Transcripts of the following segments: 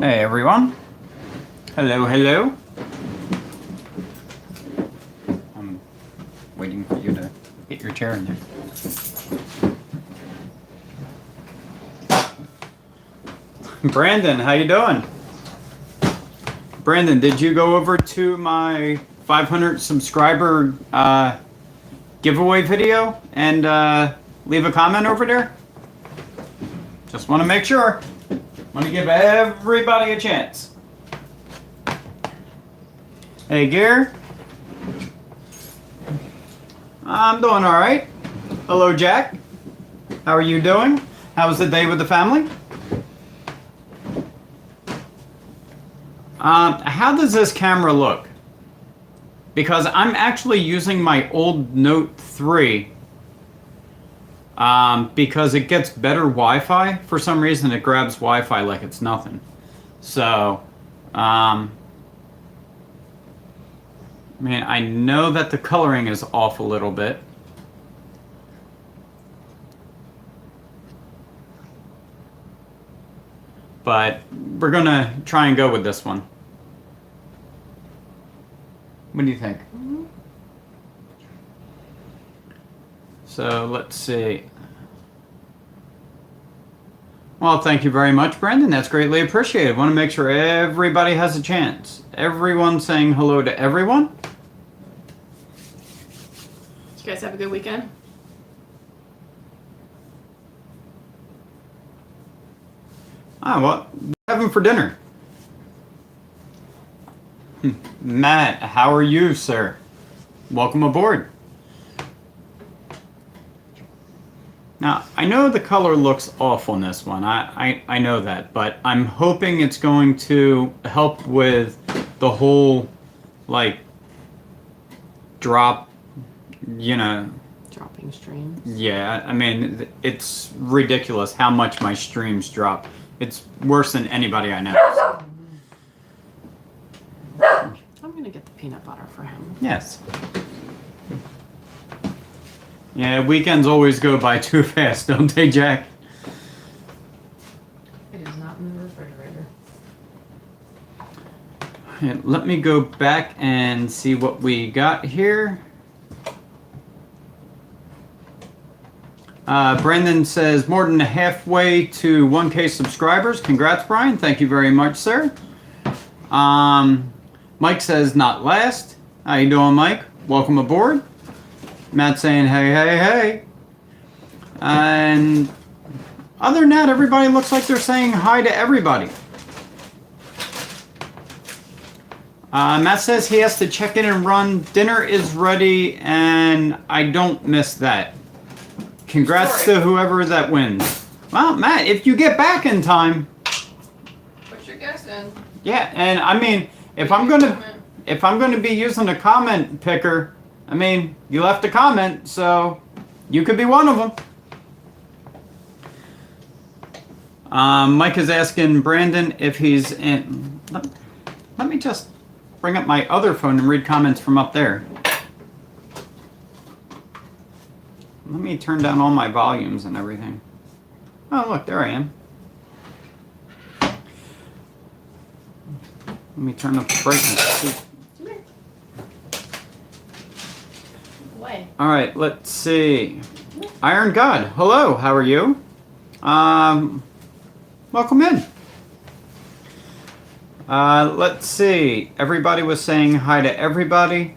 Hey everyone. Hello, hello. I'm waiting for you to get your chair in there. Brandon, how you doing? Brandon, did you go over to my 500 subscriber giveaway video and leave a comment over there? Just want to make sure. Want to give everybody a chance. Hey, Gear. I'm doing all right. Hello, Jack. How are you doing? How was the day with the family? How does this camera look? Because I'm actually using my old Note 3 because it gets better Wi-Fi. For some reason, it grabs Wi-Fi like it's nothing. So, I mean, I know that the coloring is off a little bit. But we're gonna try and go with this one. What do you think? Mm-hmm. So let's see. Well, thank you very much, Brendan. That's greatly appreciated. Want to make sure everybody has a chance. Everyone saying hello to everyone. Did you guys have a good weekend? Ah, what having for dinner? Matt, how are you, sir? Welcome aboard. Now, I know the color looks off on this one. I know that, but I'm hoping it's going to help with the whole, like, drop, you know. Dropping streams. Yeah, I mean, it's ridiculous how much my streams drop. It's worse than anybody I know. I'm going to get the peanut butter for him. Yes. Yeah, weekends always go by too fast, don't they, Jack? It is not in the refrigerator. Yeah, let me go back and see what we got here. Brendan says more than halfway to 1K subscribers. Congrats, Brian. Thank you very much, sir. Mike says not last. How you doing, Mike? Welcome aboard. Matt saying hey, hey, hey. And other than that, everybody looks like they're saying hi to everybody. Matt says he has to check in and run. Dinner is ready, and I don't miss that. Congrats to whoever that wins. Well, Matt, if you get back in time. Put your guess in. Yeah, and I mean, if I'm gonna be using a comment picker, I mean, you left a comment, so you could be one of them. Mike is asking Brandon if he's in. Let me just bring up my other phone and read comments from up there. Let me turn down all my volumes and everything. Oh, look, there I am. Let me turn up the brightness. All right, let's see. Iron God, hello, how are you? Welcome in. Let's see. Everybody was saying hi to everybody.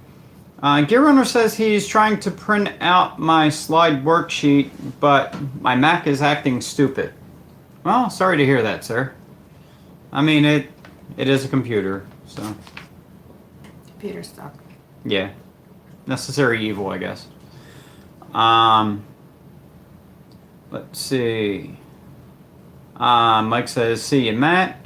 Gear Runner says he's trying to print out my slide worksheet, but my Mac is acting stupid. Well, sorry to hear that, sir. I mean, it is a computer, so. Computer stuck. Yeah. Necessary evil, I guess. Let's see. Mike says, see you, Matt.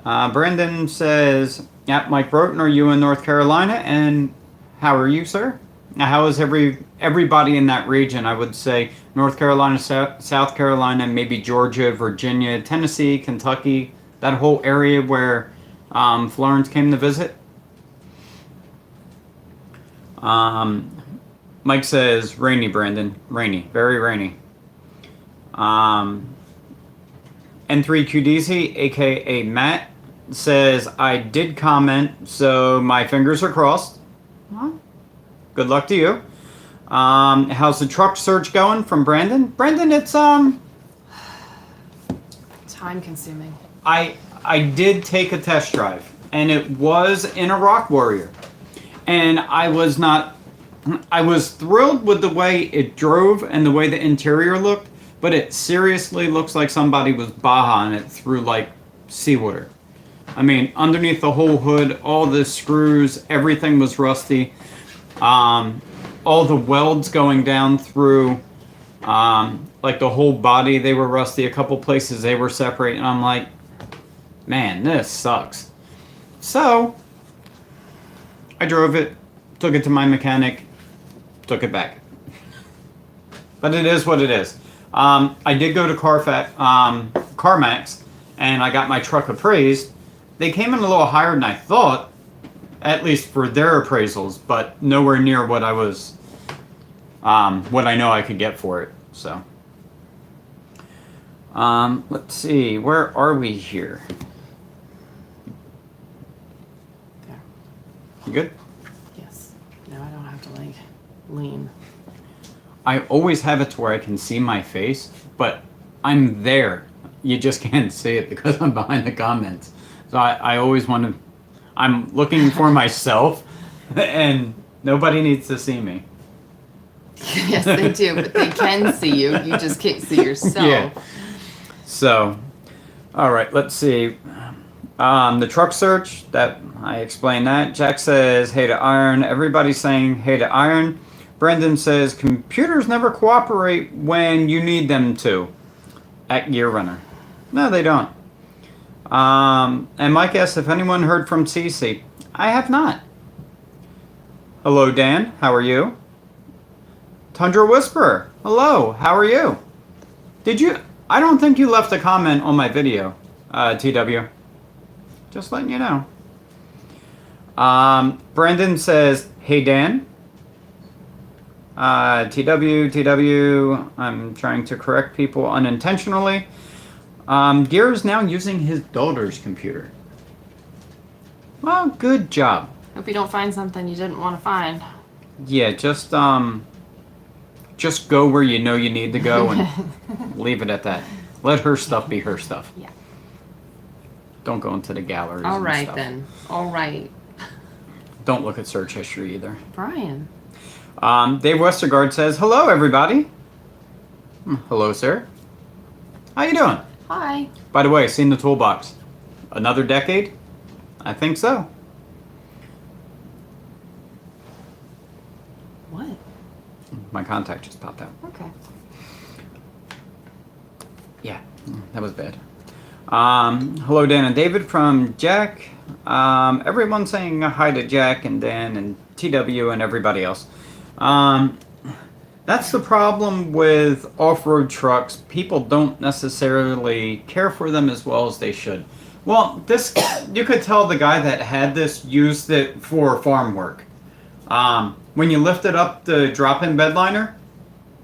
Brendan says, yeah, Mike Broughton, are you in North Carolina? And how are you, sir? Now, how is everybody in that region? I would say North Carolina, South Carolina, maybe Georgia, Virginia, Tennessee, Kentucky, that whole area where Florence came to visit. Mike says, rainy, Brandon. Rainy. Very rainy. N3QDZ, aka Matt. says, I did comment, so my fingers are crossed. Well, good luck to you. How's the truck search going from Brandon? Brandon, it's Time consuming. I did take a test drive, and it was in a Rock Warrior, and I was thrilled with the way it drove and the way the interior looked, but it seriously looks like somebody was Baja-ing it through like seawater. I mean, underneath the whole hood, all the screws, everything was rusty. All the welds going down through, like the whole body, they were rusty. A couple places they were separated, and I'm like, man, this sucks. So, I drove it, took it to my mechanic, took it back. But it is what it is. I did go to CarMax, and I got my truck appraised. They came in a little higher than I thought, at least for their appraisals, but nowhere near what I was, what I know I could get for it. So, let's see, where are we here? There. You good? Yes. Now I don't have to like lean. I always have it to where I can see my face, but I'm there. You just can't see it because I'm behind the comments. So I always want to, I'm looking for myself, and nobody needs to see me. Yes, they do, but they can see you. You just can't see yourself. Yeah. So, all right, let's see. The truck search, that I explained that. Jack says, hey to Iron. Everybody's saying, hey to Iron. Brendan says, computers never cooperate when you need them to at Gear Runner. No, they don't. And Mike asks if anyone heard from Cece. I have not. Hello, Dan. How are you? Tundra Whisperer. Hello. How are you? Did you... I don't think you left a comment on my video, TW. Just letting you know. Brendan says, hey, Dan. TW, I'm trying to correct people unintentionally. Gear is now using his daughter's computer. Well, good job. Hope you don't find something you didn't want to find. Yeah, just go where you know you need to go and leave it at that. Let her stuff be her stuff. Yeah. Don't go into the galleries. All and right stuff. then. All right. Don't look at search history either. Brian. Dave Westergaard says, hello, everybody. Hello, sir. How you doing? Hi. By the way, seen the toolbox. Another decade? I think so. What? My contact just popped out. Okay. Yeah, that was bad. Hello, Dan and David from Jack. Everyone saying hi to Jack and Dan and TW and everybody else. That's the problem with off-road trucks. People don't necessarily care for them as well as they should. Well, this, you could tell the guy that had this used it for farm work. When you lifted up the drop-in bed liner,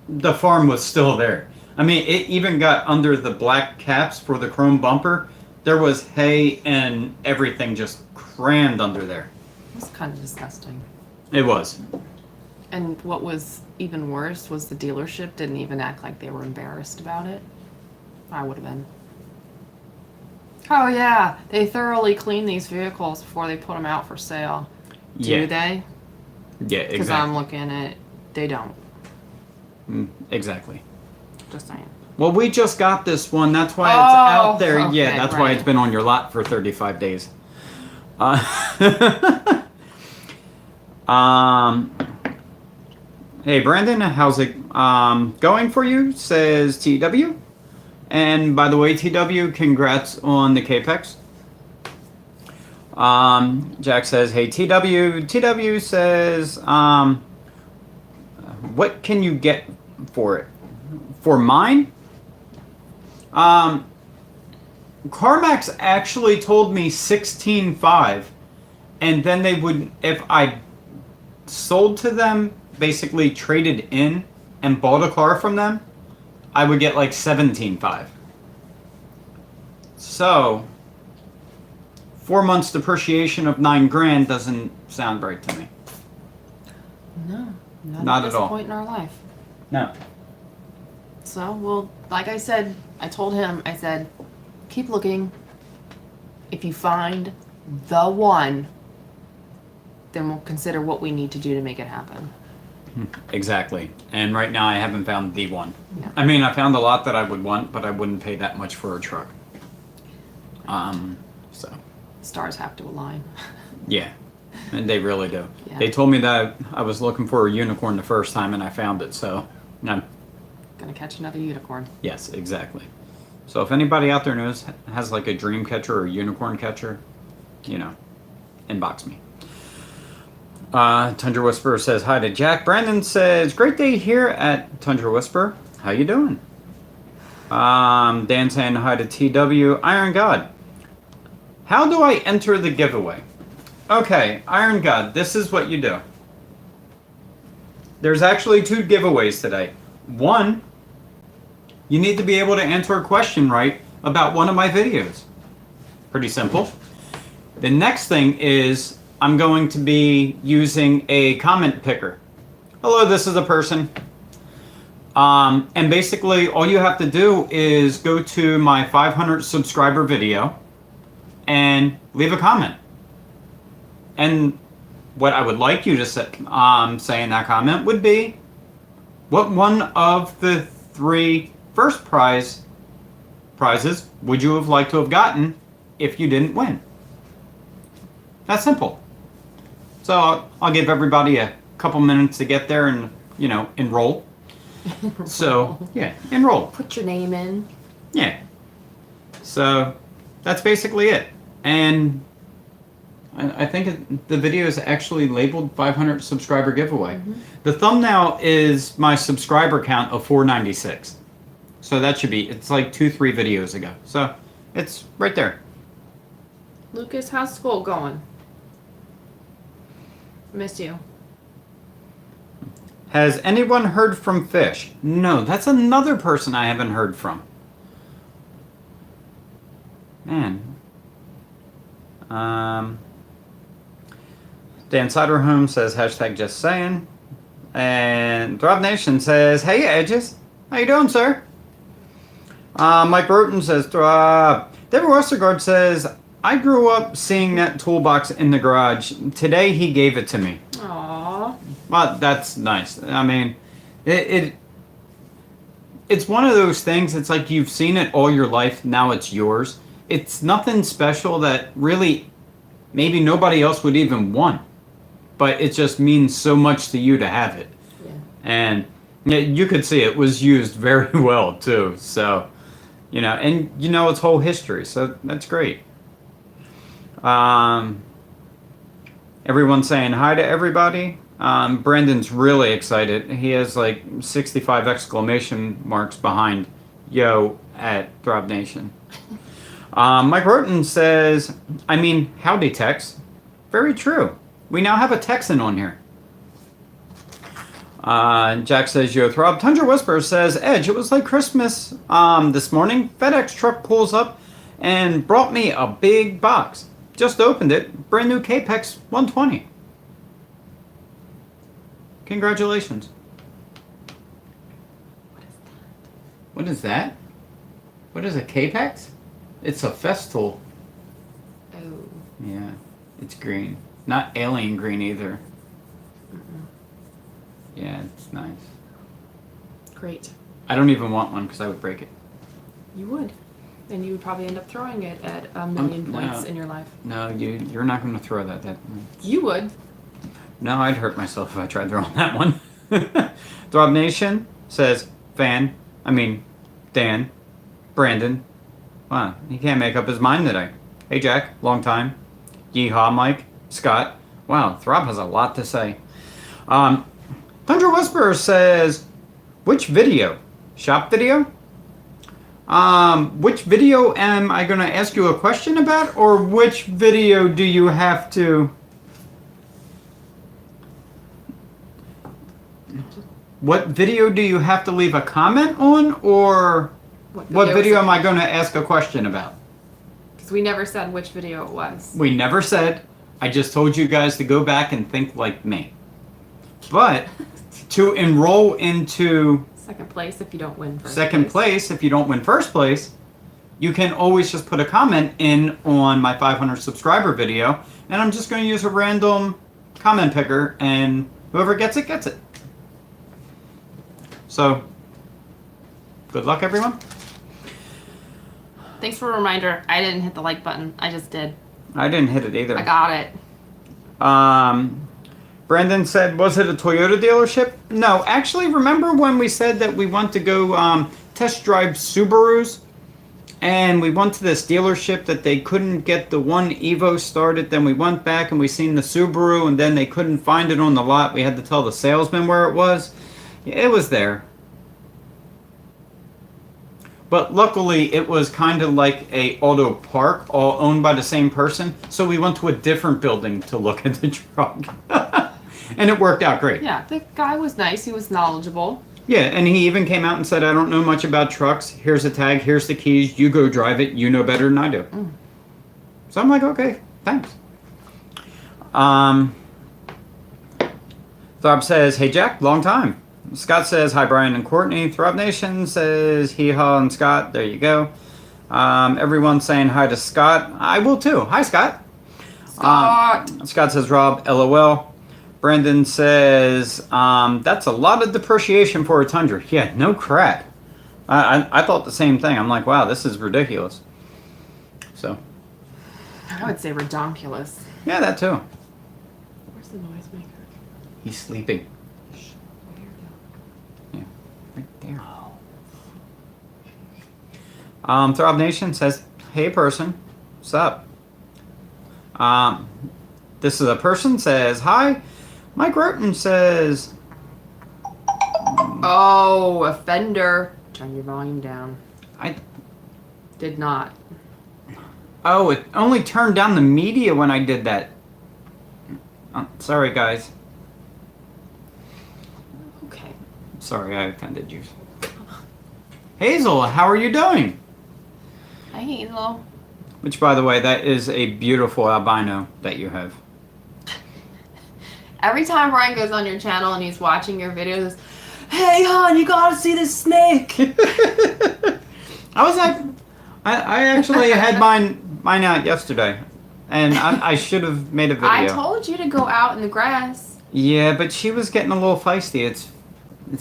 the farm was still there. I mean, it even got under the black caps for the chrome bumper. There was hay and everything just crammed under there. It was kind of disgusting. It was. And what was even worse was the dealership didn't even act like they were embarrassed about it. I would have been. Oh yeah, they thoroughly clean these vehicles before they put them out for sale. Do they? Yeah, exactly. Because I'm looking at, they don't. Exactly. Just saying. Well, we just got this one. That's why it's out there. Okay, Yeah, that's why right. it's been on your lot for 35 days. Hey, Brandon, how's it going for you? Says TW. And by the way, TW, congrats on the Capex. Jack says, hey, TW. TW says, what can you get for it? For mine? CarMax actually told me 16.5, and then they would, if I sold to them, basically traded in and bought a car from them, I would get like 17.5. So 4 months depreciation of 9 grand doesn't sound right to me. No, Not at at this all. point in our life. No. So, well, like I said, I told him, I said, keep looking. If you find the one, then we'll consider what we need to do to make it happen. Exactly. And right now I haven't found the one. Yeah. I mean, I found a lot that I would want, but I wouldn't pay that much for a truck. So, Stars have to align. yeah. And they really do. Yeah. They told me that I was looking for a unicorn the first time and I found it, so I'm Gonna catch another unicorn. yes, exactly. So if anybody out there knows, has like a dream catcher or a unicorn catcher, you know, inbox me. Tundra Whisperer says hi to Jack. Brandon says, great day here at Tundra Whisperer. How you doing? Dan saying hi to TW. Iron God. How do I enter the giveaway? Okay, Iron God, this is what you do. There's actually 2 giveaways today. One, you need to be able to answer a question right about one of my videos. Pretty simple. The next thing is I'm going to be using a comment picker. Hello, this is a person. And basically all you have to do is go to my 500 subscriber video and leave a comment. And what I would like you to say in that comment would be, what one of the 3 first prizes would you have liked to have gotten if you didn't win? That's simple. So I'll give everybody a couple minutes to get there and, you know, enroll. So, yeah, enroll. Put your name in. Yeah. So that's basically it. And I think the video is actually labeled 500 subscriber giveaway. Mm-hmm. The thumbnail is my subscriber count of 496. So that should be, it's like 2-3 videos ago. So it's right there. Lucas, how's school going? Miss you. Has anyone heard from Fish? No, that's another person I haven't heard from. Man. Dan Siderholm says hashtag just saying. And Throb Nation says, hey Edges. How you doing, sir? Mike Roten says, Throb. David Westergaard says, I grew up seeing that toolbox in the garage. Today he gave it to me. Aww. Well, that's nice. I mean, it's one of those things, it's like you've seen it all your life, now it's yours. It's nothing special that really maybe nobody else would even want. But it just means so much to you to have it. Yeah. And yeah, you could see it was used very well too. So, you know, and you know its whole history. So that's great. Everyone's saying hi to everybody. Brendan's really excited. He has like 65 exclamation marks behind yo at Throb Nation. Mike Roten says, I mean, howdy Tex. Very true. We now have a Texan on here. Jack says, yo Throb. Tundra Whisperer says, Edge, it was like Christmas this morning. FedEx truck pulls up and brought me a big box. Just opened it. Brand new Capex 120. Congratulations. What is that? What is a Capex? It's a Festool. Oh. Yeah, it's green. Not alien green either. Yeah, it's nice. Great. I don't even want one because I would break it. You would. And you would probably end up throwing it at a million no. points in your life. No, you're not going to throw that. You would. No, I'd hurt myself if I tried throwing that one. Throb Nation says, Dan, Brandon. Wow, he can't make up his mind today. Hey Jack, long time. Yeehaw Mike, Scott. Wow, Throb has a lot to say. Tundra Whisperer says, which video? Shop video? Which video am I going to ask you a question about? Or which video do you have to... What video do you have to leave a comment on? Or what video am I going to ask a question about? Because we never said which video it was. We never said. I just told you guys to go back and think like me. But to enroll into Second place if you don't win first second place, if you don't win first place, you can always just put a comment in on my 500 subscriber video, and I'm just going to use a random comment picker, and whoever gets it, gets it. So, good luck, everyone. Thanks for a reminder. I didn't hit the like button. I just did. I didn't hit it either. I got it. Brandon said, was it a Toyota dealership? No, actually, remember when we said that we want to go test drive Subarus? And we went to this dealership that they couldn't get the one Evo started. Then we went back and we seen the Subaru, and then they couldn't find it on the lot. We had to tell the salesman where it was. It was there. But luckily, it was kind of like a auto park, all owned by the same person. So we went to a different building to look at the truck. And it worked out great. Yeah, the guy was nice. He was knowledgeable. Yeah, and he even came out and said, I don't know much about trucks. Here's a tag. Here's the keys. You go drive it. You know better than I do. So I'm like, okay, thanks. Throb says, hey, Jack, long time. Scott says, hi, Brian and Courtney. Throb Nation says, hee-haw and Scott. There you go. Everyone's saying hi to Scott. I will, too. Hi, Scott. Scott. Scott says, Rob, LOL. Brandon says, that's a lot of depreciation for a Tundra. Yeah, no crap. I thought the same thing. I'm like, wow, this is ridiculous. So. I would say redonkulous. Yeah, that too. Where's the noisemaker? He's sleeping. Yeah, right there. Throb Nation says, hey, person. What's up? This is a person says, hi. Mike Roten says, oh, offender. Turn your volume down. I Did not. Oh, it only turned down the media when I did that. Sorry, guys. Okay. Sorry, I offended you. Hazel, how are you doing? Hi, Hazel. Which, by the way, that is a beautiful albino that you have. Every time Brian goes on your channel and he's watching your videos, hey, hon, you gotta see this snake. I actually had mine out yesterday, and I should have made a video. I told you to go out in the grass. Yeah, but she was getting a little feisty. It's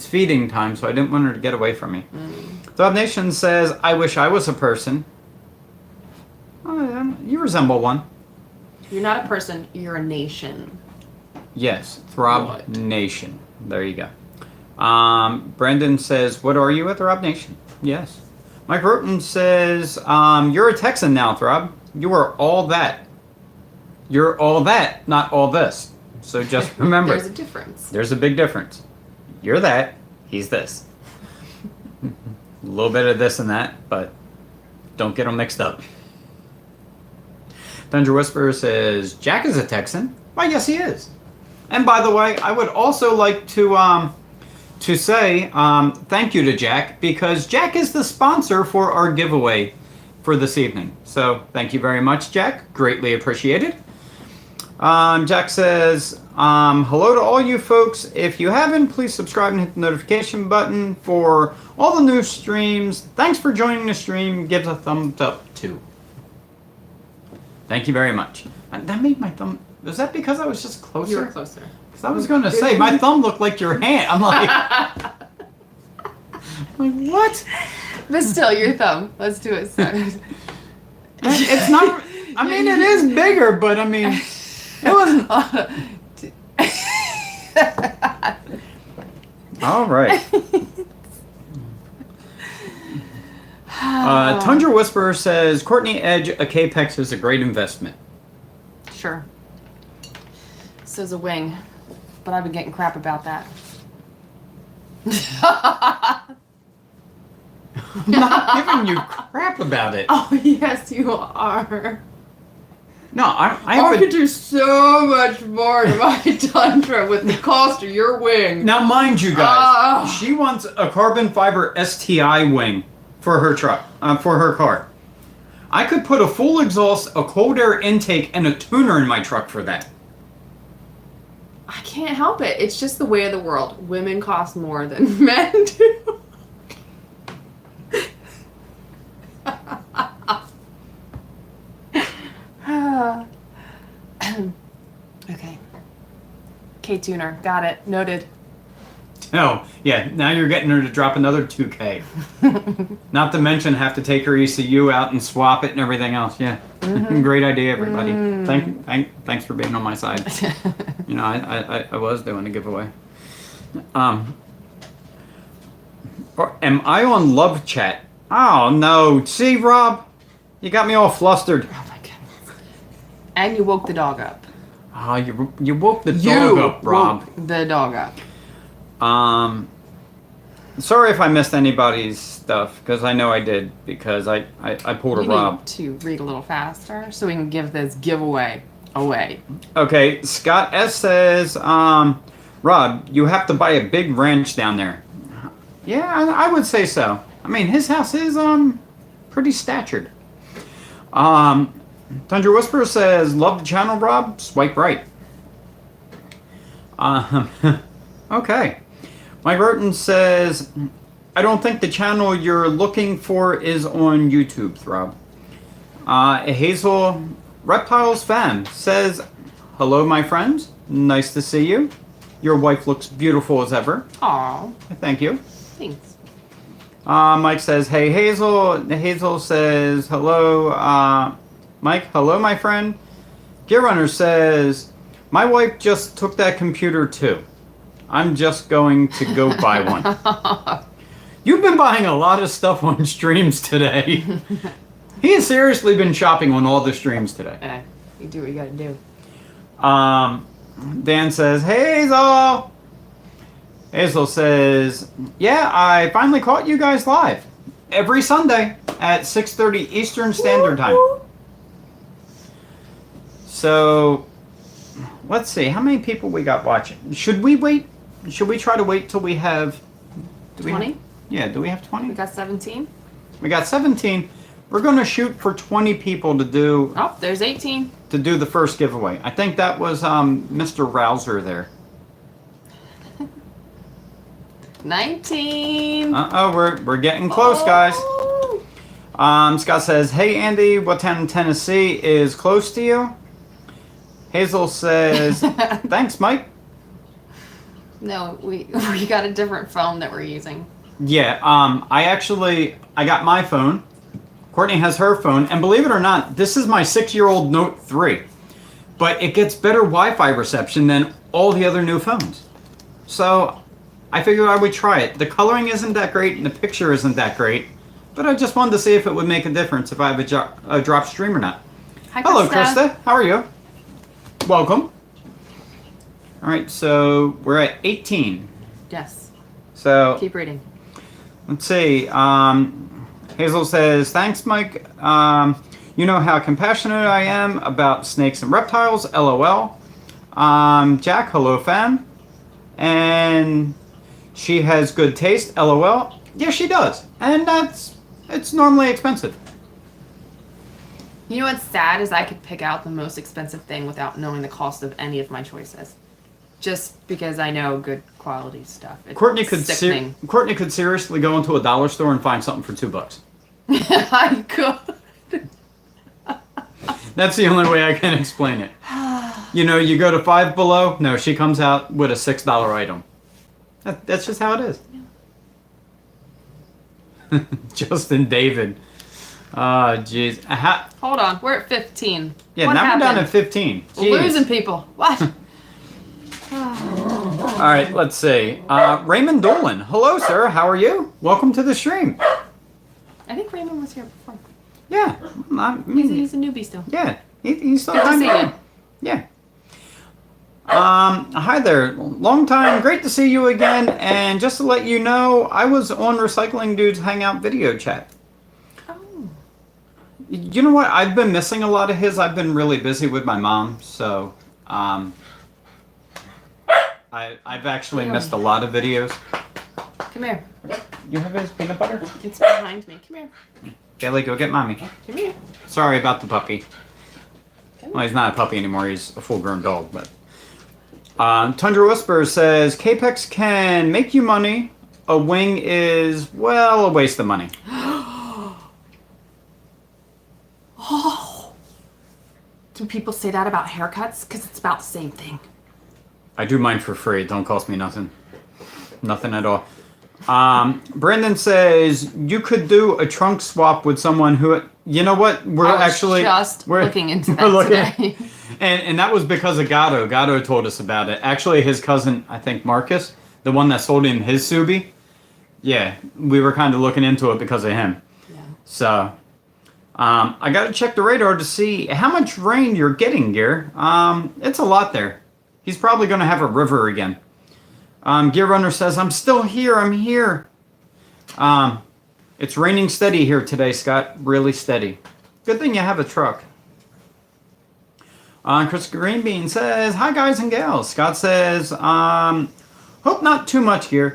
feeding time, so I didn't want her to get away from me. Throb Nation says, I wish I was a person. Oh, you resemble one. You're not a person, you're a nation. Yes, Throb What? Nation. There you go. Brendan says, what are you at Throb Nation? Yes. Mike Roten says, you're a Texan now, Throb. You are all that. You're all that, not all this. So just remember. There's a difference. There's a big difference. You're that, he's this. A little bit of this and that, but don't get them mixed up. Thunder Whisperer says, Jack is a Texan. Why, yes, he is. And by the way, I would also like to say thank you to Jack, because Jack is the sponsor for our giveaway for this evening. So thank you very much, Jack. Greatly appreciated. Jack says, hello to all you folks. If you haven't, please subscribe and hit the notification button for all the new streams. Thanks for joining the stream. Give a thumbs up too. Thank you very much. And that made my thumb... Was that because I was just closer? You were closer. Because I was going to say, my thumb looked like your hand. I'm like... what? But still, your thumb. Let's do it. It's not... I mean, it is bigger, but I mean... It wasn't... All right. Tundra Whisperer says, Courtney Edge, a Capex is a great investment. Sure. Says a wing. But I've been getting crap about that. I'm not giving you crap about it. Oh, yes, you are. No, I I could do so much more to my Tundra with the cost of your wing. Now, mind you guys, she wants a carbon fiber STI wing for her truck, for her car. I could put a full exhaust, a cold air intake, and a tuner in my truck for that. I can't help it. It's just the way of the world. Women cost more than men do. Okay. K-tuner. Got it. Noted. Oh, yeah, now you're getting her to drop another 2K. Not to mention have to take her ECU out and swap it and everything else. Yeah, great idea, everybody. Thanks for being on my side. You know, I was doing a giveaway. Am I on love chat? Oh, no. See, Rob? You got me all flustered. Oh, my goodness. And you woke the dog up. Oh, you woke the dog up, Rob. Woke the dog up. Sorry if I missed anybody's stuff, because I know I did, because I pulled a You Rob. need to read a little faster so we can give this giveaway away. Okay, Scott S. says, Rob, you have to buy a big ranch down there. Yeah, I would say so. I mean, his house is, pretty statured. Tundra Whisperer says, love the channel, Rob? Swipe right. Okay. Mike Roten says, I don't think the channel you're looking for is on YouTube, Rob. Hazel Reptiles Fan says, hello, my friends. Nice to see you. Your wife looks beautiful as ever. Aw, Thank you. thanks. Mike says, hey, Hazel. Hazel says, hello, Mike. Hello, my friend. Gear Runner says, my wife just took that computer too. I'm just going to go buy one. You've been buying a lot of stuff on streams today. He has seriously been shopping on all the streams today. You do what you gotta do. Dan says, hey, Hazel. Hazel says, yeah, I finally caught you guys live. Every Sunday at 6:30 Eastern Standard Time. So, let's see. How many people we got watching? Should we wait? Should we try to wait till we have... 20? Yeah, do we have 20? We got 17? We got 17. We're going to shoot for 20 people to do Oh, there's 18. the first giveaway. I think that was Mr. Rouser there. 19. Uh-oh, we're getting close, guys. Scott says, hey, Andy, what town in Tennessee is close to you? Hazel says, thanks, Mike. No, we got a different phone that we're using. Yeah, I got my phone. Courtney has her phone. And believe it or not, this is my 6-year-old Note 3. But it gets better Wi-Fi reception than all the other new phones. So I figured I would try it. The coloring isn't that great and the picture isn't that great. But I just wanted to see if it would make a difference if I have a drop stream or not. Hi, Hello, Krista. How are you? Welcome. All right, so we're at 18. Yes. So Keep reading. let's see. Hazel says, thanks, Mike. You know how compassionate I am about snakes and reptiles. LOL. Jack, hello, fam. And she has good taste. LOL. Yeah, she does. And it's normally expensive. You know what's sad is I could pick out the most expensive thing without knowing the cost of any of my choices. Just because I know good quality stuff. It's Courtney could sickening. Courtney could seriously go into a dollar store and find something for $2. I could. That's the only way I can explain it. You know, you go to Five Below. No, she comes out with a $6 item. That's just how it is. Yeah. Justin David. Jeez. Hold on, we're at 15. Yeah, What now happened? we're down at 15. We're Jeez. losing people. What? All right, let's see. Raymond Dolan. Hello, sir. How are you? Welcome to the stream. I think Raymond was here before. Yeah. He's a newbie still. Yeah. He's still Good to time see you. Yeah. Hi there. Long time. Great to see you again. And just to let you know, I was on Recycling Dudes Hangout video chat. Oh. You know what? I've been missing a lot of his. I've been really busy with my mom, so I've actually missed a lot of videos. Come here. You have his peanut butter? It's behind me. Come here. Bailey, go get mommy. Come here. Sorry about the puppy. Come Well, he's not a puppy anymore. He's a full-grown dog. But Tundra Whisperer says, Capex can make you money. A wing is, well, a waste of money. Oh. Do people say that about haircuts? Because it's about the same thing. I do mine for free. It don't cost me nothing. Nothing at all. Brandon says, you could do a trunk swap with someone who... You know what? We're looking into that today. And that was because of Gatto. Gatto told us about it. Actually, his cousin, I think Marcus, the one that sold him his Subi, yeah, we were kind of looking into it because of him. Yeah. So, I got to check the radar to see how much rain you're getting, Gear. It's a lot there. He's probably going to have a river again. Gear Runner says, I'm still here. I'm here. It's raining steady here today, Scott. Really steady. Good thing you have a truck. Chris Greenbean says, hi, guys and gals. Scott says, hope not too much, Gear.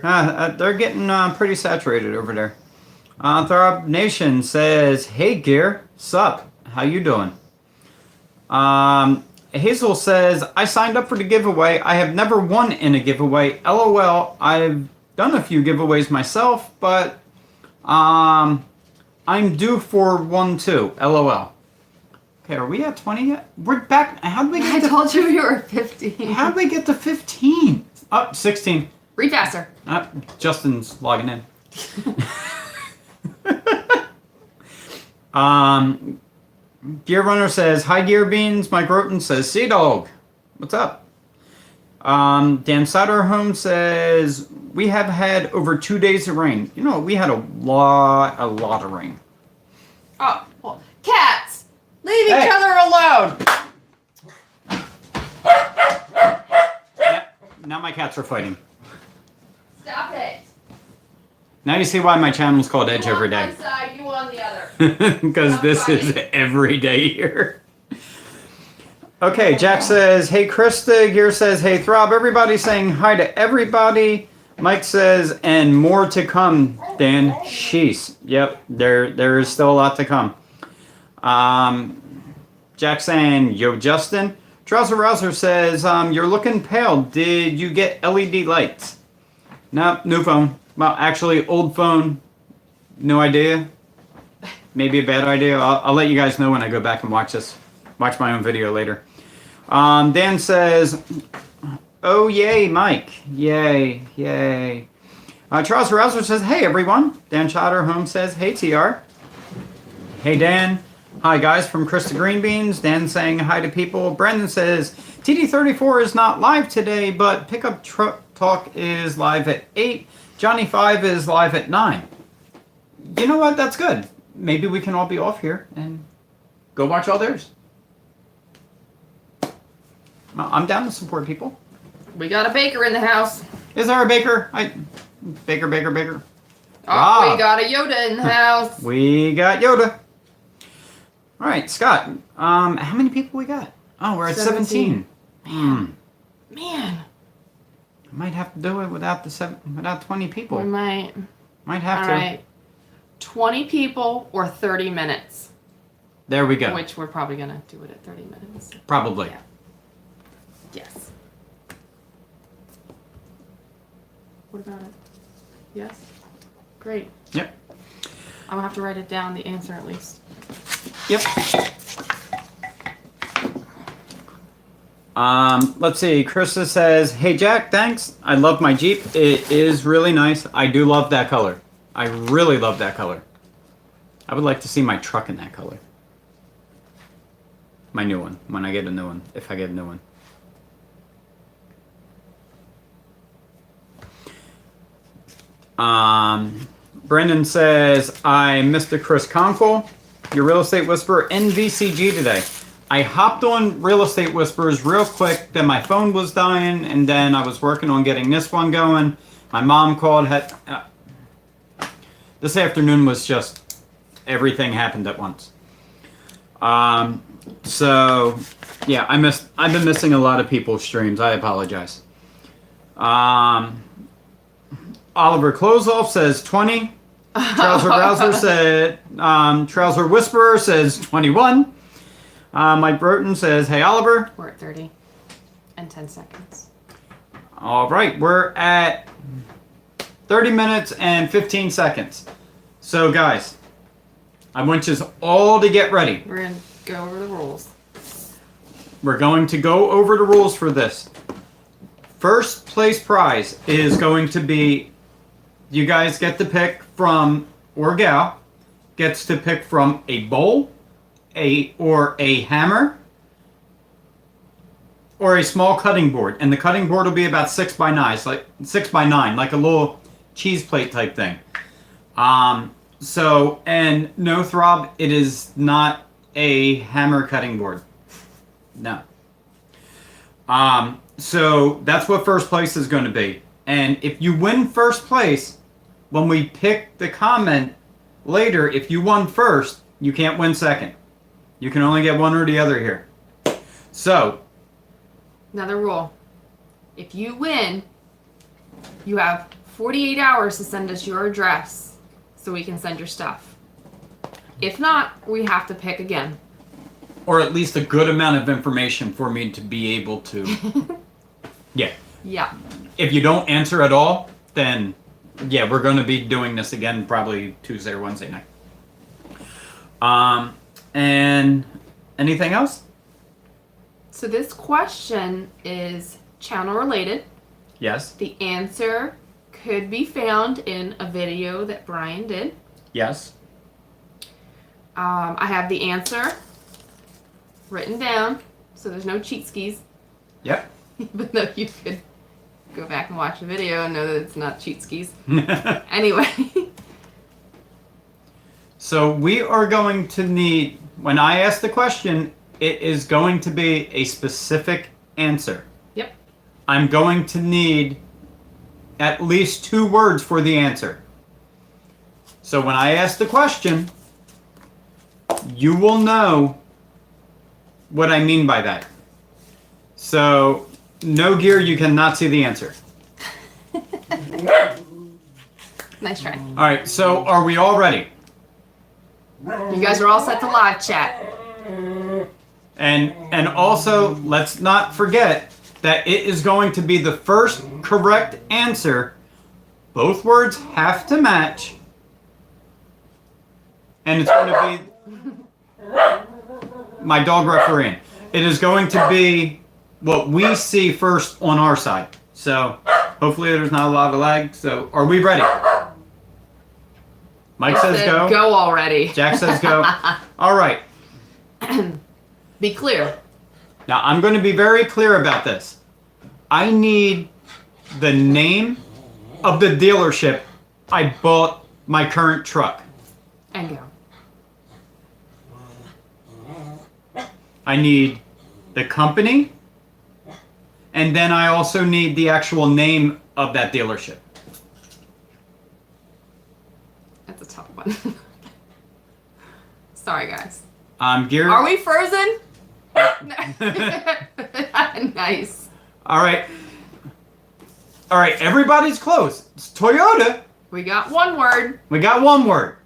They're getting pretty saturated over there. Throb Nation says, hey, Gear. Sup? How you doing? Hazel says, I signed up for the giveaway. I have never won in a giveaway. LOL. I've done a few giveaways myself, but I'm due for one too. LOL. Okay, are we at 20 yet? We're back. How did we get I told you we were 15. How did we get to 15? Up 16. Read faster. Justin's logging in. Gear Runner says, hi, Gear Beans. Mike Roten says, Sea Dog. What's up? Dan Satterholm says, we have had over 2 days of rain. You know, we had a lot of rain. Oh, well, cats! Leave each other alone! Yep, now my cats are fighting. Stop it! Now you see why my channel's called Edge Every Day. You on one side, you on the other. Because this is every day here. Okay, Jack says, hey, Krista. Gear says, hey, Throb. Everybody's saying hi to everybody. Mike says, and more to come, Dan. Sheesh. Yep, there is still a lot to come. Jack saying, yo, Justin. Trouser Rouser says, you're looking pale. Did you get LED lights? Nope, new phone. Well, actually, old phone. No idea. Maybe a bad idea. I'll let you guys know when I go back and watch this. Watch my own video later. Dan says, oh, yay, Mike. Yay, yay. Charles Rouser says, hey, everyone. Dan Schotterholm says, hey, TR. Hey, Dan. Hi, guys, from Krista Greenbeans. Dan saying hi to people. Brendan says, TD34 is not live today, but Pickup Truck Talk is live at 8. Johnny 5 is live at 9. You know what? That's good. Maybe we can all be off here and go watch all theirs. I'm down to support people. We got a baker in the house. Is there a baker? Baker. Oh, we got a Yoda in the house. We got Yoda. All right, Scott. How many people we got? Oh, we're at 17. Man. I might have to do it without 20 people. We might have all to. All right. 20 people or 30 minutes. There we go. Which we're probably going to do it at 30 minutes. Probably. Yeah. Yes. What about it? Yes? Great. Yep. I'll have to write it down, the answer at least. Yep. Let's see. Krista says, hey, Jack, thanks. I love my Jeep. It is really nice. I do love that color. I really love that color. I would like to see my truck in that color. My new one. When I get a new one. If I get a new one. Brendan says, I'm Mr. Chris Conkle, your Real Estate Whisperer NVCG today. I hopped on Real Estate Whispers real quick, then my phone was dying, and then I was working on getting this one going. My mom called. This afternoon was just, everything happened at once. So, yeah, I've been missing a lot of people's streams. I apologize. Oliver Closeoff says 20. Trouser Browser said, Trouser Whisperer says 21. Mike Broughton says, hey, Oliver. We're at 30 and 10 seconds. All right, we're at 30 minutes and 15 seconds. So, guys, I want you all to get ready. We're going to go over the rules. We're going to go over the rules for this. First place prize is going to be, you guys get to pick from, or gal, gets to pick from a bowl, or a hammer, or a small cutting board. And the cutting board will be about 6 by 9, like 6 by 9, like a little cheese plate type thing. So, and no throb, it is not a hammer cutting board. No. So that's what first place is going to be. And if you win first place, when we pick the comment later, if you won first, you can't win second. You can only get one or the other here. So, Another rule. If you win, you have 48 hours to send us your address so we can send your stuff. If not, we have to pick again. or at least a good amount of information for me to be able to. Yeah. Yeah. If you don't answer at all, then yeah, we're going to be doing this again probably Tuesday or Wednesday night. And anything else? So this question is channel related. Yes. The answer could be found in a video that Brian did. Yes. I have the answer written down, so there's no cheat skis. Yep. Even though you could go back and watch the video and know that it's not cheat skis. Anyway. So we are going to need, when I ask the question, it is going to be a specific answer. Yep. I'm going to need at least 2 words for the answer. So when I ask the question, you will know what I mean by that. So, no gear, you cannot see the answer. Nice try. All right, so are we all ready? You guys are all set to live chat. And also, let's not forget that it is going to be the first correct answer. Both words have to match. And it's going to be my dog refereeing. It is going to be what we see first on our side. So hopefully there's not a lot of lag. So are we ready? Mike says go. Go already. Jack says go. All right. Be clear. Now I'm going to be very clear about this. I need the name of the dealership I bought my current truck. And go. I need the company, and then I also need the actual name of that dealership. That's a tough one. Sorry, guys. Gear. Are we frozen? Nice. All right. All right, everybody's close. It's Toyota. We got one word. We got one word.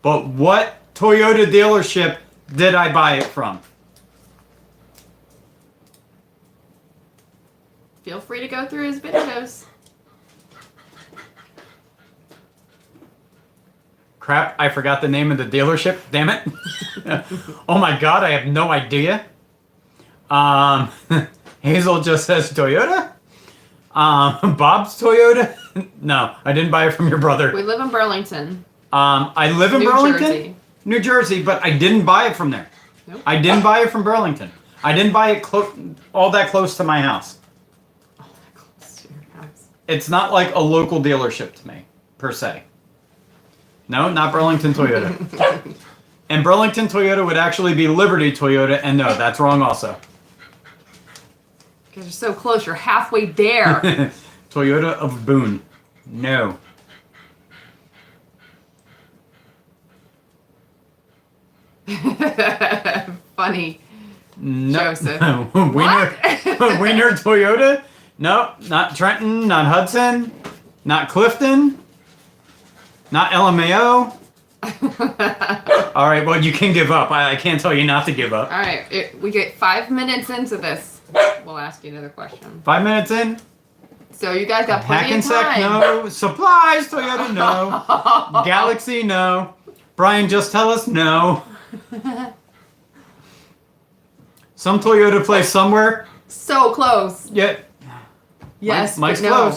But what Toyota dealership did I buy it from? Feel free to go through his videos. Crap, I forgot the name of the dealership. Damn it. Oh my god, I have no idea. Hazel just says Toyota. Bob's Toyota. No, I didn't buy it from your brother. We live in Burlington. I live in New Burlington, Jersey. New Jersey, but I didn't buy it from there. Nope. I didn't buy it from Burlington. I didn't buy it all that close to my house. Oh, that close to your house. It's not like a local dealership to me, per se. No, not Burlington Toyota. And Burlington Toyota would actually be Liberty Toyota, and no, that's wrong also. Because you're so close, you're halfway there. Toyota of Boone. No. Funny. No. Joseph. Wiener Toyota? No, not Trenton, not Hudson, not Clifton. Not LMAO. All right, well, you can give up. I can't tell you not to give up. All right, we get 5 minutes into this. We'll ask you another question. 5 minutes in. So you guys got plenty of Hackensack, time. no. Supplies, Toyota, no. Galaxy, no. Brian, just tell us no. Some Toyota place somewhere. So close. Yeah. Yes, Mike's but no.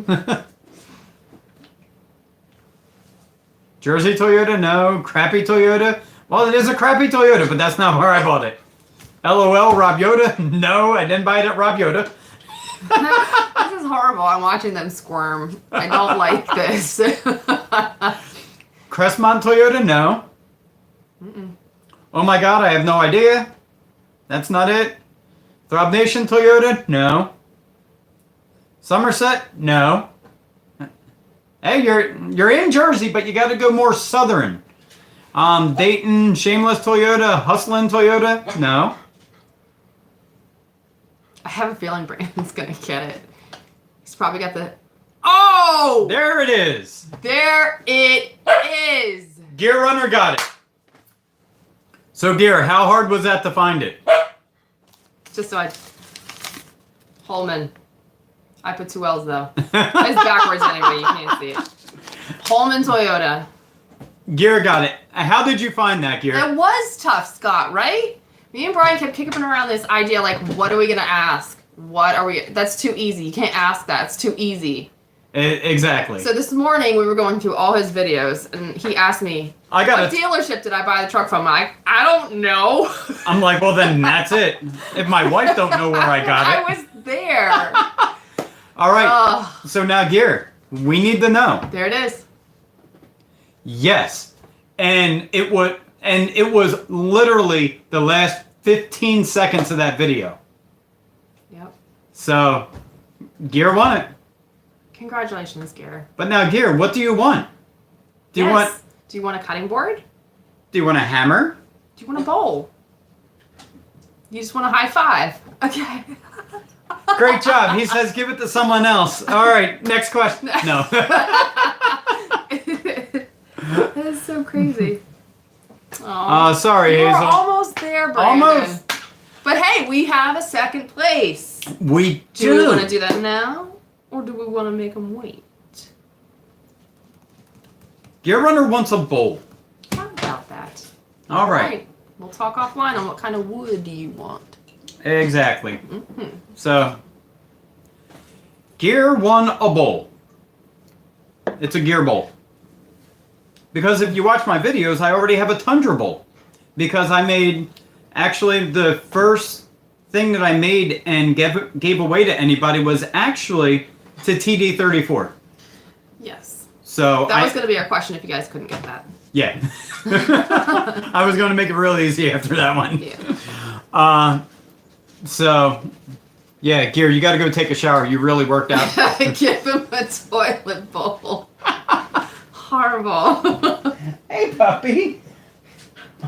close. Jersey Toyota, no. Crappy Toyota. Well, it is a crappy Toyota, but that's not where I bought it. LOL, Rob Yoda. No, I didn't buy it at Rob Yoda. This is horrible. I'm watching them squirm. I don't like this. Crestmont Toyota, no. Oh my God, I have no idea. That's not it. Throb Nation Toyota, no. Somerset, no. Hey, you're in Jersey, but you got to go more southern. Dayton, Shameless Toyota, Hustlin' Toyota, no. I have a feeling Brandon's gonna get it. He's probably got the. Oh! There it is. There it is. Gear Runner got it. So, Gear, how hard was that to find it? Just so I. Holman. I put 2 L's though. It's backwards anyway. You can't see it. Holman Toyota. Gear got it. How did you find that, Gear? It was tough, Scott, right? Me and Brian kept kicking around this idea like, what are we going to ask? What are we... That's too easy. You can't ask that. It's too easy. Exactly. So this morning, we were going through all his videos, and he asked me, what dealership did I buy the truck from? I don't know. I'm like, well, then that's it. If my wife don't know where I got it. I was there. All right. So now, Gear, we need to know. There it is. Yes. And it was literally the last 15 seconds of that video. Yep. So, Gear won it. Congratulations, Gear. But now, Gear, what do you want? Do you want a cutting board? Do you want a hammer? Do you want a bowl? You just want a high five? Okay. Great job. He says give it to someone else. All right, next question. No. That is so crazy. Sorry, You're Hazel. almost there, Brandon. Almost. But hey, we have a second place. We do. Do we want to do that now? Or do we want to make them wait? Gear Runner wants a bowl. How about that? All right. We'll talk offline on what kind of wood do you want. Exactly. Mm-hmm. So, Gear won a bowl. It's a Gear bowl. Because if you watch my videos, I already have a Tundra bowl. Because I made, actually, the first thing that I made and gave away to anybody was actually to TD34. Yes. So that was going to be our question if you guys couldn't get that. Yeah. I was going to make it real easy after that one. Yeah. So, yeah, Gear, you got to go take a shower. You really worked out. Give him a toilet bowl. Horrible. Hey, puppy.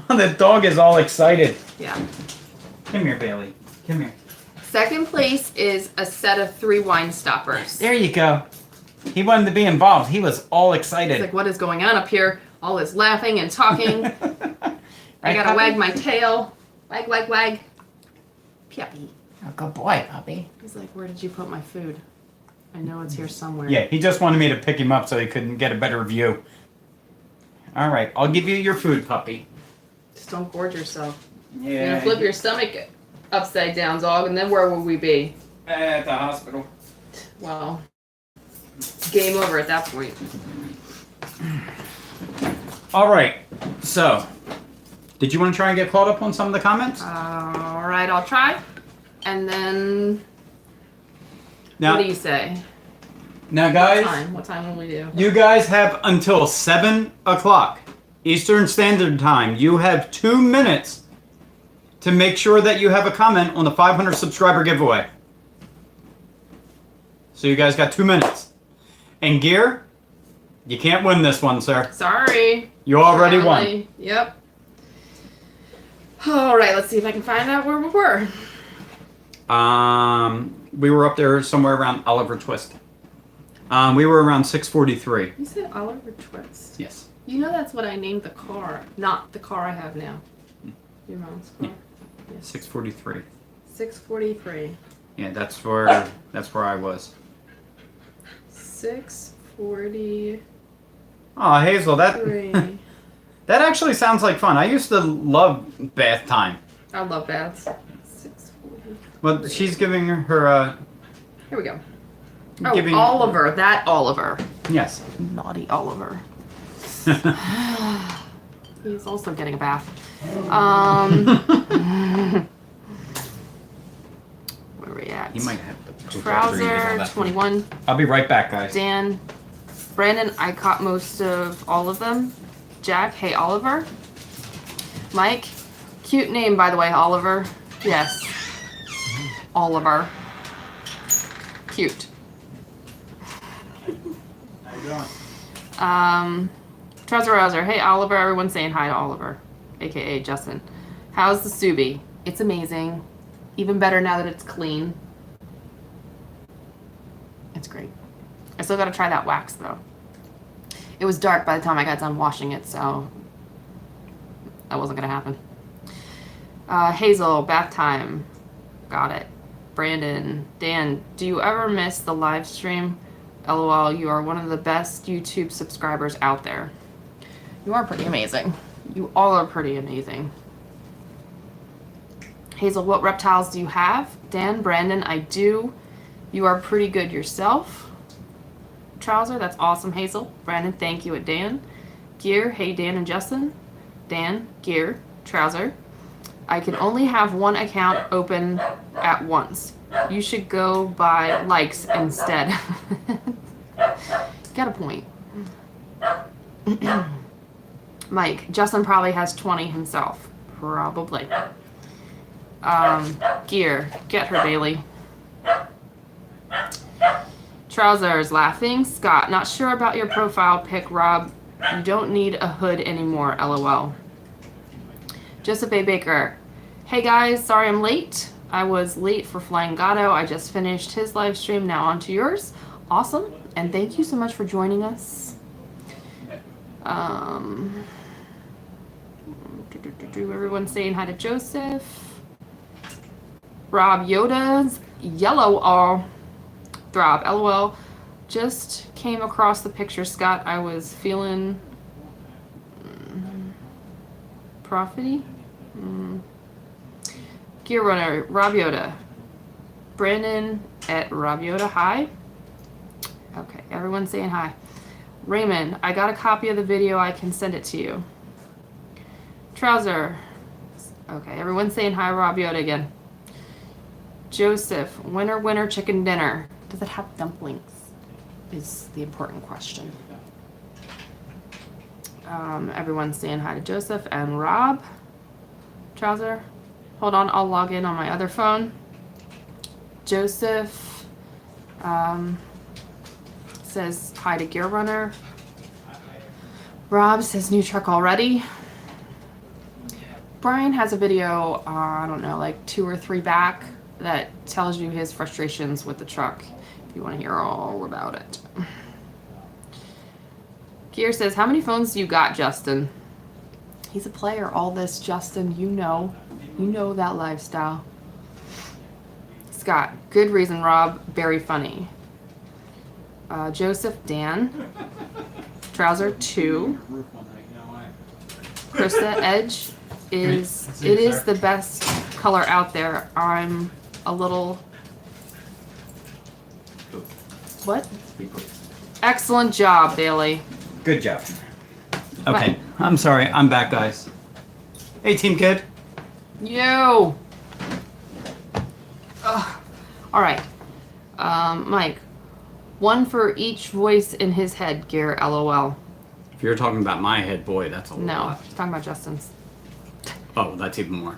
The dog is all excited. Yeah. Come here, Bailey. Come here. Second place is a set of 3 wine stoppers. There you go. He wanted to be involved. He was all excited. It's like, what is going on up here? All this laughing and talking. I gotta wag my tail. Wag, wag, wag. Puppy. Oh, good boy, puppy. He's like, where did you put my food? I know it's here somewhere. Yeah, he just wanted me to pick him up so he couldn't get a better view. All right, I'll give you your food, puppy. Just don't gorge yourself. Yeah. You're gonna flip your stomach upside down, dog, and then where will we be? At the hospital. Well, game over at that point. All right, so, did you want to try and get caught up on some of the comments? All right, I'll try. And then, Now, what do you say? Now, guys, What time will we do? you guys have until 7 o'clock Eastern Standard Time. You have 2 minutes to make sure that you have a comment on the 500 subscriber giveaway. So you guys got 2 minutes. And Gear, you can't win this one, sir. Sorry. You already won. Yep. All right, let's see if I can find out where we were. We were up there somewhere around Oliver Twist. We were around 643. You said Oliver Twist. Yes. You know that's what I named the car, not the car I have now. Your mom's car. Yes. 643. 643. Yeah, that's where I was. 643. Oh, Hazel, that actually sounds like fun. I used to love bath time. I love baths. 643. Well, she's giving her Here we go. Oh, giving Oliver. That Oliver. Yes. Naughty Oliver. He's also getting a bath. Where are we at? He might have the Trouser, 21. I'll be right back, guys. Dan. Brandon, I caught most of all of them. Jack, hey Oliver. Mike, cute name by the way, Oliver. Yes. Oliver. Cute. How you doing? Trouser Rouser, hey Oliver, everyone's saying hi to Oliver, aka Justin. How's the Subi? It's amazing. Even better now that it's clean. It's great. I still gotta try that wax though. It was dark by the time I got done washing it, so that wasn't gonna happen. Hazel, bath time. Got it. Brandon, Dan, do you ever miss the live stream? LOL, you are one of the best YouTube subscribers out there. You are pretty amazing. You all are pretty amazing. Hazel, what reptiles do you have? Dan, Brandon, I do. You are pretty good yourself. Trouser, that's awesome, Hazel. Brandon, thank you at Dan. Gear, hey Dan and Justin. Dan, Gear, Trouser. I can only have one account open at once. You should go by likes instead. Got a point. Mike, Justin probably has 20 himself. Probably. Gear, get her, Bailey. Trousers, laughing. Scott, not sure about your profile pic, Rob. You don't need a hood anymore, LOL. Joseph A. Baker, hey guys, sorry I'm late. I was late for Flying Gato. I just finished his live stream. Now on to yours. Awesome. And thank you so much for joining us. Everyone's saying hi to Joseph. Rob Yoda's yellow all throb. LOL. Just came across the picture, Scott. I was feeling profity. Gear Runner, Rob Yoda. Brandon at Rob Yoda, hi. Okay, everyone's saying hi. Raymond, I got a copy of the video. I can send it to you. Trouser. Okay, everyone's saying hi, Rob Yoda again. Joseph, winner chicken dinner. Does it have dumplings? Is the important question. Everyone's saying hi to Joseph and Rob. Trouser. Hold on, I'll log in on my other phone. Joseph says hi to Gear Runner. Rob says new truck already. Brian has a video, I don't know, like 2 or 3 back that tells you his frustrations with the truck if you want to hear all about it. Gear says, how many phones do you got, Justin? He's a player. All this, Justin, you know that lifestyle. Scott, good reason, Rob. Very funny. Joseph, Dan. Trouser, 2. Krista, Edge is the best color out there. I'm a little. What? Excellent job, Bailey. Good job. Okay, I'm sorry. I'm back, guys. Hey, Team Kid. You. Ugh. All right. Mike. 1 for each voice in his head, Gear, LOL. If you're talking about my head, boy, that's a lot. No, talking about Justin's. Oh, that's even more.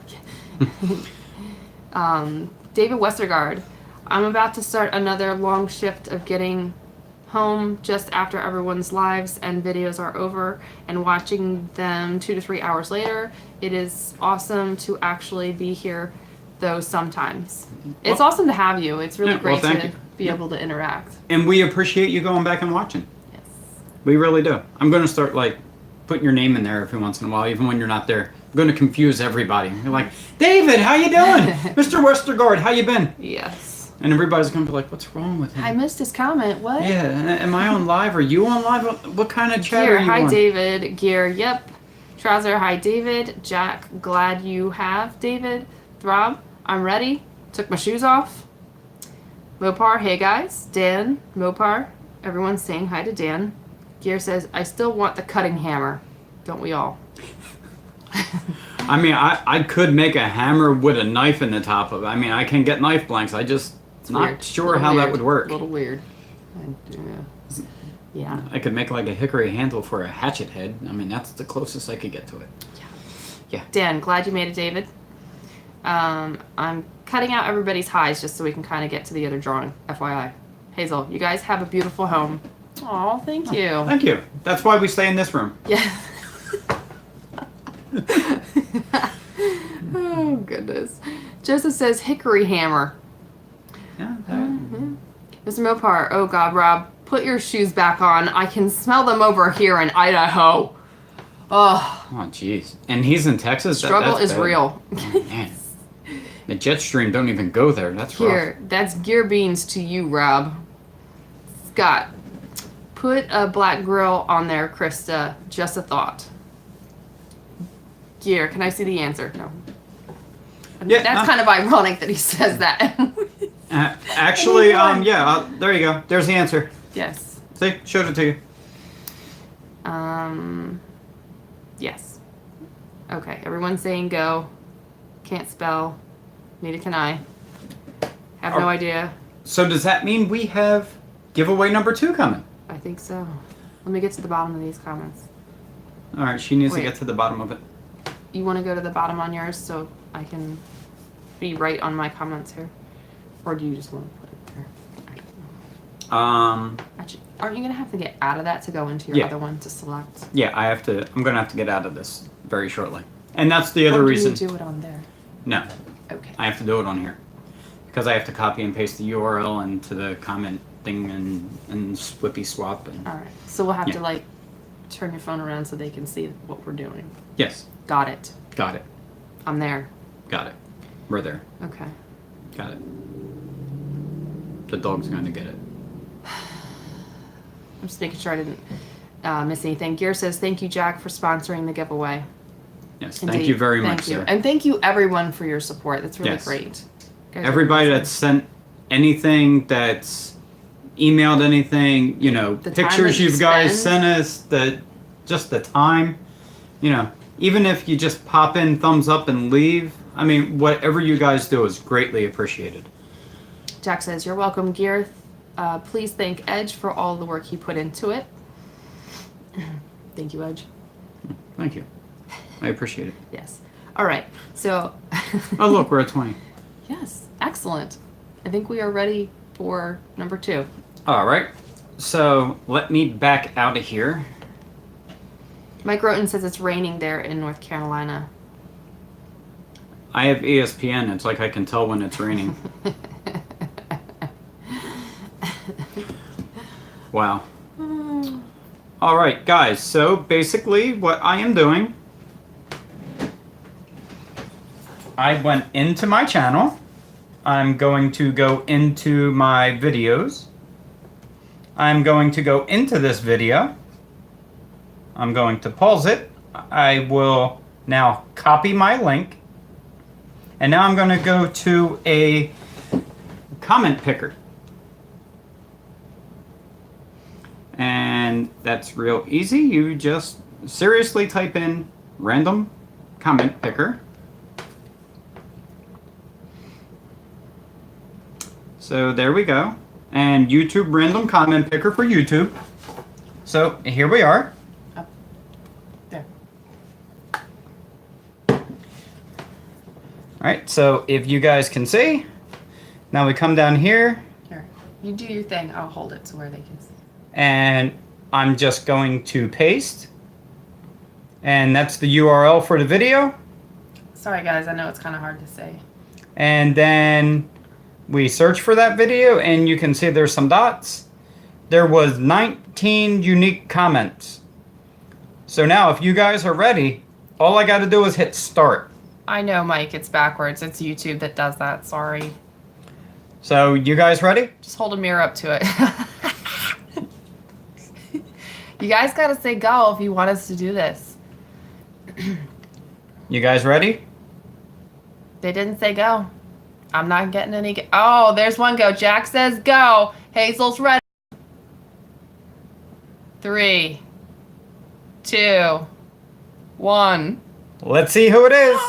David Westergaard. I'm about to start another long shift of getting home just after everyone's lives and videos are over and watching them 2 to 3 hours later. It is awesome to actually be here, though sometimes. It's awesome to have you. It's really great be able to interact. And we appreciate you going back and watching. Yes. We really do. I'm going to start like putting your name in there every once in a while, even when you're not there. I'm going to confuse everybody. You're like, David, how you doing? Mr. Westergaard, how you been? Yes. And everybody's going to be like, what's wrong with him? I missed his comment. What? Yeah, am I on live? Are you on live? What kind of chat Gear, are you hi on? David. Gear, yep. Trouser, hi David. Jack, glad you have David. Throb, I'm ready. Took my shoes off. Mopar, hey guys. Dan, Mopar, everyone's saying hi to Dan. Gear says, I still want the cutting hammer. Don't we all? I mean, I could make a hammer with a knife in the top of it. I mean, I can get knife blanks. I just not Weird. sure Little how that weird. would work. A little weird. Yeah. I could make like a hickory handle for a hatchet head. I mean, that's the closest I could get to it. Dan, glad you made it, David. I'm cutting out everybody's highs just so we can kind of get to the other drawing. FYI. Hazel, you guys have a beautiful home. Oh, thank you. Thank you. That's why we stay in this room. Yeah. Oh, goodness. Joseph says hickory hammer. Yeah. Mr. Mopar, oh God, Rob, put your shoes back on. I can smell them over here in Idaho. Oh, Oh, jeez. And he's in Texas. struggle That's is bad. real. Oh, man. The jet stream don't even go there. That's rough. Here, that's gear beans to you, Rob. Scott, put a black grill on there, Krista. Just a thought. Gear, can I see the answer? No. Yeah, That's kind of ironic that he says that. Actually, yeah. There you go. There's the answer. Yes. See, showed it to you. Yes. Okay, everyone's saying go. Can't spell. Neither can I. Have no idea. So does that mean we have giveaway number 2 coming? I think so. Let me get to the bottom of these comments. All right, she needs to Wait. get to the bottom of it. You want to go to the bottom on yours so I can be right on my comments here? Or do you just want to put it there? I don't know. Actually, aren't you going to have to get out of that to go into your Yeah. other one to select? Yeah, I'm gonna have to get out of this very shortly, and that's the other Or reason. do you do it on there? No, Okay. I have to do it on here because I have to copy and paste the URL into the comment thing and swippy swap and All right. So we'll have Yeah. to like turn your phone around so they can see what we're doing. yes, Got it. got it, I'm there. got it. We're there. Okay. Got it. The dog's gonna get it. I'm just making sure I didn't miss anything. Gear says, thank you, Jack, for sponsoring the giveaway. Yes, Indeed. thank you very Thank much, you. sir. And thank you, everyone, for your support. That's really Yes. great. You guys are Everybody amazing. that's sent anything, that's emailed anything, The time pictures that you you guys spend. sent us, just the time, even if you just pop in thumbs up and leave, I mean, whatever you guys do is greatly appreciated. Jack says, you're welcome, Gear. Please thank Edge for all the work he put into it. Thank you, Edge. Thank you. I appreciate it. Yes. All right. So, Oh, look, we're at 20. yes, excellent. I think we are ready for number 2. All right. So let me back out of here. Mike Roten says it's raining there in North Carolina. I have ESPN. It's like I can tell when it's raining. Wow. All right, guys. So basically, what I am doing, I went into my channel. I'm going to go into my videos. I'm going to go into this video. I'm going to pause it. I will now copy my link. And now I'm going to go to a comment picker. And that's real easy. You just seriously type in random comment picker. So there we go. And YouTube random comment picker for YouTube. So here we are. There. Alright, so if you guys can see, now we come down here, Here. You do your thing. I'll hold it to where they can see. and I'm just going to paste. And that's the URL for the video. Sorry, guys. I know it's kind of hard to say. And then we searched for that video, and you can see there's some dots. There was 19 unique comments. So now, if you guys are ready, all I got to do is hit start. I know, Mike. It's backwards. It's YouTube that does that. Sorry. So, you guys ready? Just hold a mirror up to it. You guys got to say go if you want us to do this. You guys ready? They didn't say go. I'm not getting any. Oh, there's one go. Jack says go. Hazel's ready. 3, 2, 1. Let's see who it is.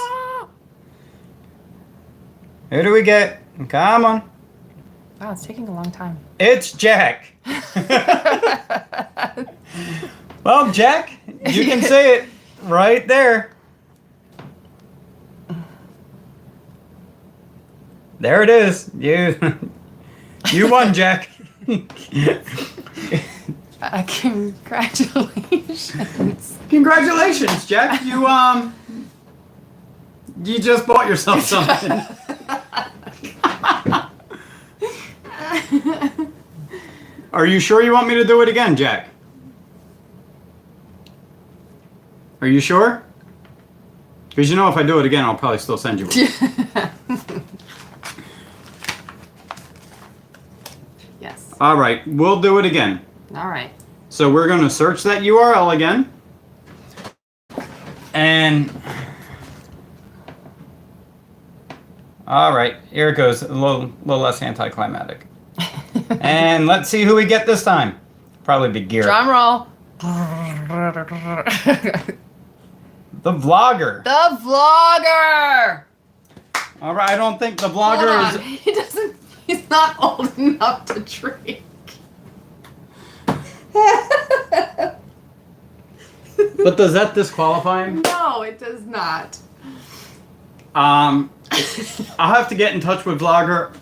Who do we get? Come on. Wow, it's taking a long time. It's Jack. Well, Jack, you can say it right there. There it is. You won, Jack. Congratulations. Congratulations, Jack. You just bought yourself something. Are you sure you want me to do it again, Jack? Are you sure? Because you know if I do it again, I'll probably still send you one. Yes. All right, we'll do it again. All right. So we're going to search that URL again. And... all right, here it goes. A little less anticlimactic. And let's see who we get this time. Probably be Gear. Drum roll. The vlogger. The vlogger. All right, I don't think the Hold vlogger on. is... He doesn't. He's not old enough to drink. But does that disqualify him? No, it does not. I'll have to get in touch with vlogger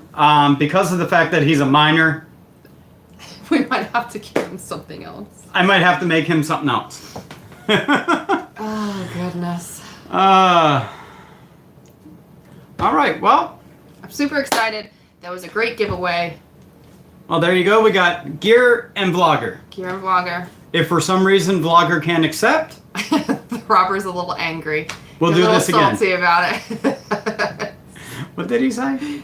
because of the fact that he's a minor. We might have to give him something else. I might have to make him something else. Oh, goodness. All right, well, I'm super excited. That was a great giveaway. well, there you go. We got Gear and vlogger. Kieran Vlogger. If for some reason vlogger can't accept, The robber's a little angry. we'll He's do a this little again. salty about it. What did he say?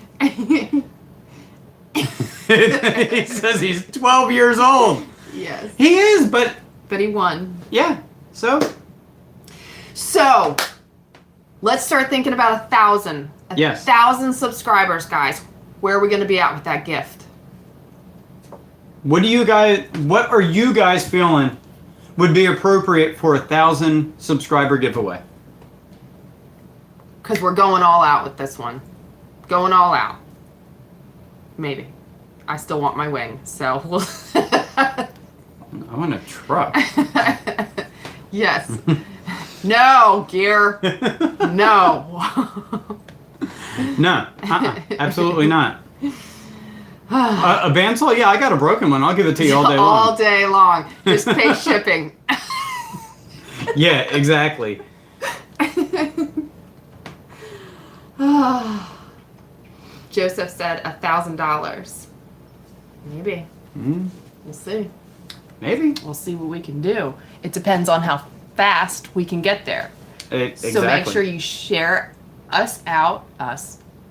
He says he's 12 years old. Yes. He is, but But he won. yeah. So, So, let's start thinking about 1,000. Yes. 1,000 subscribers, guys. Where are we going to be at with that gift? what are you guys feeling would be appropriate for 1,000 subscriber giveaway? Because we're going all out with this one. Going all out. Maybe. I still want my wing, so we'll... I want a truck. Yes. No, Gear. No. No, absolutely not. A bandsaw? Yeah, I got a broken one. I'll give it to you all day long. All day long. Just pay shipping. Yeah, exactly. Joseph said $1,000. Maybe. We'll see. Maybe. We'll see what we can do. It depends on how fast we can get there. Exactly. So make sure you share us out.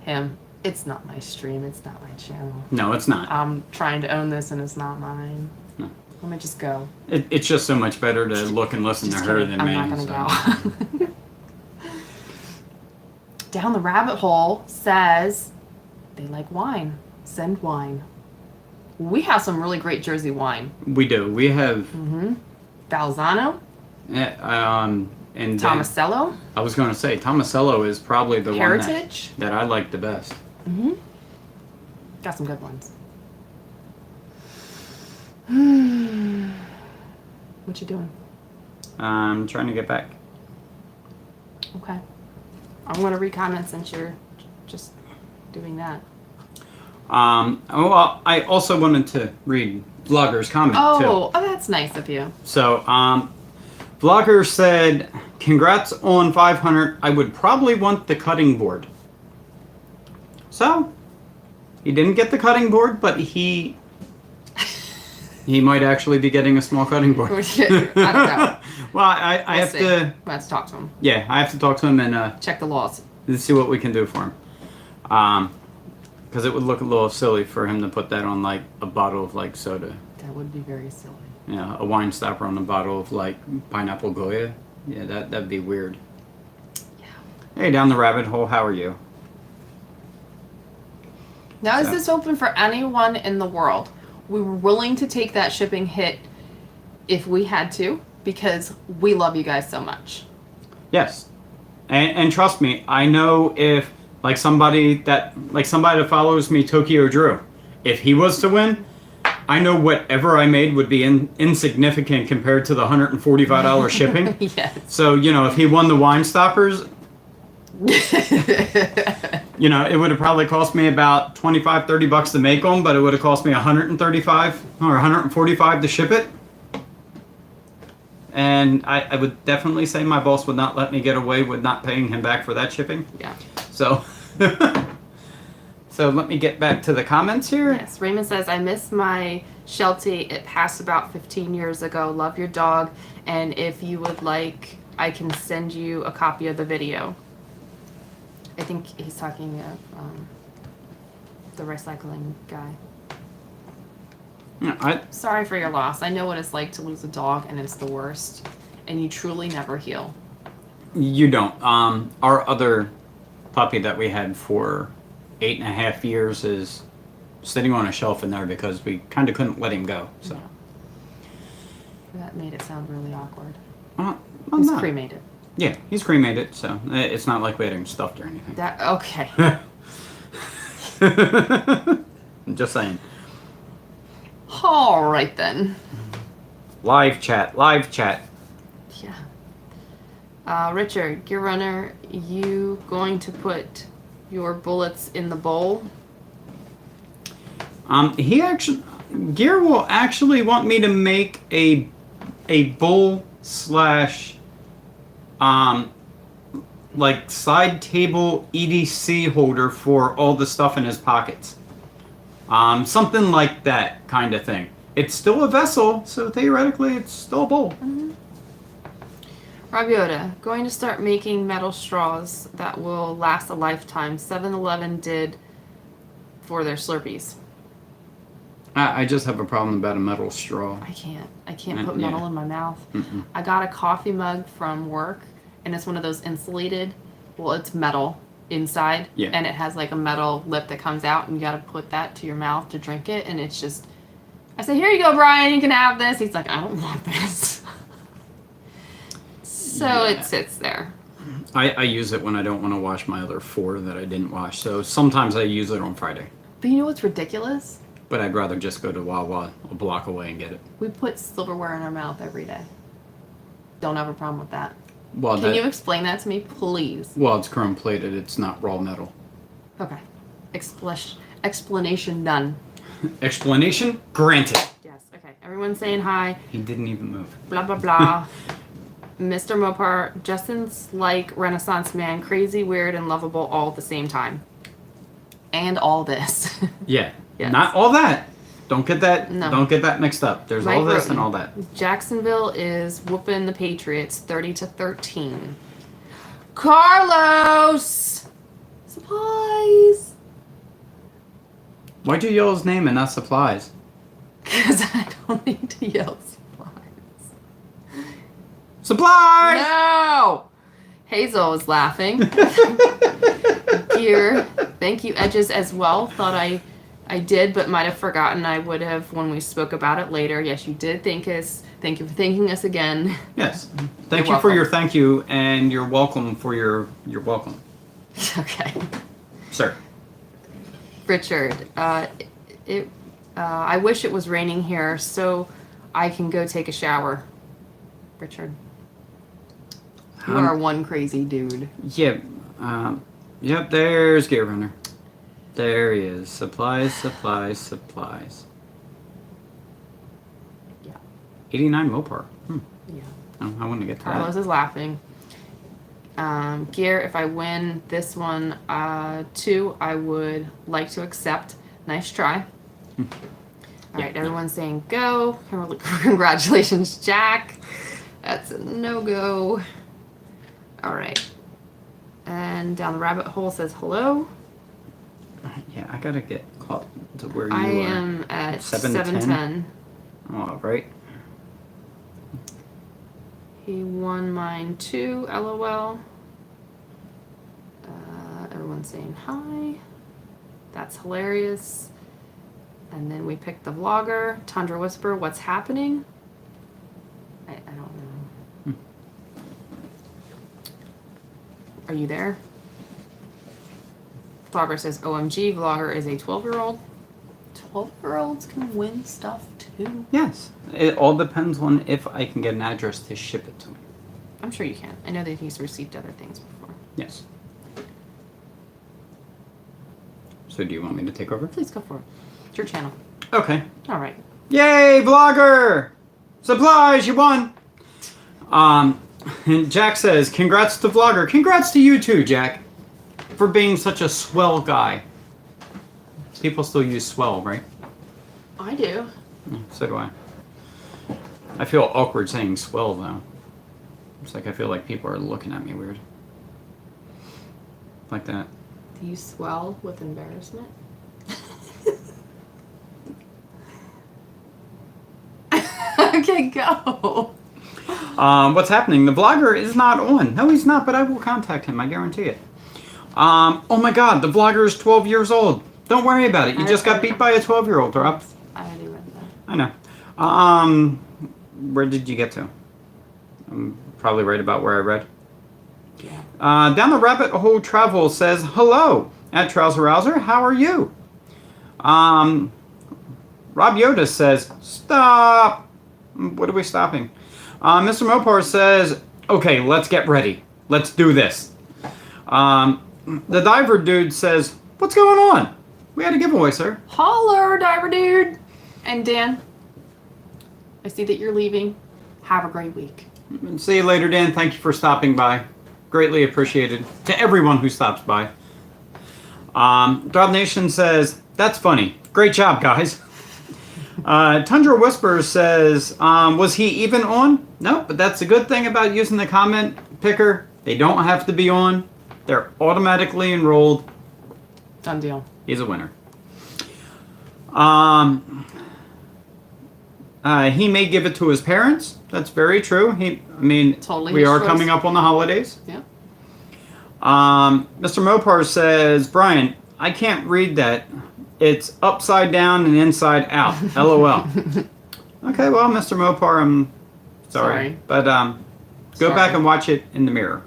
Him. It's not my stream. It's not my channel. No, it's not. I'm trying to own this and it's not mine. No. Let me just go. It's just so much better to look and listen to Just her kidding. than me. I'm not so. gonna go. Down the Rabbit Hole says they like wine. Send wine. We have some really great Jersey wine. We do. We have. Balzano, And Tomasello, I was going to say Tomasello is probably the Heritage. one that I like the best. Got some good ones. What you doing? I'm trying to get back. Okay. I'm gonna read comments since you're just doing that. Well, I also wanted to read Vlogger's comment too. Oh, that's nice of you. So, Vlogger said, "Congrats on 500. I would probably want the cutting board." So, He didn't get the cutting board, but he might actually be getting a small cutting board. I don't know. Well, I We'll have see. to. Let's talk to him. Yeah, I have to talk to him and Check the laws. see what we can do for him. Because it would look a little silly for him to put that on like a bottle of like soda. That would be very silly. Yeah, a wine stopper on a bottle of like pineapple Goya. Yeah, that'd be weird. Yeah. Hey, down the rabbit hole. How are you? Now, is So- this open for anyone in the world? We were willing to take that shipping hit if we had to, because we love you guys so much. Yes, and trust me, I know if like somebody that follows me, Tokyo Drew, if he was to win, I know whatever I made would be insignificant compared to the $145 shipping. Yes. So if he won the wine stoppers, it would have probably cost me about $25-$30 to make them, but it would have cost me $135 or $145 to ship it. And I would definitely say my boss would not let me get away with not paying him back for that shipping. Yeah. So, so let me get back to the comments here. Yes. Raymond says, I miss my Sheltie. It passed about 15 years ago. Love your dog. And if you would like, I can send you a copy of the video. I think he's talking of the recycling guy. Yeah, Sorry for your loss. I know what it's like to lose a dog, and it's the worst. And you truly never heal. You don't. Our other puppy that we had for 8.5 years is sitting on a shelf in there because we kind of couldn't let him go. So That made it sound really awkward. well, He's no. cremated. Yeah, he's cremated, so it's not like we had him stuffed or anything. That okay. I'm just saying. All right then. Live chat. Yeah. Richard, Gear Runner, you going to put your bullets in the bowl? Gear will actually want me to make a bowl slash like side table EDC holder for all the stuff in his pockets. Something like that kind of thing. It's still a vessel, so theoretically it's still a bowl. Mm-hmm. Rob Yoda, going to start making metal straws that will last a lifetime. 7-Eleven did for their Slurpees. I just have a problem about a metal straw. I can't put metal Yeah. in my mouth. Mm-mm. I got a coffee mug from work, and it's one of those insulated. Well, it's metal inside, Yeah. and it has like a metal lip that comes out, and you got to put that to your mouth to drink it, and it's just. I say, here you go, Brian. You can have this. He's like, I don't want this. So Yeah. it sits there. I use it when I don't want to wash my other 4 that I didn't wash. So sometimes I use it on Friday. But you know what's ridiculous? But I'd rather just go to Wawa a block away and get it. We put silverware in our mouth every day. Don't have a problem with that. Well, Can you explain that to me, please? well, it's chrome plated. It's not raw metal. Okay. Explanation done. Explanation granted. Yes. Okay. Everyone's saying hi. He didn't even move. Blah blah blah. Mr. Mopar, Justin's like Renaissance man, crazy, weird, and lovable all at the same time. And all this. Yeah. Yes. Not all that. Don't get that. No. Don't get that mixed up. There's Mike all this Roten. and all that. Jacksonville is whooping the Patriots 30-13. Carlos! Supplies! Why'd you yell his name and not supplies? Because I don't need to yell supplies. Supplies. No! Hazel is laughing. Gear. Thank you, Edges, as well. Thought I did, but might have forgotten. I would have when we spoke about it later. Yes, you did thank us. Thank you for thanking us again. Yes. Thank You're you for welcome. your thank you, and you're welcome for your welcome, Okay. sir. Richard, I wish it was raining here so I can go take a shower. Richard. You are one crazy dude. Yeah. Yep. There's Gear Runner. There he is. Supplies. Yeah. 89 Mopar. Yeah. Oh, I want to get to Carlos that. is laughing. Gear, if I win this one, too, I would like to accept Nice try. All right, everyone's saying go. Congratulations, Jack. That's a no-go. All right. And down the rabbit hole says hello. Yeah, I gotta get caught to where you I are. am at 7:10? 7:10. All right. He won mine too, lol. Everyone's saying hi. That's hilarious. And then we picked the vlogger, Tundra Whisper. What's happening? I don't know. Are you there? Vlogger says, OMG, vlogger is a 12-year-old. 12-year-olds can win stuff too. Yes. It all depends on if I can get an address to ship it to me. I'm sure you can. I know that he's received other things before. Yes. So do you want me to take over? Please go for it. It's your channel. Okay. All right. Yay, vlogger! Supplies, you won! Jack says, congrats to vlogger. Congrats to you too, Jack, for being such a swell guy. People still use swell, right? I do. Yeah, so do I. I feel awkward saying swell, though. It's like I feel like people are looking at me weird. Like that. Do you swell with embarrassment? Okay, go. What's happening? The vlogger is not on. No, he's not, but I will contact him. I guarantee it. Oh my god, the vlogger is 12 years old. Don't worry about it. You just got beat by a 12-year-old, Rob. I already read that. I know. Where did you get to? I'm probably right about where I read. Yeah. Down the rabbit hole travel says, hello, at Trouser Rouser. How are you? Rob Yoda says, stop. What are we stopping? Mr. Mopar says, okay, let's get ready. Let's do this. The diver dude says, what's going on? We had a giveaway, sir. Holler, diver dude. And Dan, I see that you're leaving. Have a great week. See you later, Dan. Thank you for stopping by. Greatly appreciated. To everyone who stops by. Dog Nation says, that's funny. Great job, guys. Tundra Whisper says, was he even on? No, but that's a good thing about using the comment picker. They don't have to be on. They're automatically enrolled. Done deal. He's a winner. He may give it to his parents. That's very true. Totally we his are choice. coming up on the holidays. Yeah. Mr. Mopar says, Brian, I can't read that. It's upside down and inside out. LOL. Okay, well, Mr. Mopar, I'm sorry. But go back and watch it in the mirror.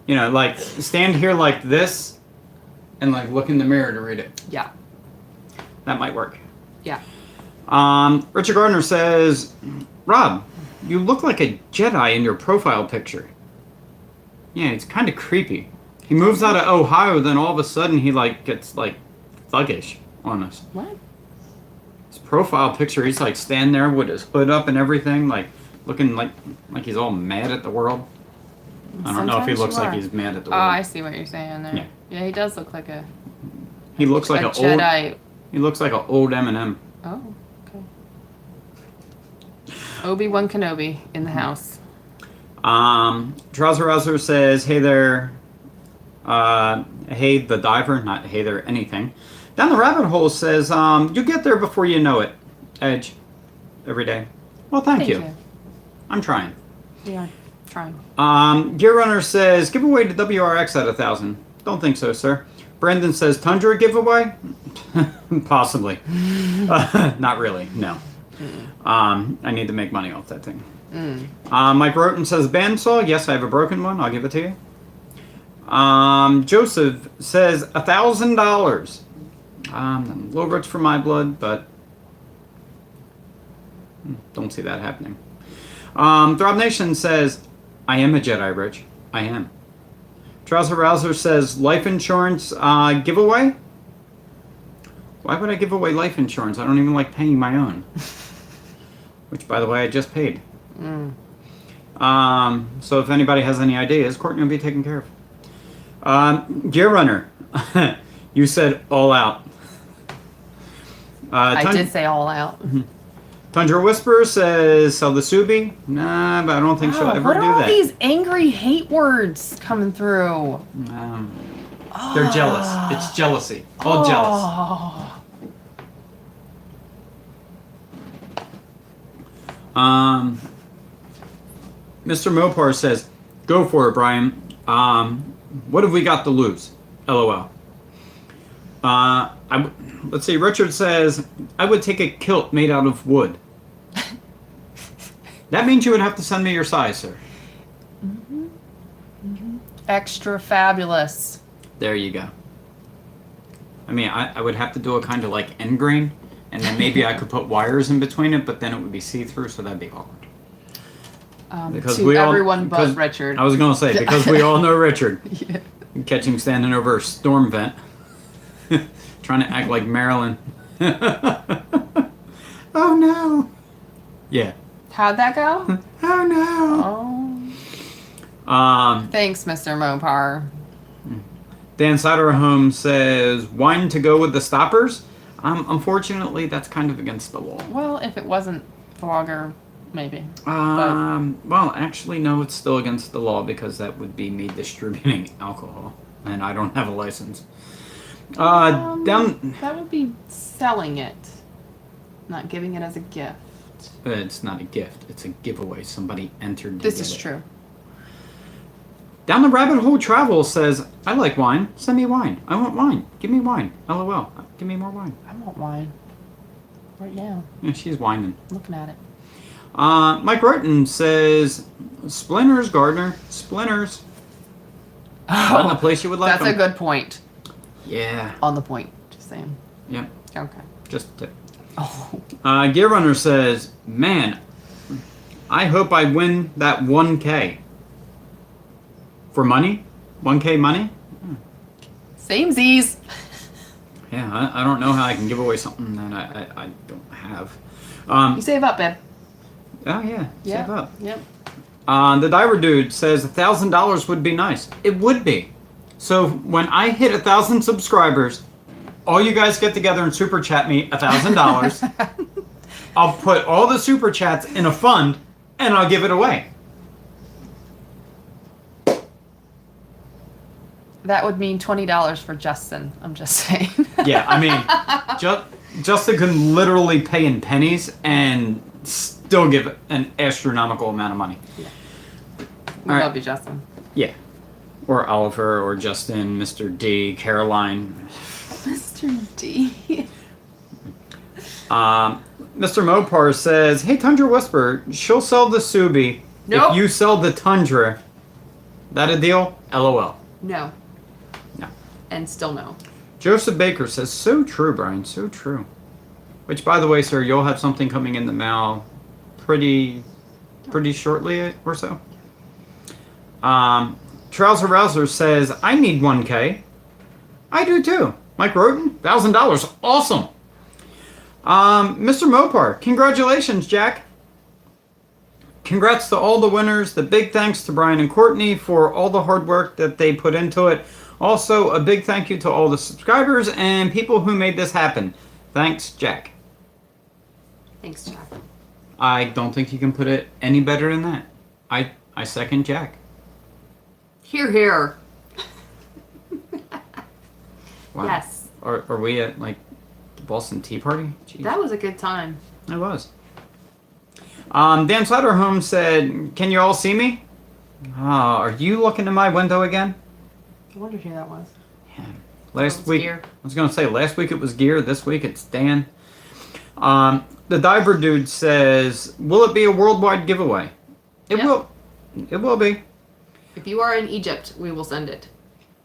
You know, like, stand here like this and, like, look in the mirror to read it. Yeah. That might work. Yeah. Richard Gardner says, Rob, you look like a Jedi in your profile picture. Yeah, it's kind of creepy. He moves out of Ohio, then all of a sudden he, like, gets, like, thuggish on us. What? His profile picture, he's, like, standing there with his hood up and everything, like, looking like he's all mad at the world. I don't know if he Sometimes looks you like are. he's mad at the Oh, world. I see what you're saying there. Yeah. Yeah, he does look like a He looks like an old. Jedi. He looks like an old Eminem. Oh, okay. Obi-Wan Kenobi in the house. Trouser Rouser says, hey there, hey the diver, not hey there anything. Down the rabbit hole says, you get there before you know it, Edge, every day. Well, thank you. I'm trying. Yeah, trying. Gear Runner says, giveaway to WRX at 1,000. Don't think so, sir. Brandon says, Tundra giveaway? Possibly. Not really, no. I need to make money off that thing. Mike Roten says, bandsaw. Yes, I have a broken one. I'll give it to you. Joseph says, $1,000. A little rich for my blood, but don't see that happening. Throb Nation says, I am a Jedi, Rich. I am. Trouser Rouser says, life insurance giveaway? Why would I give away life insurance? I don't even like paying my own. Which, by the way, I just paid. So if anybody has any ideas, Courtney will be taken care of. Gear Runner. You said all out. I did say all out. Tundra Whisperer says sell the Subi. Nah, but I don't think she'll Wow, ever what do are all that. these angry hate words coming through? They're jealous. It's jealousy. All jealous. Oh. Mr. Mopar says, go for it, Brian. What have we got to lose? LOL. Let's see. Richard says, I would take a kilt made out of wood. That means you would have to send me your size, sir. Extra fabulous. There you go. I mean, I would have to do a kind of like end grain, and then maybe I could put wires in between it, but then it would be see-through, so that'd be awkward. To everyone but Richard. I was going to say, because we all know Richard. Yeah. Catch him standing over a storm vent. Trying to act like Marilyn. Oh no. Yeah. How'd that go? Oh no. Oh. Thanks, Mr. Mopar. Dan Satterholm says, wine to go with the stoppers? Unfortunately, that's kind of against the law. Well, if it wasn't vlogger, maybe. Well, actually, no, it's still against the law because that would be me distributing alcohol, and I don't have a license. That would be selling it, not giving it as a gift. It's not a gift. It's a giveaway. Somebody entered to This get is it. true. Down the Rabbit Hole Travel says, I like wine. Send me wine. I want wine. Give me wine. LOL. Give me more wine. I want wine. Right now. Yeah, she's whining. Looking at it. Mike Roten says, Splinters, Gardner. Splinters. Not in the place you would like That's them. a good point. Yeah. On the point. Just saying. Yep. Okay. Just a tip. Oh. Gear Runner says, man, I hope I win that 1K. For money? 1K money? Samesies. Yeah, I don't know how I can give away something that I don't have. You save up, babe. Oh, yeah. Yeah. Save up. Yep. The Diver Dude says $1,000 would be nice. It would be. So when I hit 1,000 subscribers, all you guys get together and super chat me $1,000. I'll put all the super chats in a fund and I'll give it away. That would mean $20 for Justin. I'm just saying. Yeah, I mean, Justin can literally pay in pennies and still give an astronomical amount of money. Yeah. All right. Love you, Justin. Yeah. Or Oliver, or Justin, Mr. D, Caroline. Mr. D. Mr. Mopar says, hey, Tundra Whisperer, she'll sell the Subi Nope. if you sell the Tundra. That a deal? LOL. No. No. And still no. Joseph Baker says, so true, Brian, so true. Which, by the way, sir, you'll have something coming in the mail pretty shortly or so. Trouser Rouser says, I need 1K. I do too. Mike Roten, $1,000. Awesome. Mr. Mopar, congratulations, Jack. Congrats to all the winners. The big thanks to Brian and Courtney for all the hard work that they put into it. Also, a big thank you to all the subscribers and people who made this happen. Thanks, Jack. Thanks, Jack. I don't think you can put it any better than that. I second Jack. Here, here. Wow. Yes. Are we at, like, the Boston Tea Party? Jeez. That was a good time. It was. Dan Satterholm said, can you all see me? Are you looking in my window again? I wonder who that was. Yeah. Last was week, Gear. I was going to say, last week it was Gear, this week it's Dan. The Diver Dude says, will it be a worldwide giveaway? It Yep. will. It will be. If you are in Egypt, we will send it.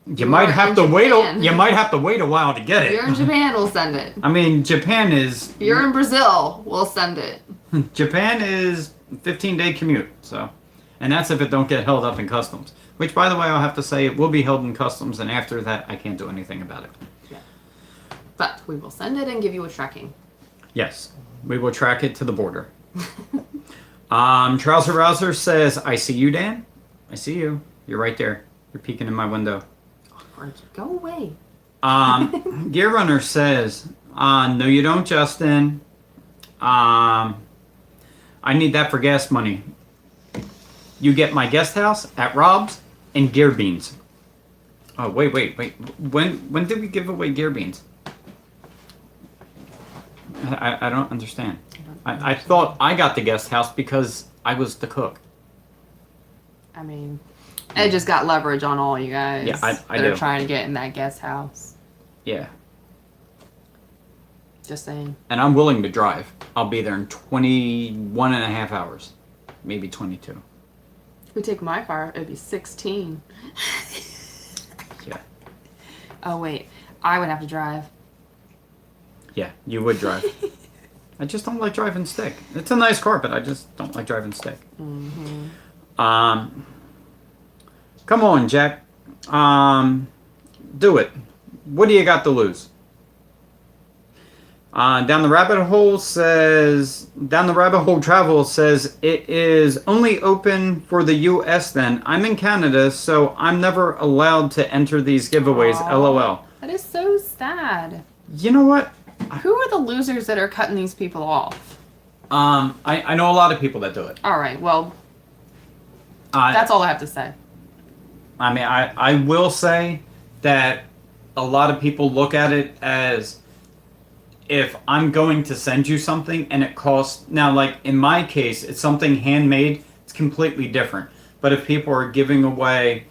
You might are have in to wait. Japan. You might have to wait a while to get If you're in it. Japan, we'll send it. I mean, Japan is. If you're in Brazil, we'll send it. Japan is 15-day commute. So, and that's if it don't get held up in customs. Which, by the way, I'll have to say it will be held in customs, and after that, I can't do anything about it. Yeah. But we will send it and give you a tracking. Yes, we will track it to the border. Trouser Rouser says, I see you, Dan. I see you. You're right there. You're peeking in my window. Go away. Gear Runner says, no, you don't, Justin. I need that for gas money. You get my guest house at Rob's and Gear Beans. Oh, wait. When did we give away Gear Beans? I don't understand. I thought I got the guest house because I was the cook. I mean, Ed just got leverage on all you guys. Yeah, I that do. are trying to get in that guest house. Yeah. Just saying. And I'm willing to drive. I'll be there in 21 and a half hours. Maybe 22. If we take my car, it'd be 16. Yeah. Oh, wait. I would have to drive. Yeah, you would drive. I just don't like driving stick. It's a nice car, but I just don't like driving stick. Mm-hmm. Come on, Jack. Do it. What do you got to lose? Down the rabbit hole travel says it is only open for the U.S. Then I'm in Canada, so I'm never allowed to enter these giveaways. Aww. LOL. That is so sad. You know what? Who are the losers that are cutting these people off? I know a lot of people that do it. All right, well, that's all I have to say. I mean, I will say that a lot of people look at it as if I'm going to send you something and it costs... Now, like, in my case, it's something handmade. It's completely different. But if people are giving away,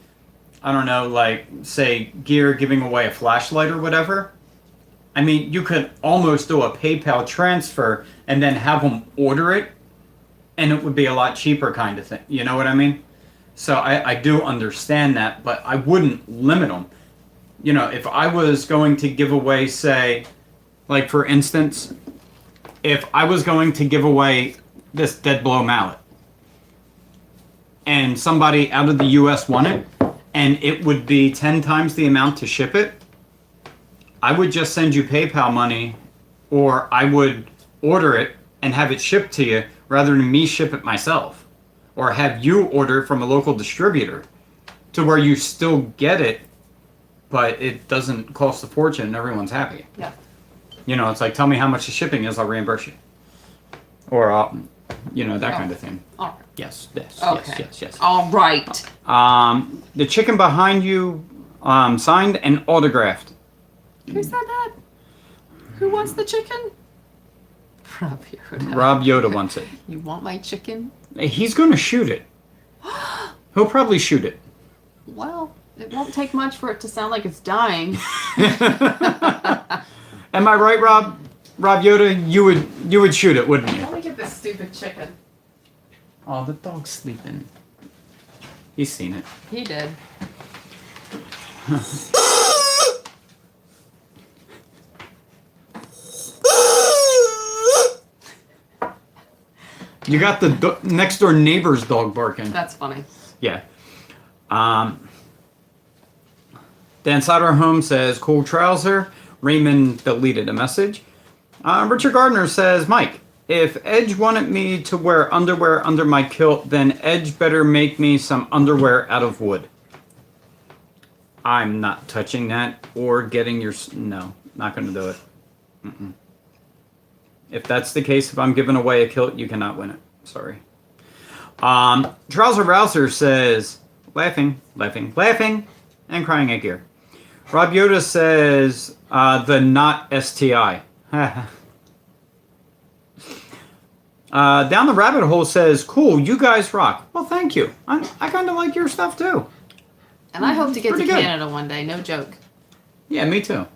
I don't know, like, say, Gear giving away a flashlight or whatever... I mean, you could almost do a PayPal transfer and then have them order it, and it would be a lot cheaper kind of thing. You know what I mean? So I do understand that, but I wouldn't limit them. You know, if I was going to give away, say, like for instance, if I was going to give away this Dead Blow mallet, and somebody out of the US won it, and it would be 10 times the amount to ship it, I would just send you PayPal money, or I would order it and have it shipped to you rather than me ship it myself, or have you order it from a local distributor to where you still get it, but it doesn't cost a fortune and everyone's happy. Yeah. You know, it's like, tell me how much the shipping is, I'll reimburse you. Or, you know, that kind of thing. All right. Yes. Okay. All right. The chicken behind you signed and autographed. Who said that? Who wants the chicken? Rob Yoda. Rob Yoda wants it. You want my chicken? He's going to shoot it. He'll probably shoot it. Well, it won't take much for it to sound like it's dying. Am I right, Rob? Rob Yoda, you would shoot it, wouldn't you? Let me get this stupid chicken. Oh, the dog's sleeping. He's seen it. He did. You got the next door neighbor's dog barking. That's funny. Yeah. Dan Sauter Home says, cool trouser. Raymond deleted a message. Richard Gardner says, Mike, if Edge wanted me to wear underwear under my kilt, then Edge better make me some underwear out of wood. I'm not touching that or getting your... No, not going to do it. Mm-mm. If that's the case, if I'm giving away a kilt, you cannot win it. Sorry. Trouser Rouser says, laughing, and crying at Gear. Rob Yoda says, the not STI. Down the Rabbit Hole says, cool, you guys rock. Well, thank you. I kind of like your stuff, too. And I hope to get to Pretty good. Canada one day, no joke. Yeah, me too.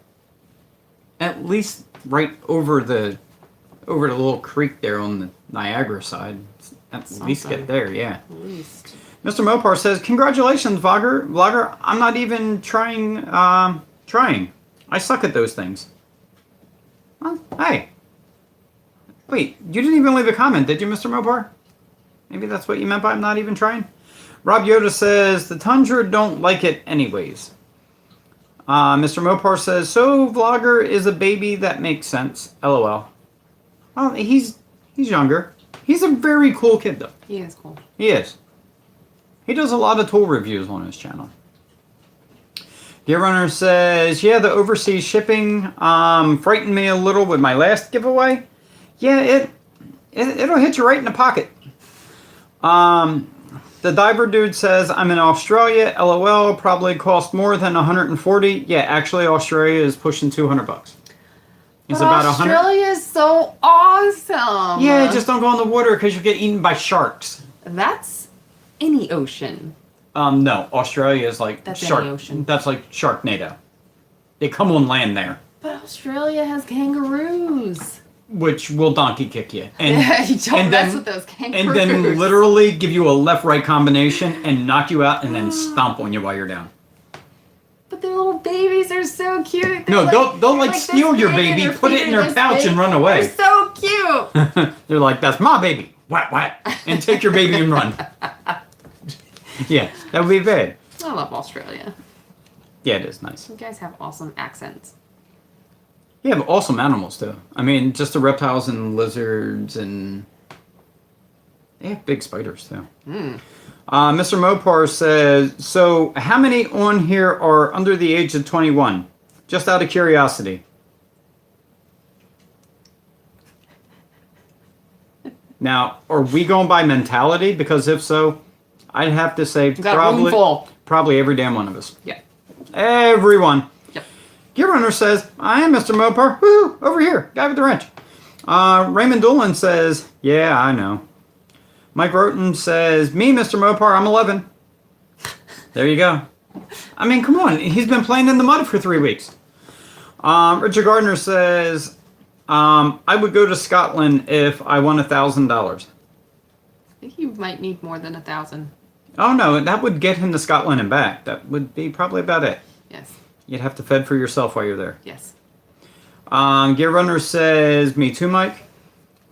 At least right over the little creek there on the Niagara side. At least get there, yeah. At least. Mr. Mopar says, congratulations, vlogger. I'm not even trying. I suck at those things. Well, hey. Wait, you didn't even leave a comment, did you, Mr. Mopar? Maybe that's what you meant by I'm not even trying? Rob Yoda says, the Tundra don't like it anyways. Mr. Mopar says, so vlogger is a baby that makes sense. LOL. Well, he's younger. He's a very cool kid, though. He is cool. He is. He does a lot of tool reviews on his channel. Gear Runner says, yeah, the overseas shipping frightened me a little with my last giveaway. Yeah, it'll hit you right in the pocket. The Diver Dude says, I'm in Australia. LOL, probably cost more than 140. Yeah, actually, Australia is pushing 200 bucks. It's But about 100. Australia is so awesome. Yeah, just don't go in the water because you get eaten by sharks. That's any ocean. No, Australia is like That's shark. any ocean. That's like Sharknado. They come on land there, But Australia has kangaroos. which will donkey kick you, and You don't and mess then with those kangaroos. and then literally give you a left-right combination and knock you out, and then stomp on you while you're down. But their little babies are so cute. They're No, like- don't they're like this steal your big and baby, their put it feet in are their this pouch big. and run away. They're so cute. They're like, that's my baby. Whack whack, and take your baby and run. Yeah, that would be bad. I love Australia. Yeah, it is nice. You guys have awesome accents. You have awesome animals too. I mean, just the reptiles and lizards, and they have big spiders too. Mr. Mopar says, so how many on here are under the age of 21? Just out of curiosity. Now, are we going by mentality? Because if so, I'd have to say You got a room full. probably every damn one of us. Yeah. Everyone. Yep. Gear Runner says, I am Mr. Mopar. Woo! Over here. Guy with the wrench. Raymond Doolin says, yeah, I know. Mike Roten says, me, Mr. Mopar, I'm 11. There you go. I mean, come on. He's been playing in the mud for 3 weeks. Richard Gardner says, I would go to Scotland if I won $1,000. I think you might need more than 1,000. Oh, no. That would get him to Scotland and back. That would be probably about it. Yes. You'd have to fend for yourself while you're there. Yes. Gear Runner says, me too, Mike.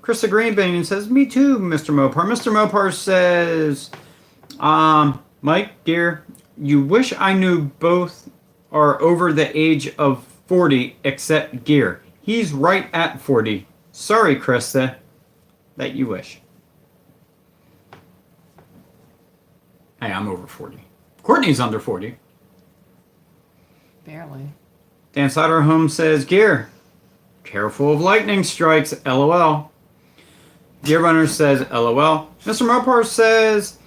Krista Greenbean says, me too, Mr. Mopar. Mr. Mopar says, Mike, Gear, you wish I knew both are over the age of 40 except Gear. He's right at 40. Sorry, Krista, that you wish. Hey, I'm over 40. Courtney's under 40. Barely. Dan Siderholm says, Gear, careful of lightning strikes, LOL. Gear Runner says, LOL. Mr. Mopar says,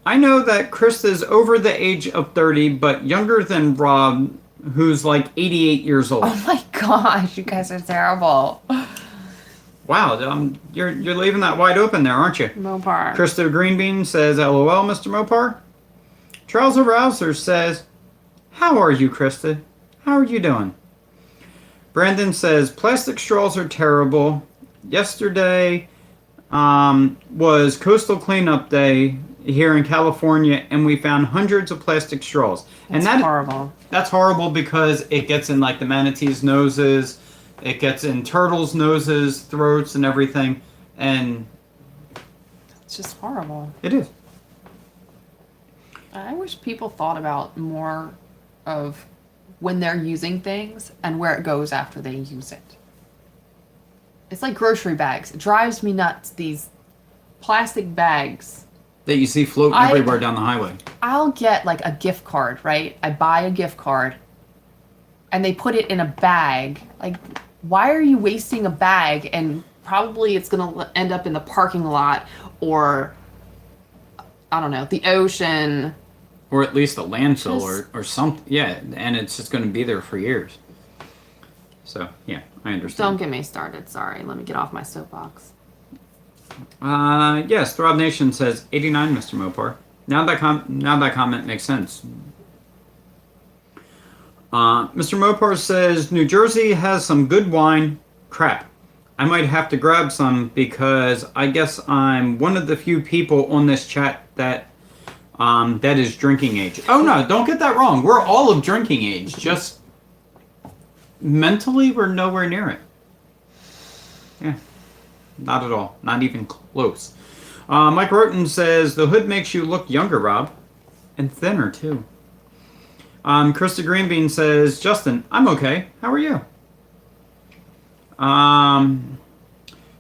I know that Krista's over the age of 30, but younger than Rob, who's like 88 years old. Oh my gosh, you guys are terrible. Wow, you're leaving that wide open there, aren't you? Mopar. Krista Greenbean says, LOL, Mr. Mopar. Trouser Rouser says, how are you, Krista? How are you doing? Brandon says, plastic straws are terrible. Yesterday was Coastal Cleanup Day here in California, and we found hundreds of plastic straws. That's horrible. That's horrible because it gets in like the manatees' noses, it gets in turtles' noses, throats, and everything, and It's just horrible. it is. I wish people thought about more of when they're using things and where it goes after they use it. It's like grocery bags. It drives me nuts, these plastic bags. That you see floating I- everywhere down the highway. I'll get like a gift card, right? I buy a gift card and they put it in a bag. Like, why are you wasting a bag? And probably it's going to end up in the parking lot or, I don't know, the ocean. Or at least a landfill Just- or something. Yeah, and it's just going to be there for years. So, yeah, I Don't understand. get me started. Sorry. Let me get off my soapbox. Yes, Throb Nation says 89, Mr. Mopar. Now that comment makes sense. Mr. Mopar says New Jersey has some good wine. Crap. I might have to grab some because I guess I'm one of the few people on this chat that is drinking age. Oh no, don't get that wrong. We're all of drinking age. Just mentally, we're nowhere near it. Yeah. Not at all. Not even close. Mike Roten says, the hood makes you look younger, Rob. And thinner, too. Krista Greenbean says, Justin, I'm okay. How are you?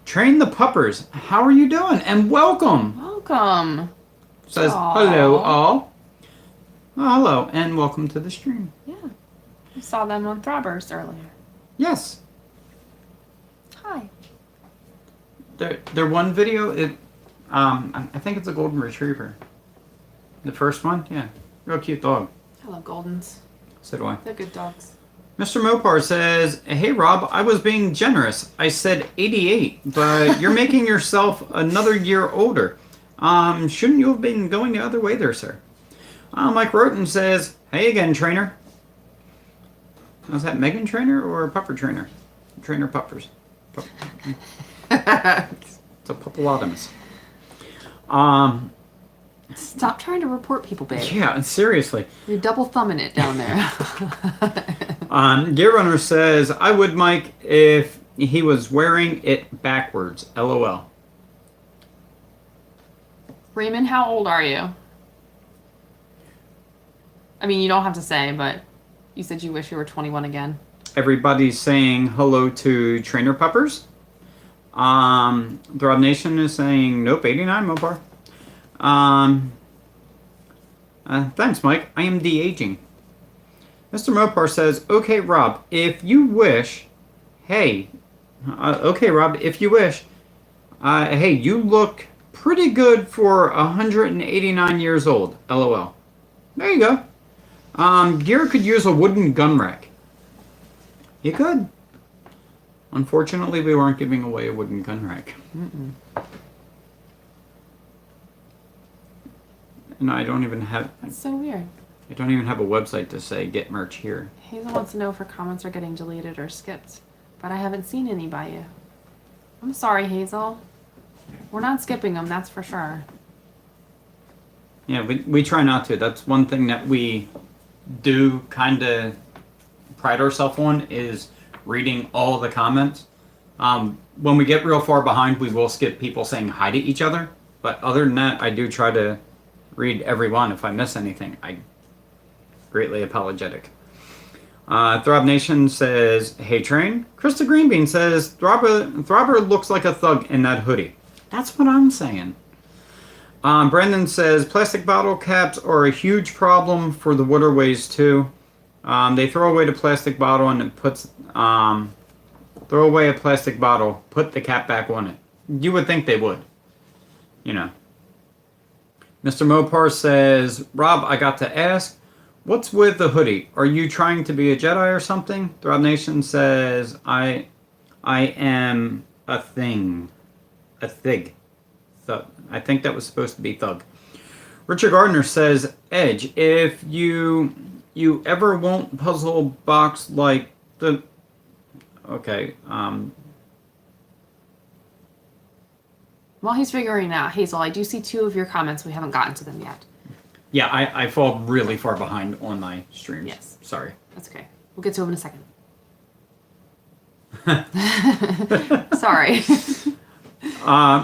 Train the Puppers. How are you doing? And welcome. Welcome. Says, Aw. hello, all. Oh, hello, and welcome to the stream. Yeah. I saw them on Throbbers earlier. Yes, Hi. their one video. I think it's a golden retriever. The first one, yeah, real cute dog. I love Goldens. So do I. They're good dogs. Mr. Mopar says, "Hey Rob, I was being generous. I said 88, but you're making yourself another year older. Shouldn't you have been going the other way there, sir?" Mike Roten says, "Hey again, trainer." Was that Megan Trainer or Pupper Trainer? Trainer Puppers. It's a Puppelotomus. Stop trying to report people, babe. Yeah, seriously. You're double thumbing it down there. Gear Runner says, "I would, Mike, if he was wearing it backwards. LOL." Raymond, how old are you? I mean, you don't have to say, but you said you wish you were 21 again. Everybody's saying hello to Trainer Puppers. Throb Nation is saying, nope, 89 Mopar. Thanks, Mike. I am de-aging. Mr. Mopar says, okay, Rob, if you wish, hey, hey, you look pretty good for 189 years old. LOL. There you go. Gear could use a wooden gun rack. You could. Unfortunately, we weren't giving away a wooden gun rack. And I don't even have. That's so weird. I don't even have a website to say get merch here. Hazel wants to know if her comments are getting deleted or skipped, but I haven't seen any by you. I'm sorry, Hazel. We're not skipping them, that's for sure. Yeah, we try not to. That's one thing that we do kind of pride ourselves on is reading all the comments. When we get real far behind, we will skip people saying hi to each other. But other than that, I do try to read every one. If I miss anything, I greatly apologetic. Throb Nation says, hey train. Krista Greenbean says, Throbber looks like a thug in that hoodie. That's what I'm saying. Brandon says, plastic bottle caps are a huge problem for the waterways too. They throw away the plastic bottle and it puts, throw away a plastic bottle, put the cap back on it. You would think they would, you know. Mr. Mopar says, Rob, I got to ask, what's with the hoodie? Are you trying to be a Jedi or something? Throb Nation says, I am a thing. A thig. I think that was supposed to be thug. Richard Gardner says, Edge, if you ever won't puzzle box like the... Okay, While he's figuring it out, Hazel, I do see 2 of your comments. We haven't gotten to them yet. yeah, I fall really far behind on my streams. Yes. Sorry. That's okay. We'll get to them in a second. Sorry.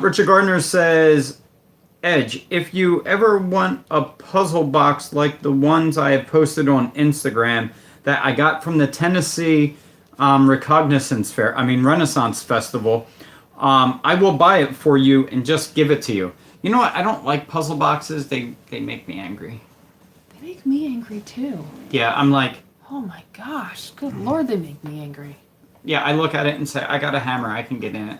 Richard Gardner says, Edge, if you ever want a puzzle box like the ones I have posted on Instagram that I got from the Tennessee Renaissance Festival, I will buy it for you and just give it to you. You know what? I don't like puzzle boxes. They make me angry. They make me angry too. Yeah, I'm like... Oh my gosh. Good Lord, they make me angry. Yeah, I look at it and say, I got a hammer. I can get in it.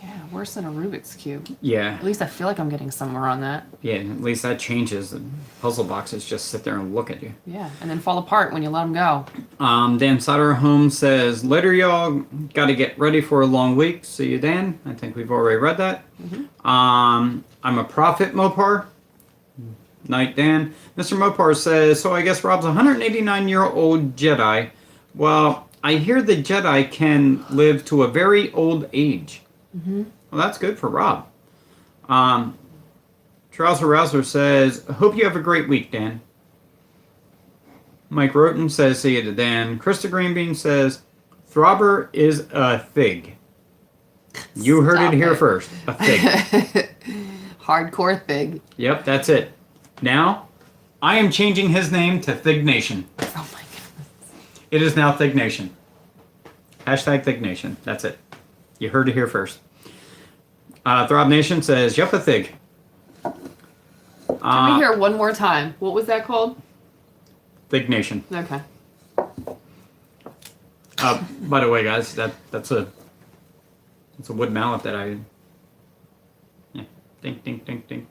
Yeah, worse than a Rubik's Cube. Yeah. At least I feel like I'm getting somewhere on that. Yeah, at least that changes. The puzzle boxes just sit there and look at you. Yeah, and then fall apart when you let them go. Dan Sutter Home says, later y'all, got to get ready for a long week. See you, Dan. I think we've already read that. I'm a prophet, Mopar. Night, Dan. Mr. Mopar says, so I guess Rob's a 189-year-old Jedi. Well, I hear the Jedi can live to a very old age. Well, that's good for Rob. Trouser Rouser says, hope you have a great week, Dan. Mike Roten says, see you to Dan. Krista Greenbean says, Throbber is a fig. You heard Stop it here it. first. A fig. Hardcore thing. Yep, that's it. Now, I am changing his name to Thig Nation. Oh my goodness. It is now Thig Nation. Hashtag Thig Nation. That's it. You heard it here first. Throb Nation says, yup, a Thig. Can we hear one more time? What was that called? Fig Nation. Okay. By the way, guys, that's a wood mallet that I. Yeah. Ding, ding, ding, ding.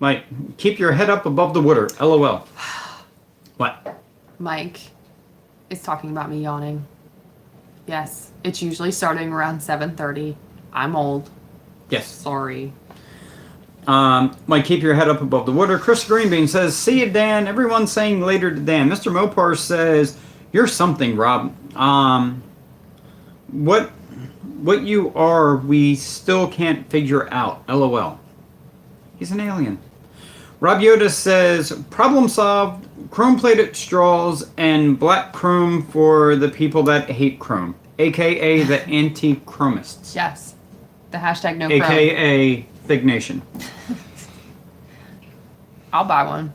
Mike, keep your head up above the water. LOL. What? Mike is talking about me yawning. Yes, it's usually starting around 7:30. I'm old. Yes. Sorry. Mike, keep your head up above the water. Chris Greenbean says, "See you, Dan." Everyone's saying later to Dan. Mr. Mopar says, "You're something, Rob." What you are, we still can't figure out. LOL. He's an alien. Rob Yoda says, "Problem solved. Chrome-plated straws and black chrome for the people that hate chrome, aka the anti-chromists, Yes. The hashtag no chrome. aka Fig Nation." I'll buy one.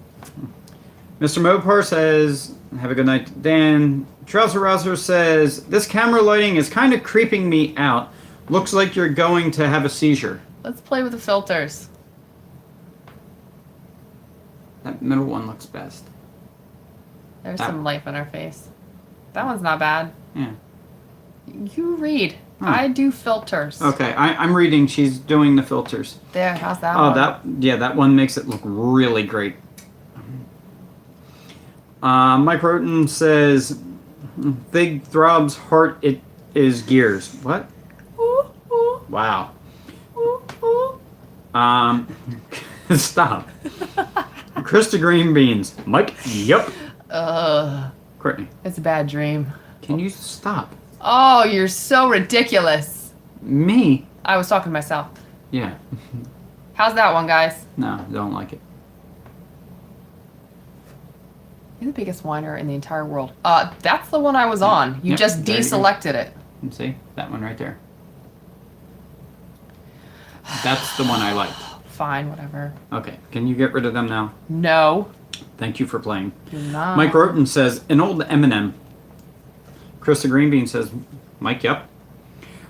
Mr. Mopar says, "Have a good night, Dan." Trouser Rouser says, "This camera lighting is kind of creeping me out. Looks like you're going to have a seizure." Let's play with the filters. That middle one looks best. There's That- some life in her face. That one's not bad. Yeah. You read. Hmm. I do filters. Okay, I'm reading. She's doing the filters. There, how's that Oh, one? that one makes it look really great. Mike Roten says, "Big Throb's heart, it is gears." What? Ooh, ooh, Wow. ooh, ooh. Stop. Krista Green Beans. Mike, yep. Courtney, It's a bad dream. can you stop? Oh, you're so ridiculous. Me? I was talking to myself. Yeah. How's that one, guys? No, don't like it. You're the biggest whiner in the entire world. That's the one I was on. You Yep, just there you go. deselected it. See? That one right there. That's the one I liked. Fine, whatever. Okay, can you get rid of them now? No, Thank you for playing. you're not. Mike Roten says, "An old Eminem." Krista Greenbean says, "Mike, yep."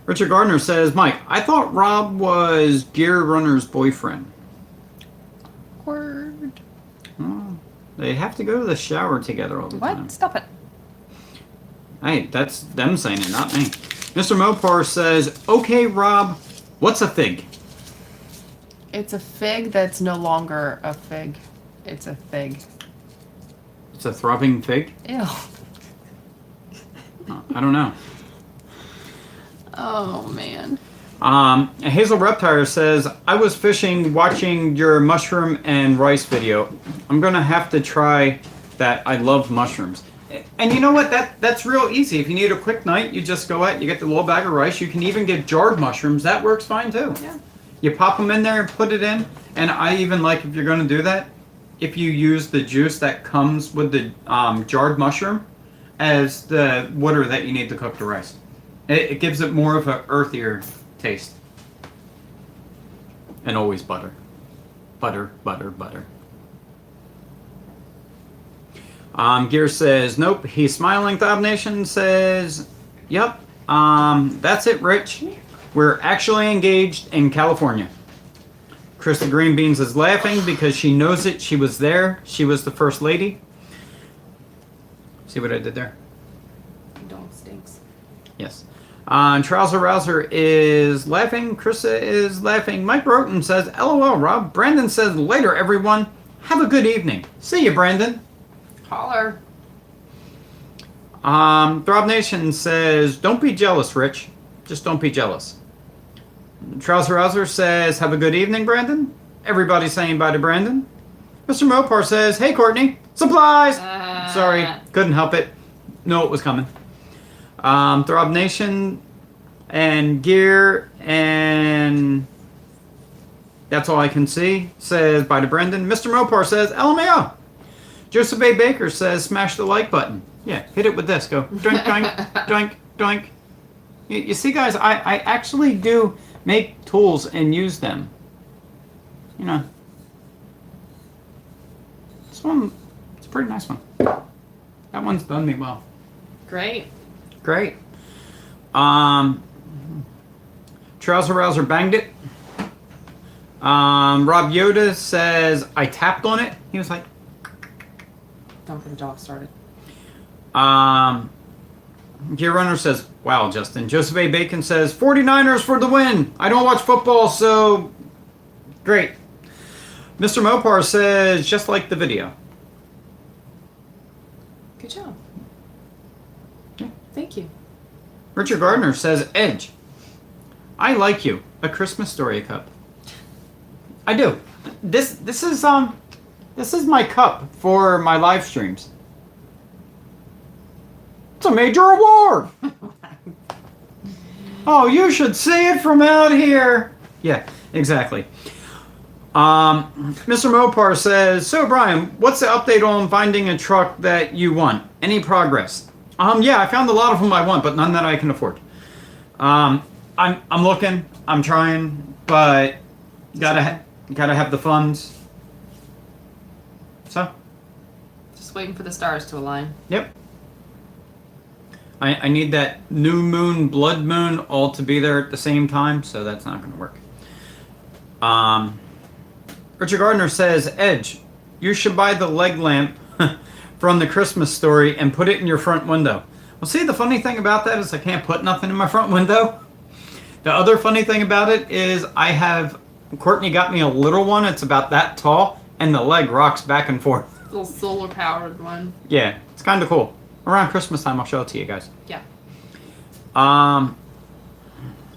Richard Gardner says, "Mike, I thought Rob was Gear Runner's boyfriend." Word. Oh, they have to go to the shower together all the time. What? Stop it. Hey, that's them saying it, not me. Mr. Mopar says, "Okay, Rob, what's a fig?" It's a fig that's no longer a fig. It's a fig. It's a throbbing fig? Ew. Oh, I don't know. Oh, man. Hazel Reptire says, "I was fishing watching your mushroom and rice video. I'm going to have to try that. I love mushrooms." And you know what? That's real easy. If you need a quick night, you just go out, you get the little bag of rice. You can even get jarred mushrooms. That works fine too. Yeah. You pop them in there and put it in. And I even like, if you're going to do that, if you use the juice that comes with the jarred mushroom as the water that you need to cook the rice. It gives it more of an earthier taste. And always butter. Butter, butter, butter. Gear says, "Nope." He's smiling. Thab Nation says, "Yep. That's it, Rich. We're actually engaged in California." Krista Green Beans is laughing because she knows it. She was there. She was the first lady. See what I did there? Dog stinks. Yes. Trouser Rouser is laughing. Krista is laughing. Mike Roten says, "LOL, Rob." Brandon says, "Later, everyone. Have a good evening." See you, Brandon. Holler. Throb Nation says, "Don't be jealous, Rich. Just don't be jealous." Trouser Rouser says, "Have a good evening, Brandon." Everybody saying bye to Brandon. Mr. Mopar says, "Hey, Courtney. Supplies!" Sorry, couldn't help it. No, it was coming. Throb Nation and Gear and that's all I can see says bye to Brendan. Mr. Mopar says, "LMAO." Joseph A. Baker says, "Smash the like button." Yeah, hit it with this. Go doink, doink, doink, doink. You see, guys, I actually do make tools and use them. You know. This one, it's a pretty nice one. That one's done me well. Great. Great. Trouser Rouser banged it. Rob Yoda says, I tapped on it. He was like, Don't get the dog started. Gear Runner says, wow, Justin. Joseph A. Bacon says, 49ers for the win. I don't watch football, so great. Mr. Mopar says, just like the video. Good job. Yeah. Thank you. Richard Gardner says, Edge. I like you. A Christmas Story cup. I do. This is my cup for my live streams. It's a major award. Oh, you should see it from out here. Yeah, exactly. Mr. Mopar says, so Brian, what's the update on finding a truck that you want? Any progress? Yeah, I found a lot of them I want, but none that I can afford. I'm looking, I'm trying, but gotta have the funds. So, Just waiting for the stars to align. yep. I need that new moon, blood moon, all to be there at the same time, so that's not going to work. Richard Gardner says, Edge, you should buy the leg lamp from the Christmas Story and put it in your front window. Well, see, the funny thing about that is I can't put nothing in my front window. The other funny thing about it is Courtney got me a little one. It's about that tall, and the leg rocks back and forth. Little solar powered one. Yeah, it's kind of cool. Around Christmas time, I'll show it to you guys. Yeah.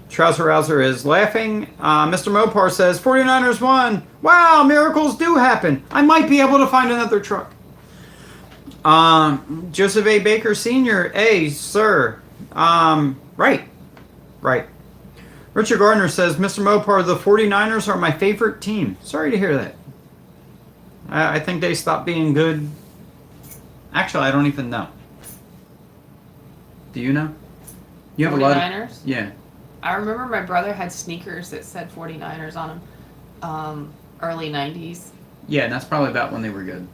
Trouser Rouser is laughing. Mr. Mopar says, 49ers won. Wow, miracles do happen. I might be able to find another truck. Joseph A. Baker Sr., sir. Right. Richard Gardner says, Mr. Mopar, the 49ers are my favorite team. Sorry to hear that. I think they stopped being good. Actually, I don't even know. Do you know? You have 49ers? a lot of... Yeah. I remember my brother had sneakers that said 49ers on them. Early 90s. Yeah, and that's probably about when they were good.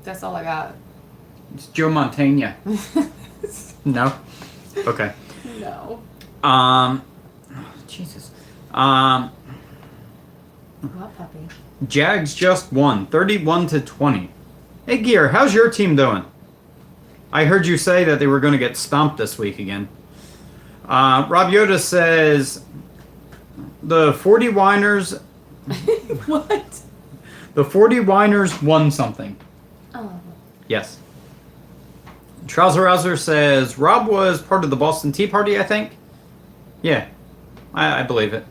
That's all I got. It's Joe Montana. No? Okay. No. Jesus. What puppy? Jags just won, 31-20. Hey, Gear, how's your team doing? I heard you say that they were going to get stomped this week again. Rob Yoda says, the 40 Winers... What? The 40 Winers won something. Oh. Yes. Trouser Rouser says, Rob was part of the Boston Tea Party, I think. Yeah, I believe it.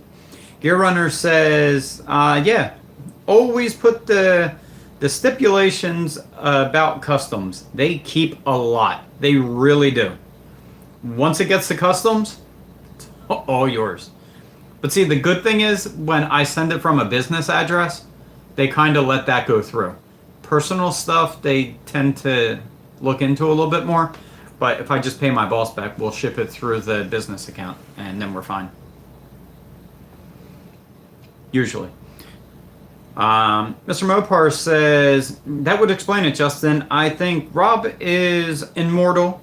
Gear Runner says, yeah, always put the stipulations about customs. They keep a lot. They really do. Once it gets to customs, it's all yours. But see, the good thing is when I send it from a business address, they kind of let that go through. Personal stuff, they tend to look into a little bit more. But if I just pay my boss back, we'll ship it through the business account, and then we're fine. Usually. Mr. Mopar says, that would explain it, Justin. I think Rob is immortal.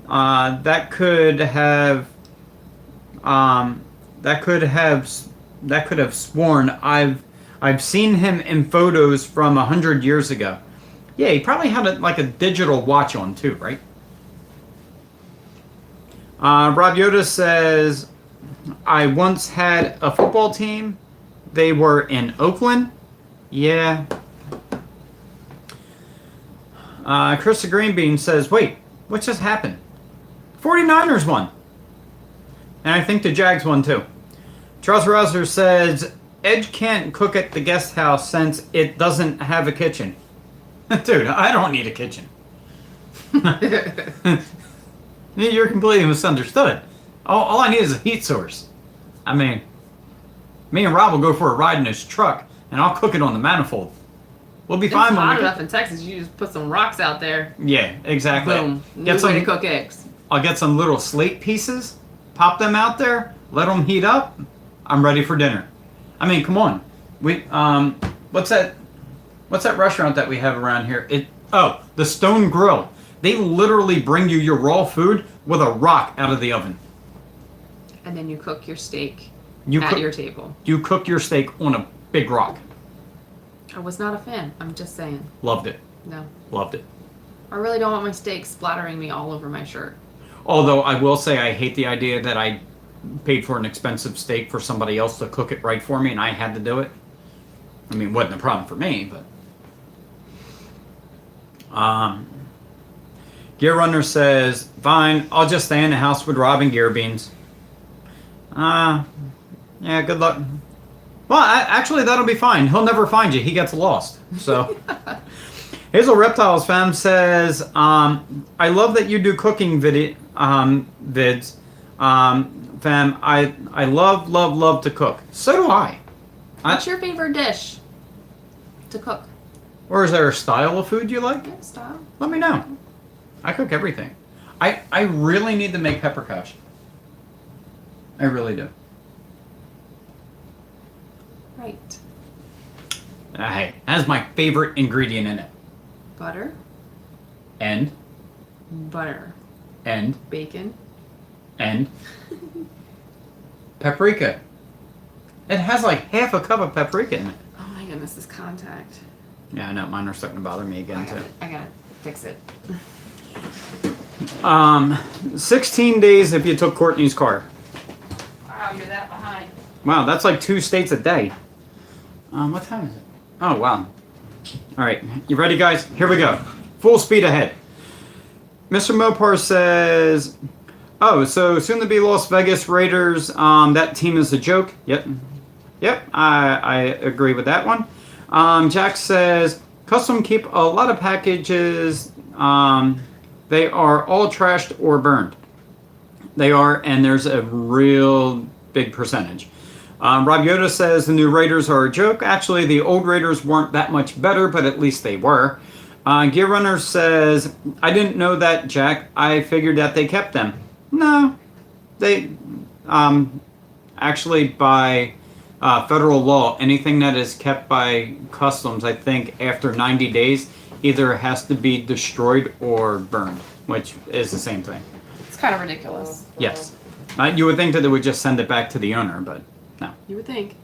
That could have sworn I've seen him in photos from 100 years ago. Yeah, he probably had a digital watch on too, right? Rob Yoda says, I once had a football team. They were in Oakland. Yeah. Krista Greenbean says, wait, what just happened? 49ers won. And I think the Jags won too. Charles Rouser says, Edge can't cook at the guest house since it doesn't have a kitchen. Dude, I don't need a kitchen. You're completely misunderstood. All I need is a heat source. I mean, me and Rob will go for a ride in his truck, and I'll cook it on the manifold. We'll be fine It's when hot we enough in Texas. You just put some rocks out there. Yeah, exactly. Boom. New way to cook eggs. I'll get some little slate pieces, pop them out there, let them heat up. I'm ready for dinner. I mean, come on. What's that restaurant that we have around here? The Stone Grill. They literally bring you your raw food with a rock out of the oven. And then you cook your steak. You at cook, your table. you cook your steak on a big rock. I was not a fan. I'm just saying. Loved it. No. Loved it. I really don't want my steak splattering me all over my shirt. Although I will say I hate the idea that I paid for an expensive steak for somebody else to cook it right for me and I had to do it. I mean, it wasn't a problem for me, but... Gear Runner says, fine, I'll just stay in the house with Rob and Gear Beans. Yeah, good luck. Well, actually, that'll be fine. He'll never find you. He gets lost. So... Hazel Reptiles fam says, I love that you do cooking vids. Fam, I love to cook. So do I. What's your favorite dish to cook? Or is there a style of food you like? Yeah, style. Let me know. I cook everything. I really need to make pepper cash. I really do. Right. Hey, that's my favorite ingredient in it. Butter. And Butter. and Bacon. and paprika. It has like half a cup of paprika in it. Oh my goodness, this contact. Yeah, I know. Mine are starting to bother me again, too. I gotta fix it. 16 days if you took Courtney's car. Wow, you're that behind. Wow, that's like 2 states a day. What time is it? Oh, wow. All right, you ready, guys? Here we go. Full speed ahead. Mr. Mopar says, oh, so soon to be Las Vegas Raiders. That team is a joke. Yep, I agree with that one. Jack says, Custom keep a lot of packages. They are all trashed or burned. They are, and there's a real big percentage. Rob Yoda says the new Raiders are a joke. Actually, the old Raiders weren't that much better, but at least they were. Gear Runner says, I didn't know that, Jack. I figured that they kept them. No. They, actually, by federal law, anything that is kept by Customs, I think, after 90 days, either has to be destroyed or burned, which is the same thing. It's kind of ridiculous. Yes. You would think that they would just send it back to the owner, but no. You would think.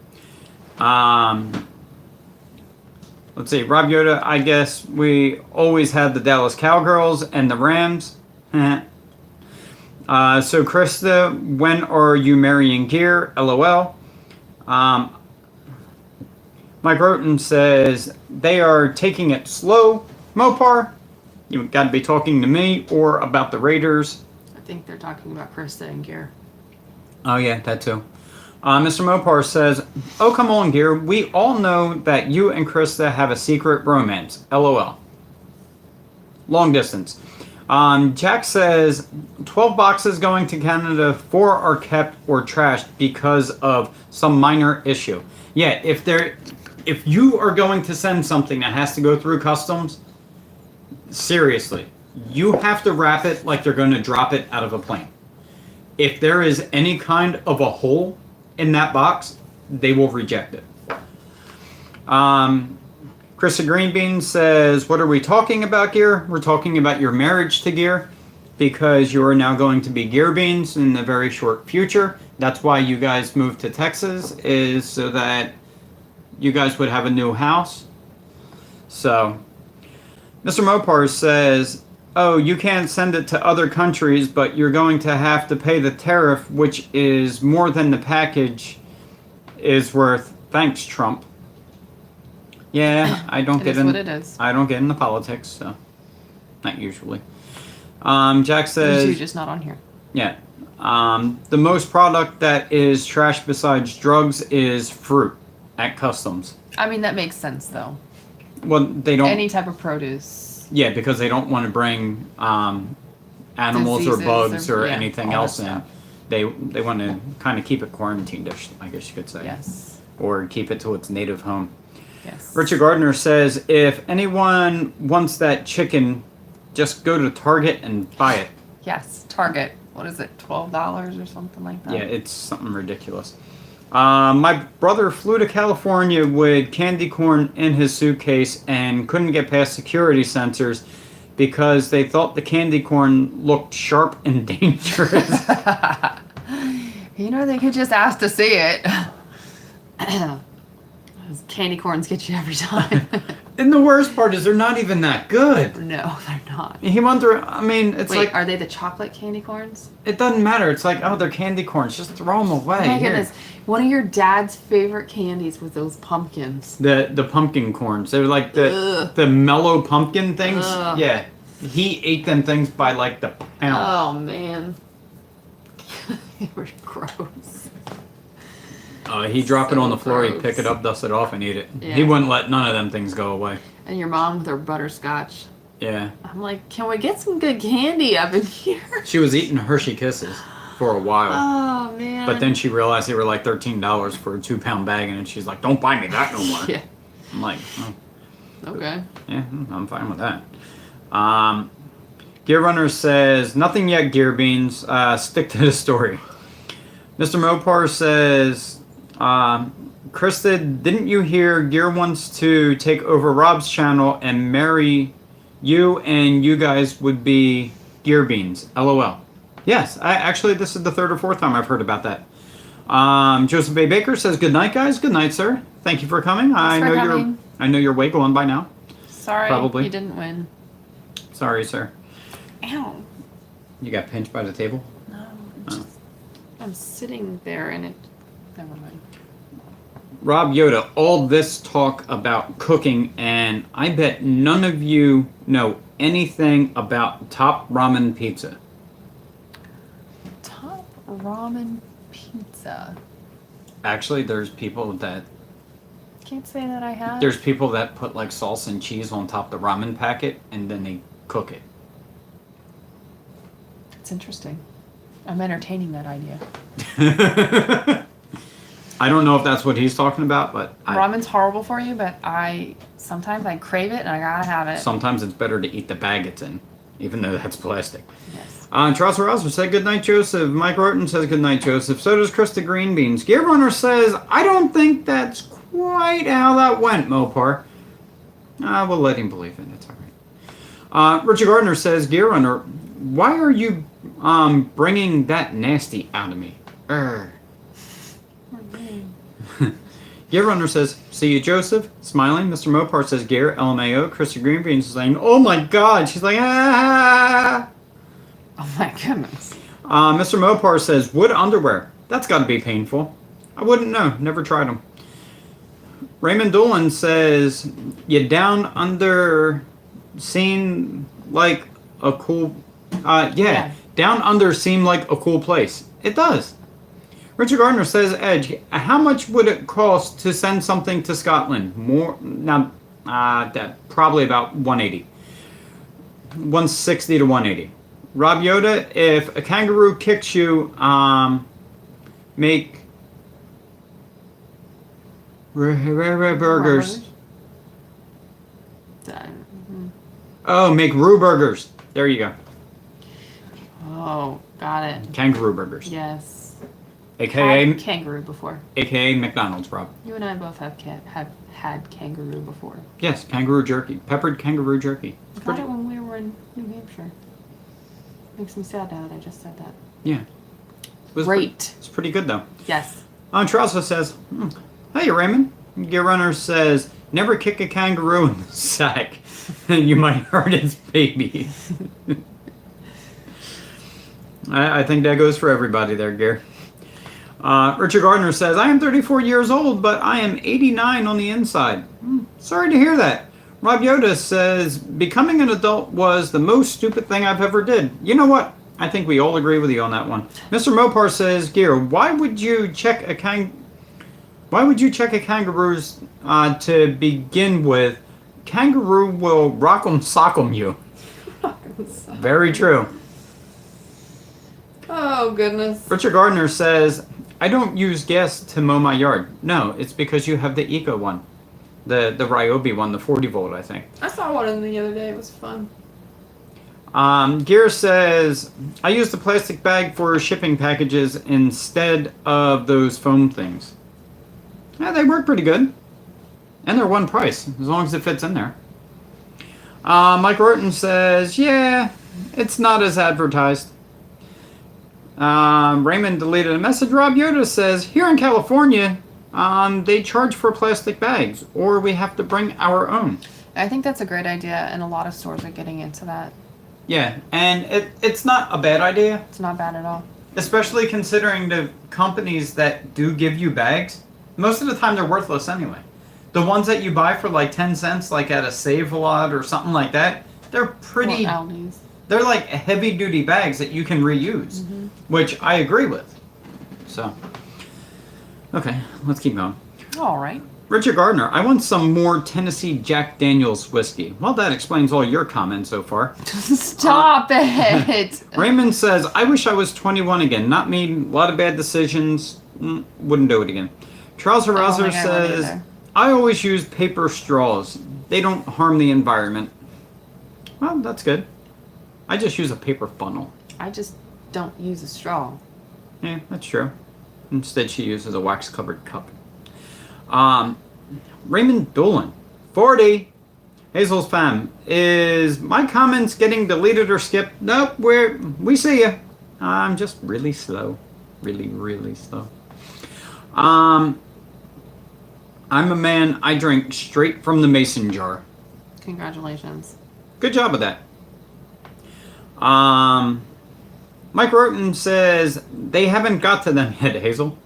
Let's see, Rob Yoda, I guess we always had the Dallas Cowgirls and the Rams. So Krista, when are you marrying Gear? LOL. Mike Roten says, they are taking it slow. Mopar, you got to be talking to me or about the Raiders. I think they're talking about Krista and Gear. Oh yeah, that too. Mr. Mopar says, oh, come on, Gear. We all know that you and Krista have a secret romance. LOL. Long distance. Jack says, 12 boxes going to Canada, 4 are kept or trashed because of some minor issue. Yeah, if you are going to send something that has to go through Customs, seriously, you have to wrap it like they're going to drop it out of a plane. If there is any kind of a hole in that box, they will reject it. Krista Greenbean says, what are we talking about, Gear? We're talking about your marriage to Gear because you are now going to be Gear Beans in the very short future. That's why you guys moved to Texas, is so that you guys would have a new house. So, Mr. Mopar says, oh, you can't send it to other countries, but you're going to have to pay the tariff, which is more than the package is worth. Thanks, Trump. Yeah, I don't get in. What it is. I don't get into politics, so not usually. Jack says, You're just not on here. yeah. The most product that is trash besides drugs is fruit at Customs. I mean, that makes sense though. Well, they don't. Any type of produce. Yeah, because they don't want to bring animals or Diseases bugs or yeah, anything all else that in. stuff. They want to kind of keep it quarantined-ish, I guess you could say. Yes. Or keep it to its native home. Yes. Richard Gardner says, if anyone wants that chicken, just go to Target and buy it. Yes. Target. What is it? $12 or something like that? Yeah, it's something ridiculous. My brother flew to California with candy corn in his suitcase and couldn't get past security sensors because they thought the candy corn looked sharp and dangerous. You know, they could just ask to see it. Those candy corns get you every time. And the worst part is they're not even that good. No, they're not. He wonder. I mean, it's Wait, like are they the chocolate candy corns? it doesn't matter. It's like, oh, they're candy corns. Just throw them away. Oh my Here. goodness. One of your dad's favorite candies was those pumpkins. The pumpkin corns. They're like Ugh. the mellow pumpkin things. Ugh. Yeah, he ate them things by like the pound. Oh man. They were gross. He'd drop it So on the floor. He'd gross. pick it up, dust it off, and eat it. Yeah. He wouldn't let none of them things go away. And your mom with her butterscotch. Yeah, I'm like, can we get some good candy up in here? she was eating Hershey Kisses for a while. Oh man. But then she realized they were like $13 for a 2-pound bag, and she's like, "Don't buy me that no more." Yeah. I'm like, oh, Okay. yeah, I'm fine with that. Gear Runner says, "Nothing yet, Gear Beans. Stick to the story." Mr. Mopar says, "Krista, didn't you hear Gear wants to take over Rob's channel and marry you, and you guys would be Gear Beans? LOL." Yes, actually, this is the third or fourth time I've heard about that. Joseph A. Baker says, "Good night, guys. Good night, sir. Thank you for coming. I for coming. know you're way gone by now. Sorry, Probably. you didn't win. Sorry, sir. Ow. You got pinched by the table." No. Oh. I'm sitting there and it. Never mind. Rob Yoda, all this talk about cooking, and I bet none of you know anything about Top Ramen Pizza. Top ramen pizza. Actually, there's people that Can't say that I have. put like sauce and cheese on top of the ramen packet, and then they cook it. It's interesting. I'm entertaining that idea. I don't know if that's what he's talking about, but Ramen's horrible for you, but sometimes I crave it and I gotta have it. sometimes it's better to eat the bag it's in, even though that's plastic. Yes. Charles Rousser said goodnight, Joseph. Mike Rorton says goodnight, Joseph. So does Krista Greenbeans. Gear Runner says, I don't think that's quite how that went, Mopar. We'll let him believe it. It's all right. Richard Gardner says, Gear Runner, why are you bringing that nasty out of me? Gear Runner says, see you, Joseph. Smiling. Mr. Mopar says, Gear, LMAO. Krista Greenbeans is saying, oh my god. She's like, ah. Oh my goodness. Mr. Mopar says, wood underwear. That's got to be painful. I wouldn't know. Never tried them. Raymond Dolan says, you down under seem like a cool... yeah. Down under seem like a cool place. It does. Richard Gardner says, Edge, how much would it cost to send something to Scotland? More... Now, that probably about 180. 160 to 180. Rob Yoda, if a kangaroo kicks you, make burgers. Oh, make Roo burgers. There you go. Oh, got it. Kangaroo burgers. Yes. AKA Had kangaroo before. AKA McDonald's, Rob. You and I both have had kangaroo before. Yes, kangaroo jerky. Peppered kangaroo jerky. I got it when we were in New Hampshire. Makes me sad now that I just said that. Yeah. It was Great. It's pretty good, though. Yes. Charles says, hey, Raymond. Gear Runner says, never kick a kangaroo in the sack. You might hurt its baby. I think that goes for everybody there, Gear. Richard Gardner says, I am 34 years old, but I am 89 on the inside. Sorry to hear that. Rob Yoda says, becoming an adult was the most stupid thing I've ever did. You know what? I think we all agree with you on that one. Mr. Mopar says, Gear, why would you check a kangaroo's to begin with? Kangaroo will rock'em sock'em you. Very true. Oh, goodness. Richard Gardner says, I don't use gas to mow my yard. No, it's because you have the Eco one. The Ryobi one, the 40 volt, I think. I saw one of them the other day. It was fun. Gear says, I use the plastic bag for shipping packages instead of those foam things. Yeah, they work pretty good. And they're one price, as long as it fits in there. Mike Orton says, yeah, it's not as advertised. Raymond deleted a message. Rob Yoda says, here in California, they charge for plastic bags, or we have to bring our own. I think that's a great idea, and a lot of stores are getting into that. Yeah, and it's not a bad idea, It's not bad at all. especially considering the companies that do give you bags. Most of the time, they're worthless anyway. The ones that you buy for like 10 cents, like at a Save-A-Lot or something like that, they're pretty... Or Aldi's. They're like heavy-duty bags that you can reuse, which I agree with. So, okay, let's keep going. All right. Richard Gardner, I want some more Tennessee Jack Daniels whiskey. Well, that explains all your comments so far. Stop it. Raymond says, I wish I was 21 again. Not me. A lot of bad decisions. Wouldn't do it again. Charles Harazer says, I always use paper straws. They don't harm the environment. Well, that's good. I just use a paper funnel. I just don't use a straw. Yeah, that's true. Instead, she uses a wax-covered cup. Raymond Dolan, 40. Hazel's fam. Is my comments getting deleted or skipped? Nope, we see you. I'm just really slow. Really, really slow. I'm a man. I drink straight from the mason jar. Congratulations. Good job with that. Mike Roten says they haven't got to them yet, Hazel.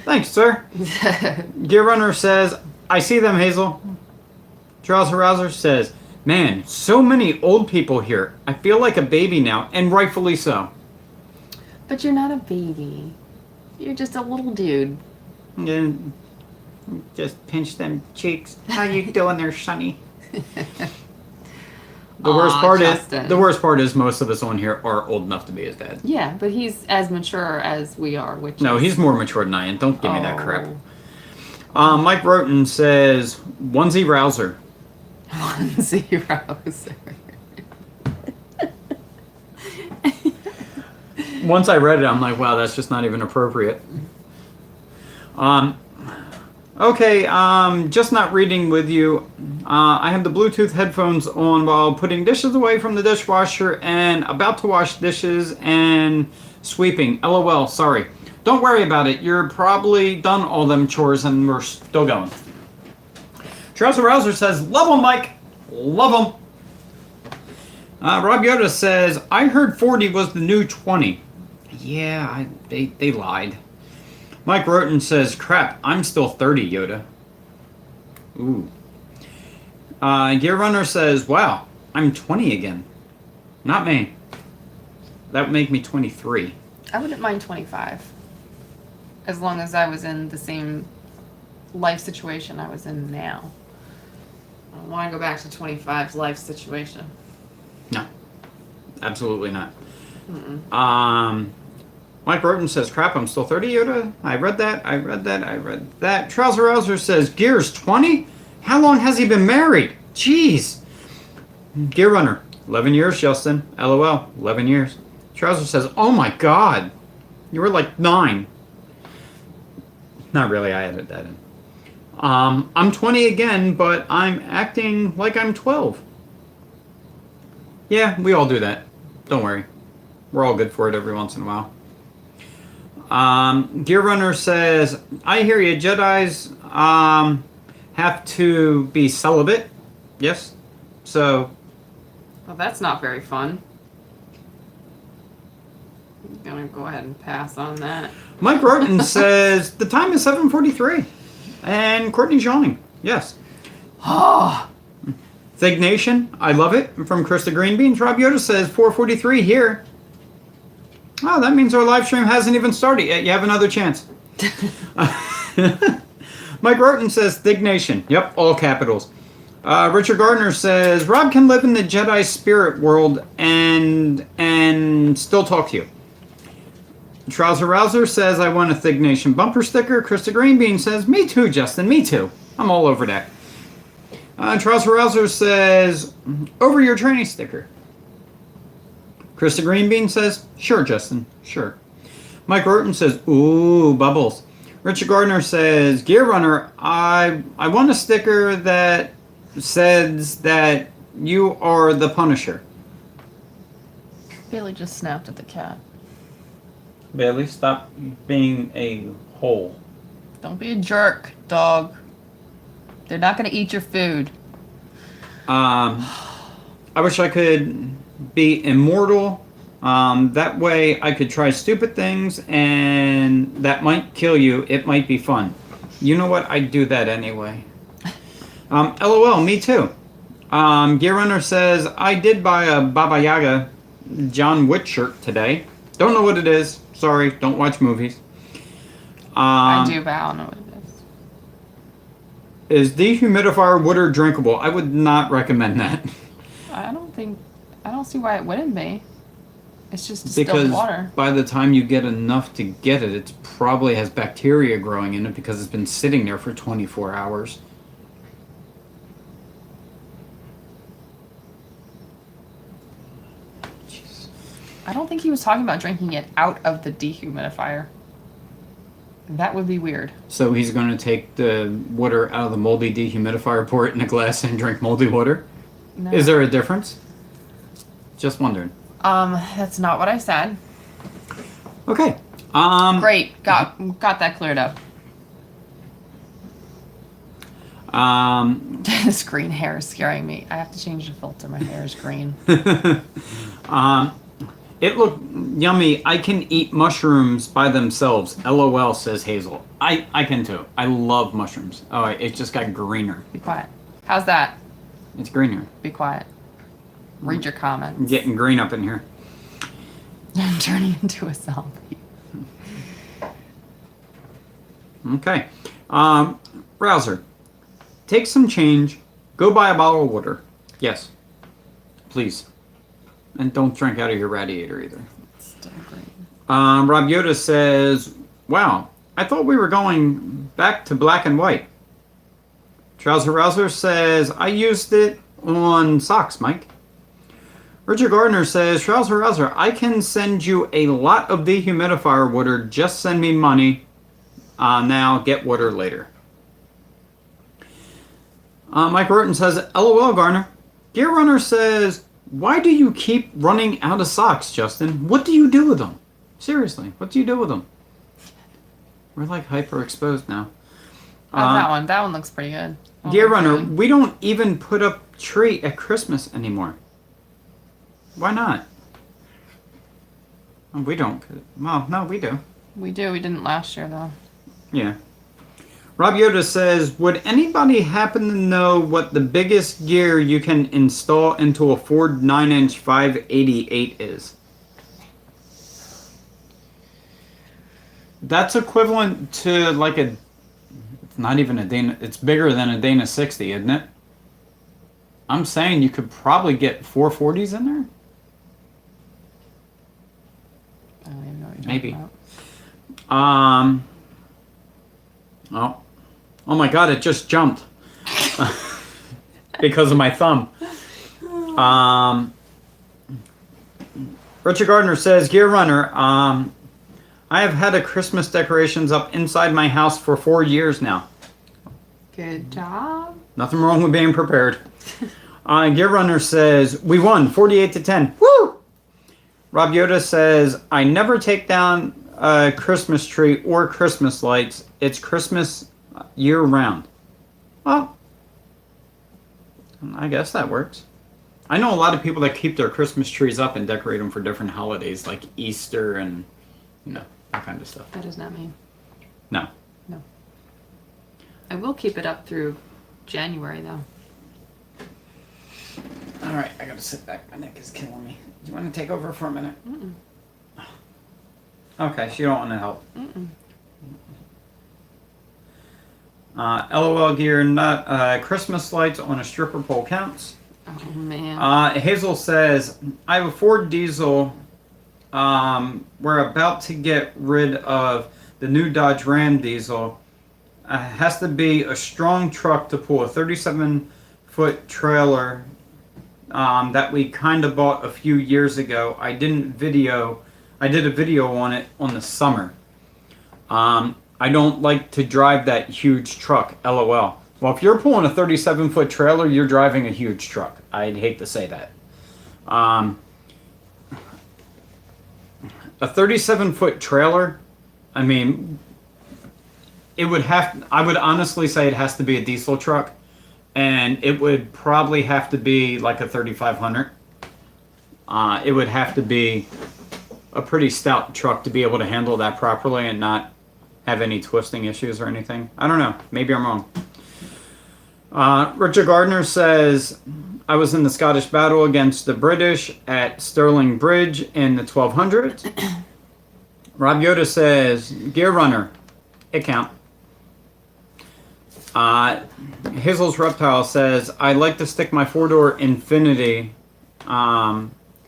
Thanks, sir. Gear Runner says, I see them, Hazel. Charles Harazer says, man, so many old people here. I feel like a baby now, and rightfully so. But you're not a baby. You're just a little dude. And just pinch them cheeks. How you doing there, Sonny? The worst part is most of us on here are old enough to be his dad. Yeah, but he's as mature as we are, which No, is... he's more mature than I am. Don't give me that crap. Mike Roten says, onesie rouser. Onesie rouser. Once I read it, I'm like, wow, that's just not even appropriate. Okay, just not reading with you. I have the Bluetooth headphones on while putting dishes away from the dishwasher and about to wash dishes and sweeping. LOL, sorry. Don't worry about it. You're probably done all them chores and we're still going. Trouser Rouser says, love them, Mike. Love them. Rob Yoda says, I heard 40 was the new 20. Yeah, they lied. Mike Roten says, crap, I'm still 30, Yoda. Ooh. Gear Runner says, wow, I'm 20 again. Not me. That would make me 23. I wouldn't mind 25. As long as I was in the same life situation I was in now. I don't want to go back to 25's life situation. No. Absolutely not. Mike Roten says, crap, I'm still 30, Yoda. I read that. Trouser Rouser says, Gear's 20? How long has he been married? Jeez. Gear Runner, 11 years, Justin. LOL, 11 years. Trouser says, oh my god. You were like 9. Not really, I added that in. I'm 20 again, but I'm acting like I'm 12. Yeah, we all do that. Don't worry. We're all good for it every once in a while. Gear Runner says, I hear you, Jedis have to be celibate. Yes. So. Well, that's not very fun. I'm gonna go ahead and pass on that. Mike Roten says, the time is 7:43. And Courtney's yawning. Yes. Thig Nation, I love it. From Krista Greenbeans. Rob Yoda says, 4:43 here. Oh, that means our live stream hasn't even started yet. You have another chance. Mike Roten says, Thig Nation. Yep, all capitals. Richard Gardner says, Rob can live in the Jedi spirit world and still talk to you. Trouser Rouser says, I want a Thig Nation bumper sticker. Krista Greenbean says, me too, Justin, me too. I'm all over that. Trouser Rouser says, over your tranny sticker. Krista Greenbean says, sure, Justin, sure. Mike Roten says, ooh, bubbles. Richard Gardner says, Gear Runner, I want a sticker that says that you are the Punisher. Bailey just snapped at the cat. Bailey, stop being a hole. Don't be a jerk, dog. They're not gonna eat your food. I wish I could be immortal. That way I could try stupid things and that might kill you. It might be fun. You know what? I'd do that anyway. LOL, me too. Gear Runner says, I did buy a Baba Yaga John Wick shirt today. Don't know what it is. Sorry, don't watch movies. I do, but I don't know what it is. Is dehumidifier water drinkable? I would not recommend that. I don't see why it wouldn't be. It's just distilled water. By the time you get enough to get it, it probably has bacteria growing in it because it's been sitting there for 24 hours. Jeez. I don't think he was talking about drinking it out of the dehumidifier. That would be weird. So he's going to take the water out of the moldy dehumidifier, pour it in a glass, and drink moldy water? No. Is there a difference? Just wondering. That's not what I said. Okay. Great. Got that cleared up. This green hair is scaring me. I have to change the filter. My hair is green. It looked yummy. I can eat mushrooms by themselves. LOL, says Hazel. I can too. I love mushrooms. Oh, it just got greener. Be quiet. How's that? It's greener. Be quiet. Read your comments. I'm getting green up in here. I'm turning into a zombie. Okay. Browser. Take some change. Go buy a bottle of water. Yes. Please. And don't drink out of your radiator either. Still green. Rob Yoda says, wow, I thought we were going back to black and white. Trouser Rouser says, I used it on socks, Mike. Richard Gardner says, Trouser Rouser, I can send you a lot of dehumidifier water. Just send me money. Now, get water later. Mike Roten says, LOL, Garner. Gear Runner says, why do you keep running out of socks, Justin? What do you do with them? Seriously, what do you do with them? We're like hyper exposed now. How's that one? That one looks pretty good. Gear Runner, we don't even put up tree at Christmas anymore. Why not? We don't. Well, no, we do. We do. We didn't last year, though. Yeah. Rob Yoda says, would anybody happen to know what the biggest gear you can install into a Ford 9-inch 588 is? That's equivalent to like a... It's not even a Dana... It's bigger than a Dana 60, isn't it? I'm saying you could probably get 440s in there? I don't even know what you're Maybe. talking about. Oh my god, it just jumped. Because of my thumb. Richard Gardner says, Gear Runner, I have had a Christmas decorations up inside my house for 4 years now. Good job. Nothing wrong with being prepared. Gear Runner says, we won 48-10. Woo! Rob Yoda says, I never take down a Christmas tree or Christmas lights. It's Christmas year round. Well, I guess that works. I know a lot of people that keep their Christmas trees up and decorate them for different holidays like Easter and, you know, that kind of stuff. That is not me. No. No. I will keep it up through January, though. All right, I gotta sit back. My neck is killing me. Do you want to take over for a minute? Mm-mm. Okay, so you don't want to help. Mm-mm. LOL Gear, not Christmas lights on a stripper pole counts. Oh, man. Hazel says, I have a Ford diesel. We're about to get rid of the new Dodge Ram diesel. It has to be a strong truck to pull a 37-foot trailer that we kind of bought a few years ago. I did a video on it on the summer. I don't like to drive that huge truck, LOL. Well, if you're pulling a 37-foot trailer, you're driving a huge truck. I'd hate to say that. a 37-foot trailer, I mean, I would honestly say it has to be a diesel truck, and it would probably have to be like a 3500. It would have to be a pretty stout truck to be able to handle that properly and not have any twisting issues or anything. I don't know. Maybe I'm wrong. Richard Gardner says, I was in the Scottish battle against the British at Stirling Bridge in the 1200s. Rob Yoda says, Gear Runner, it count. Hazel's Reptile says, I like to stick my four-door Infinity.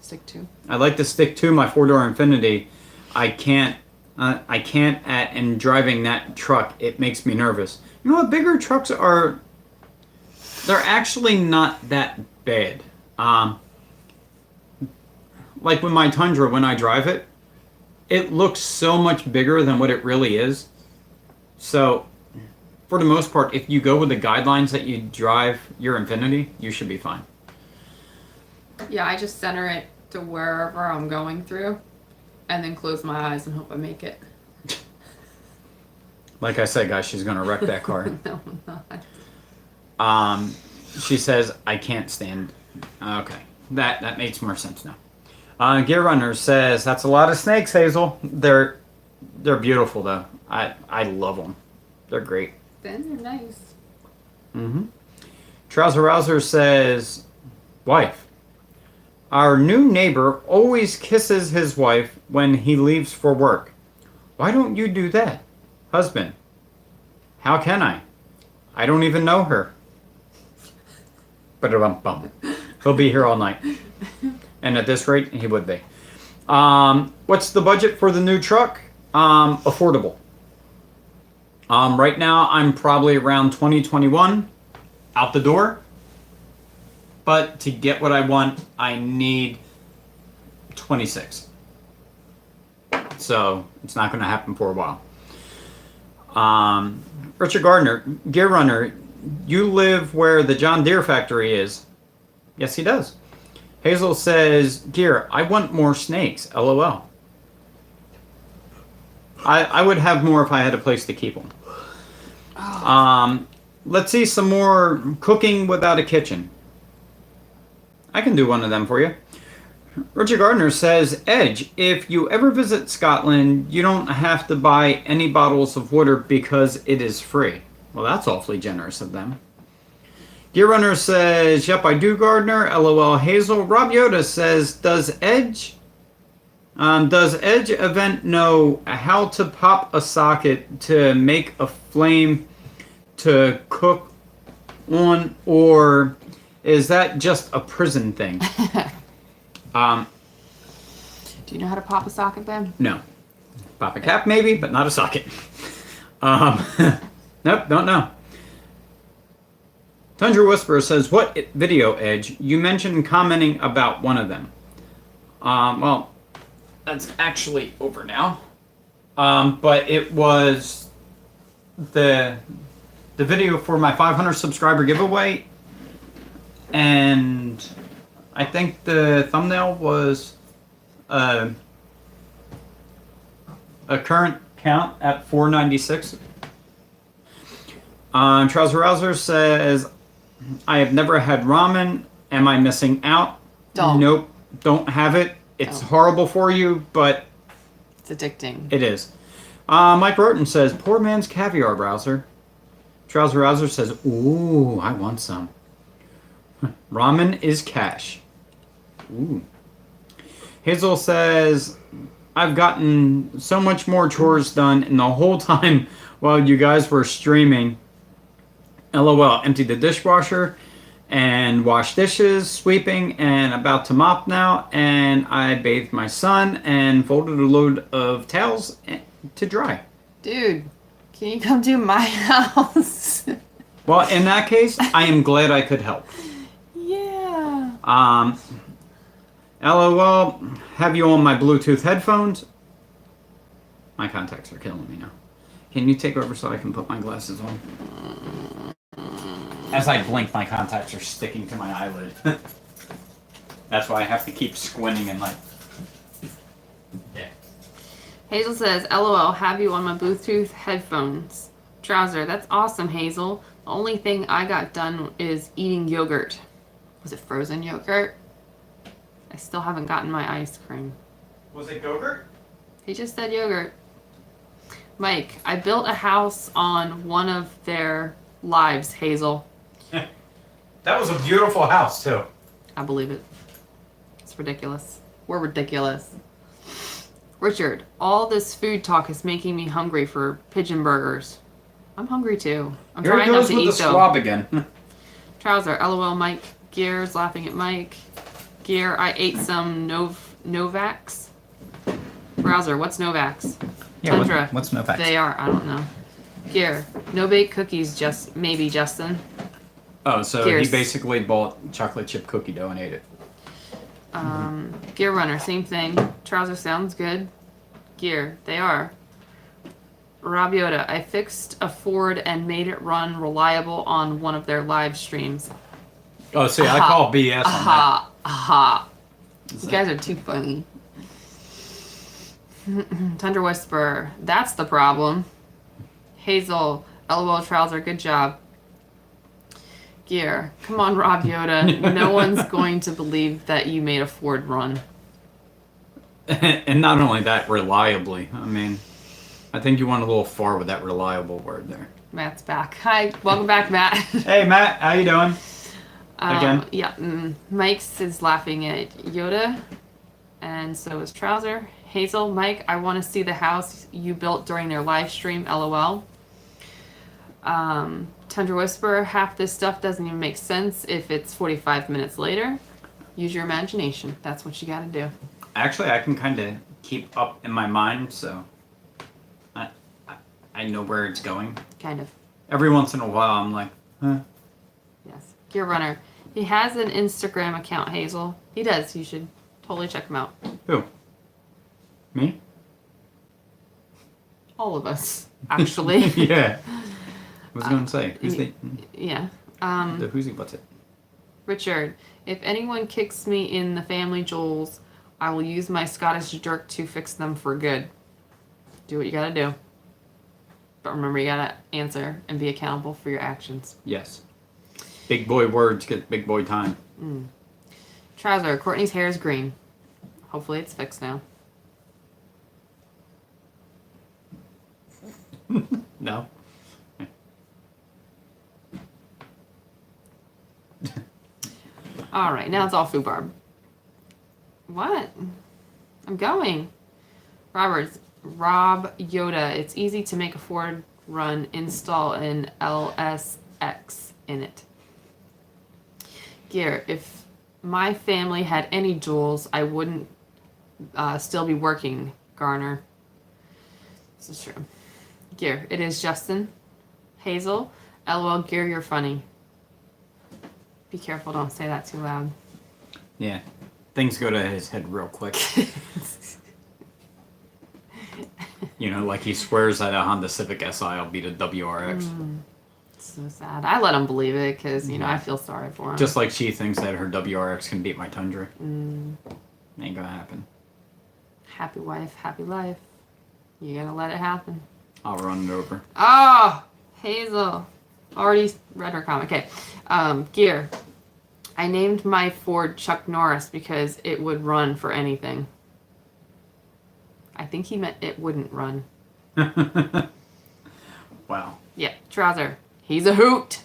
Stick to. I like to stick to my four-door Infinity. I can't and driving that truck, it makes me nervous. You know what? Bigger trucks they're actually not that bad. Like with my Tundra, when I drive it, it looks so much bigger than what it really is. So, for the most part, if you go with the guidelines that you drive your Infinity, you should be fine. Yeah, I just center it to wherever I'm going through and then close my eyes and hope I make it. Like I said, guys, she's going to wreck that car. No, I'm not. She says, I can't stand. Okay, that makes more sense now. Gear Runner says, that's a lot of snakes, Hazel. They're beautiful, though. I love them. They're great. Then they're nice. Mm-hmm. Trouser Rouser says, wife. Our new neighbor always kisses his wife when he leaves for work. Why don't you do that? Husband. How can I? I don't even know her. Ba-da-bum-bum. He'll be here all night. And at this rate, he would be. What's the budget for the new truck? Affordable. Right now, I'm probably around 2021 out the door. But to get what I want, I need 26. So it's not going to happen for a while. Richard Gardner, Gear Runner, you live where the John Deere factory is. Yes, he does. Hazel says, Gear, I want more snakes. LOL. I would have more if I had a place to keep them. Let's see some more cooking without a kitchen. I can do one of them for you. Richard Gardner says, Edge, if you ever visit Scotland, you don't have to buy any bottles of water because it is free. Well, that's awfully generous of them. Gear Runner says, yep, I do, Gardner. LOL Hazel. Rob Yoda says, does Edge event know how to pop a socket to make a flame to cook on, or is that just a prison thing? Do you know how to pop a socket, Ben? No. Pop a cap maybe, but not a socket. Nope, don't know. Tundra Whisperer says, what video, Edge? You mentioned commenting about one of them. Well, that's actually over now. But it was the video for my 500 subscriber giveaway. And I think the thumbnail was a current count at 496. Trouser Rouser says, I have never had ramen. Am I missing out? Don't. Nope. Don't have it. It's horrible for you, but It's addicting. it is. Mike Roten says, poor man's caviar browser. Trouser Rouser says, ooh, I want some. Ramen is cash. Ooh. Hazel says, I've gotten so much more chores done in the whole time while you guys were streaming. LOL, emptied the dishwasher and washed dishes, sweeping, and about to mop now. And I bathed my son and folded a load of towels to dry. Dude, can you come to my house? Well, in that case, I am glad I could help. Yeah. LOL, have you on my Bluetooth headphones? My contacts are killing me now. Can you take over so I can put my glasses on? As I blink, my contacts are sticking to my eyelid. That's why I have to keep squinting and like... Yeah. Hazel says, LOL, have you on my Bluetooth headphones. Trouser, that's awesome, Hazel. The only thing I got done is eating yogurt. Was it frozen yogurt? I still haven't gotten my ice cream. Was it Gogurt? He just said yogurt. Mike, I built a house on one of their lives, Hazel. That was a beautiful house, too. I believe it. It's ridiculous. We're ridiculous. Richard, all this food talk is making me hungry for pigeon burgers. I'm hungry too. I'm Here he trying not goes to with eat the though. swab again. Trouser, LOL, Mike. Gear's laughing at Mike. Gear, I ate some Novax. Browser, what's Novax? Tundra, what's Novax? they are. I don't know. Gear, no bake cookies. Just maybe Justin. Oh, so Gears. he basically bought chocolate chip cookie dough and ate it. Gear Runner, same thing. Trouser sounds good. Gear, they are. Rob Yoda, I fixed a Ford and made it run reliable on one of their live streams. Oh, see, I Aha. call BS on that. Aha, aha. You guys are too funny. Tundra Whisper, that's the problem. Hazel, LOL Trouser, good job. Gear, come on, Rob Yoda. No one's going to believe that you made a Ford run. And not only that, reliably. I mean, I think you went a little far with that reliable word there. Matt's back. Hi, welcome back, Matt. Hey, Matt, how you doing? Again? Yeah, Mike's is laughing at Yoda, and so is Trouser. Hazel, Mike, I want to see the house you built during their live stream, LOL. Tundra Whisper, half this stuff doesn't even make sense if it's 45 minutes later. Use your imagination. That's what you gotta do. Actually, I can kind of keep up in my mind, so I know where it's going. Kind of. Every once in a while, I'm like, huh? Yes. Gear Runner. He has an Instagram account, Hazel. He does. You should totally check him out. Who? Me? All of us, actually. Yeah. I was going to say, who's the Yeah. who's he, what's it? Richard, if anyone kicks me in the family jewels, I will use my Scottish jerk to fix them for good. Do what you gotta do. But remember, you gotta answer and be accountable for your actions. Yes. Big boy words get big boy time. Trouser, Courtney's hair is green. Hopefully it's fixed now. No? Alright, now it's all foobarb. What? I'm going. Rob Yoda, it's easy to make a Ford run, install an LSX in it. Gear, if my family had any jewels, I wouldn't still be working, Garner. This is true. Gear, it is Justin. Hazel, LOL, Gear, you're funny. Be careful, don't say that too loud. Yeah. Things go to his head real quick. You know, like he swears that a Honda Civic Si will beat a WRX. So sad. I let him believe it because, you know, I feel sorry for him. Just like she thinks that her WRX can beat my Tundra. Ain't gonna happen. Happy wife, happy life. You gotta let it happen. I'll run it over. Oh, Hazel. Already read her comment. Okay. Gear. I named my Ford Chuck Norris because it would run for anything. I think he meant it wouldn't run. Wow. Yeah. Trouser. He's a hoot.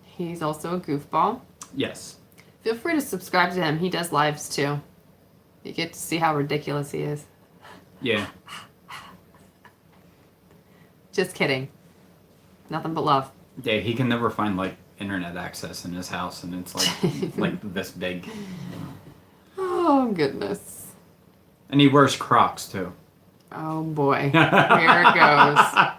He's also a goofball. Yes. Feel free to subscribe to him. He does lives too. You get to see how ridiculous he is. Yeah. Just kidding. Nothing but love. Yeah, he can never find like internet access in his house, and it's like this big. Oh, goodness. And he wears Crocs too. Oh, boy. Here it goes.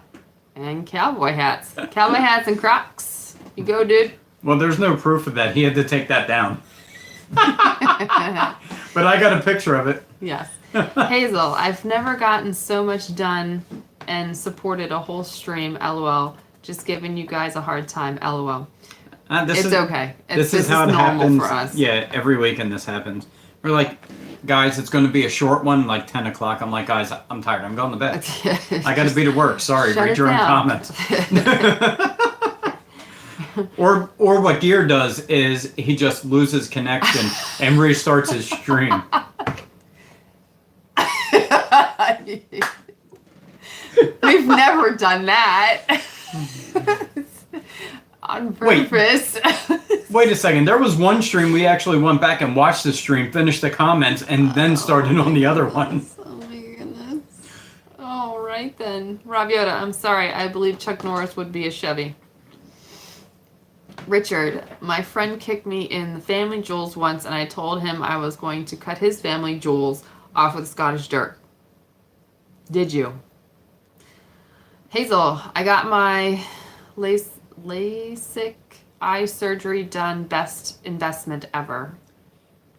And cowboy hats. Cowboy hats and Crocs. You go, dude. Well, there's no proof of that. He had to take that down. But I got a picture of it. Yes. Hazel, I've never gotten so much done and supported a whole stream, LOL. Just giving you guys a hard time, LOL. This It's is okay. This is how it normal happens. for us. Yeah, every weekend this happens. We're like, guys, it's going to be a short one, like 10 o'clock. I'm like, guys, I'm tired. I'm going to bed. I got to be to work. Sorry, Shut read it your own down. comments. Or what Gear does is he just loses connection and restarts his stream. We've never done that. On Wait. purpose. Wait a second. There was one stream we actually went back and watched the stream, finished the comments, and then started on the other one. Oh my goodness. All right then. Rob Yoda, I'm sorry. I believe Chuck Norris would be a Chevy. Richard, my friend kicked me in the family jewels once, and I told him I was going to cut his family jewels off with Scottish dirt. Did you? Hazel, I got my LASIK eye surgery done. Best investment ever.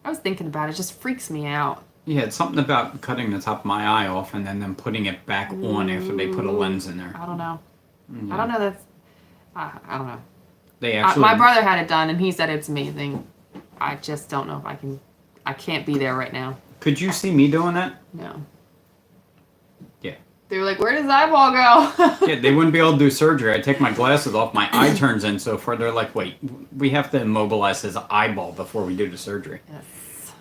I was thinking about it. It just freaks me out. Yeah, it's something about cutting the top of my eye off and then them putting it back on after they put a lens in there. I don't know. Yeah. I don't know that's... I don't know. They actually. My brother had it done, and he said it's amazing. I just don't know if I can... I can't be there right now. Could you see me doing that? No. Yeah. They were like, where does eyeball go? Yeah, they wouldn't be able to do surgery. I take my glasses off, my eye turns in so far. They're like, wait, we have to immobilize his eyeball before we do the surgery. Yes.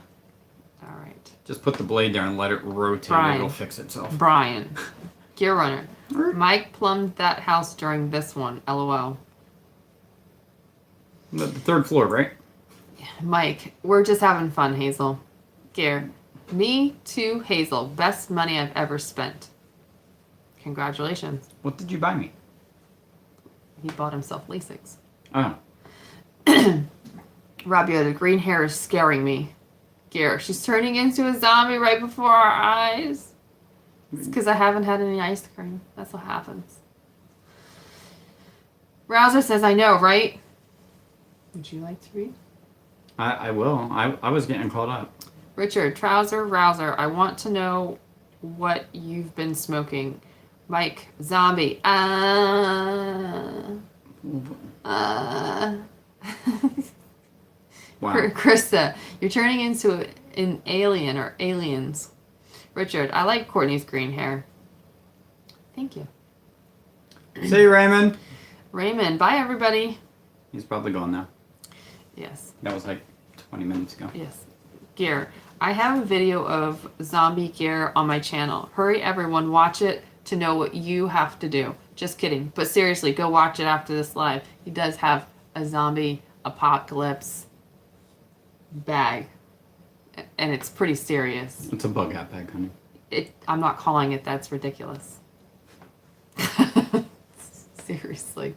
All right. Just put the blade there and let it rotate. Brian. It'll fix itself. Brian. Gear Runner. Mike plumbed that house during this one. LOL. The third floor, right? Mike, we're just having fun, Hazel. Gear. Me too, Hazel. Best money I've ever spent. Congratulations. What did you buy me? He bought himself LASIKs. Oh. Rabia, the green hair is scaring me. Gear, she's turning into a zombie right before our eyes. It's because I haven't had any ice cream. That's what happens. Rouser says, I know, right? Would you like to read? I will. I was getting caught up. Richard, Rouser, I want to know what you've been smoking. Mike, zombie. Wow. Krista, you're turning into an alien or aliens. Richard, I like Courtney's green hair. Thank you. See you, Raymond. Raymond, bye everybody. He's probably gone now. Yes, That was like 20 minutes ago. yes. Gear, I have a video of zombie gear on my channel. Hurry everyone, watch it to know what you have to do. Just kidding. But seriously, go watch it after this live. He does have a zombie apocalypse bag. And it's pretty serious. It's a bug out bag, honey. I'm not calling it. That's ridiculous. Seriously.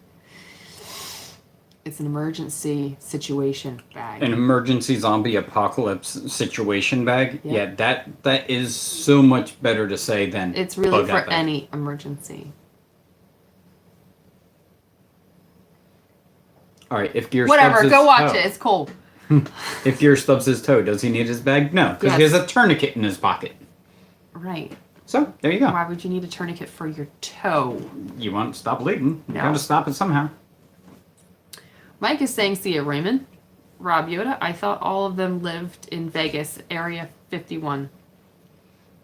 It's an emergency situation bag. An emergency zombie apocalypse situation bag. Yeah. Yeah, that is so much better to say than It's really bug out for bag. any emergency. All right, if Gear Whatever, stubs go his watch toe- it. It's cool. If Gear stubs his toe, does he need his bag? No, because he Yes. has a tourniquet in his pocket. Right. So there you go. Why would you need a tourniquet for your toe? You want to stop bleeding? You No. got to stop it somehow. Mike is saying, see ya, Raymond. Rob Yoda, I thought all of them lived in Vegas, Area 51.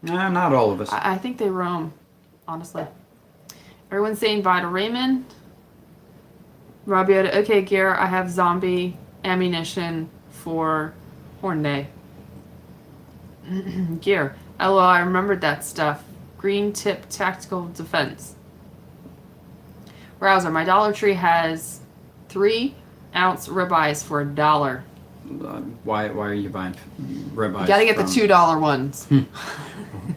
Nah, not all of us. I think they roam, honestly. Everyone's saying bye to Raymond. Rob Yoda, okay, Gear, I have zombie ammunition for Horn Day. Gear, LOL, I remembered that stuff. Green tip tactical defense. Rouser, my Dollar Tree has 3-ounce ribeyes for $1. Why are you buying ribeyes? You gotta get the from- $2 ones.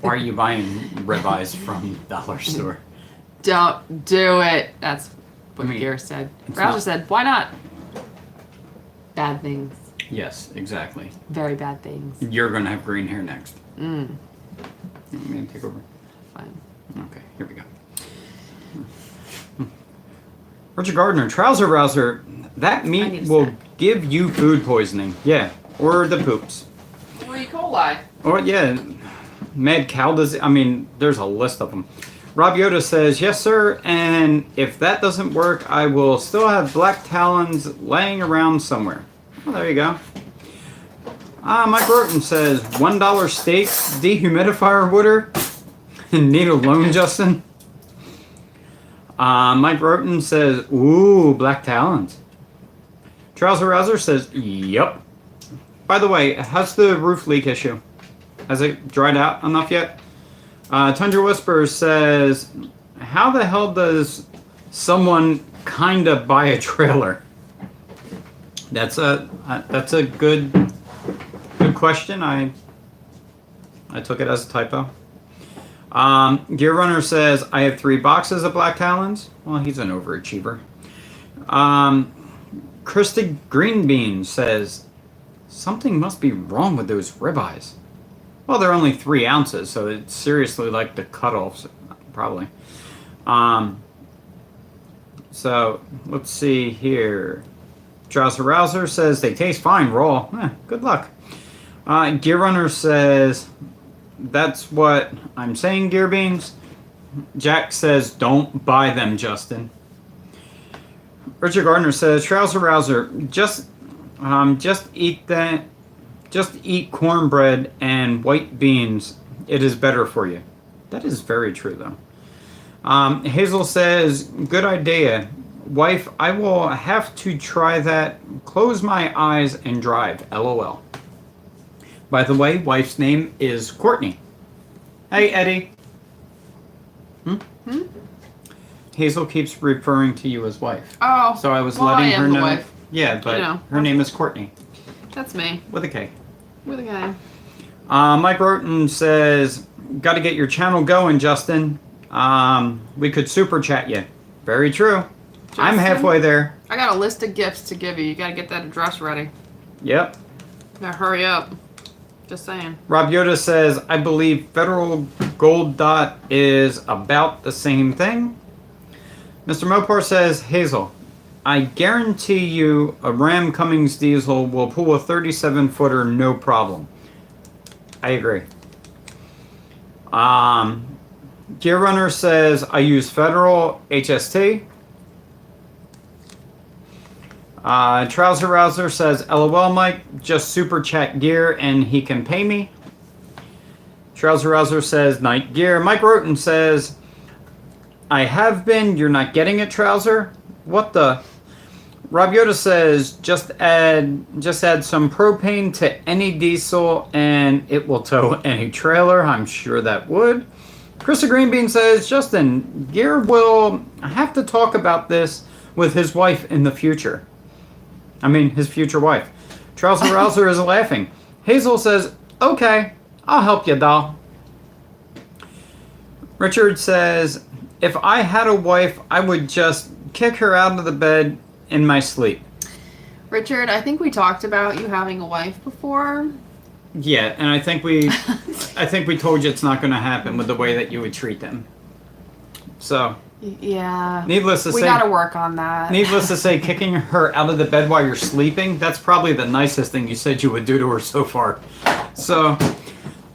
Why are you buying ribeyes from Dollar Store? Don't do it. That's what I mean, Gear said. it's Rouser not- said, why not? Bad things. Yes, exactly. Very bad things. You're gonna have green hair next. Mm, You want me to take over? fine. Okay, here we go. Richard Gardner, Trouser Rouser, that I need meat a will snack. give you food poisoning. Yeah, or the poops. E. coli. Or yeah, mad cow disease. I mean, there's a list of them. Rob Yoda says, yes, sir, and if that doesn't work, I will still have black talons laying around somewhere. Well, there you go. Mike Roten says $1 steak dehumidifier water. Need a loan, Justin? Mike Roten says, ooh, black talons. Trouser Rouser says, yep. By the way, how's the roof leak issue? Has it dried out enough yet? Tundra Whisper says, how the hell does someone kinda buy a trailer? That's a good question. I took it as a typo. Gear Runner says, I have 3 boxes of black talons. Well, he's an overachiever. Krista Greenbean says, something must be wrong with those ribeyes. Well, they're only 3 ounces, so it's seriously like the cutoffs, probably. So, let's see here. Trouser Rouser says, they taste fine raw. Good luck. Gear Runner says, that's what I'm saying, Gear Beans. Jack says, don't buy them, Justin. Richard Gardner says, Trouser Rouser, just eat that. Just eat cornbread and white beans. It is better for you. That is very true, though. Hazel says, good idea. Wife, I will have to try that. Close my eyes and drive. LOL. By the way, wife's name is Courtney. Hey, Eddie. Hazel keeps referring to you as wife. Oh. So I was well, letting I am her the know. wife. Yeah, but You know. her name is Courtney. That's me. With a K. With a guy. Mike Roten says, got to get your channel going, Justin. We could super chat you. Very true. I'm Justin? halfway there. I got a list of gifts to give you. You gotta get that address ready. Yep. Now hurry up. Just saying. Rob Yoda says, I believe Federal Gold Dot is about the same thing. Mr. Mopar says, Hazel, I guarantee you a Ram Cummings diesel will pull a 37-footer no problem. I agree. Gear Runner says, I use Federal HST. Trouser Rouser says, LOL Mike, just super chat gear and he can pay me. Trouser Rouser says, Night Gear. Mike Roten says, I have been, you're not getting it, Trouser. What the? Rob Yoda says, just add some propane to any diesel and it will tow any trailer. I'm sure that would. Krista Greenbean says, Justin, Gear will have to talk about this with his wife in the future. I mean, his future wife. Trouser Rouser is laughing. Hazel says, okay, I'll help you, doll. Richard says, if I had a wife, I would just kick her out of the bed in my sleep. Richard, I think we talked about you having a wife before. Yeah, and I think we told you it's not going to happen with the way that you would treat them. So, Yeah. needless to We say, gotta work on that. needless to say, kicking her out of the bed while you're sleeping, that's probably the nicest thing you said you would do to her so far. So,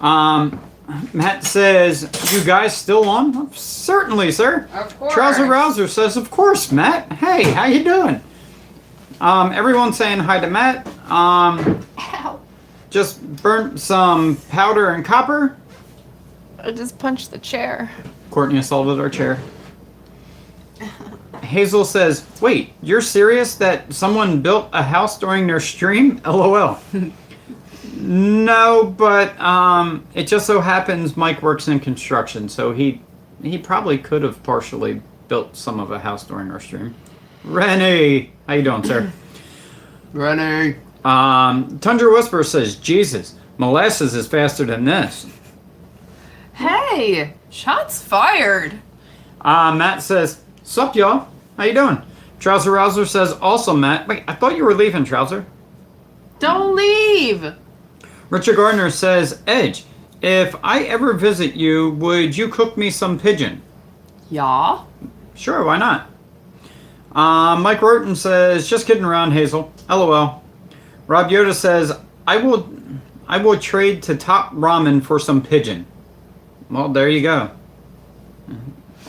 Matt says, you guys still on? Certainly, sir. Of course. Trouser Rouser says, of course, Matt. Hey, how you doing? Everyone's saying hi to Matt. Ow. Just burnt some powder and copper. I just punched the chair. Courtney assaulted our chair. Hazel says, wait, you're serious that someone built a house during their stream? LOL. No, but it just so happens Mike works in construction, so he probably could have partially built some of a house during our stream. Rennie, how you doing, sir? Rennie. Tundra Whisper says, Jesus, molasses is faster than this. Hey, shots fired. Matt says, sup, y'all? How you doing? Trouser Rouser says, also, Matt. Wait, I thought you were leaving, Trouser. Don't leave. Richard Gardner says, Edge, if I ever visit you, would you cook me some pigeon? Yeah. Sure, why not? Mike Roten says, just kidding around, Hazel. LOL. Rob Yoda says, I will trade to Top Ramen for some pigeon. Well, there you go.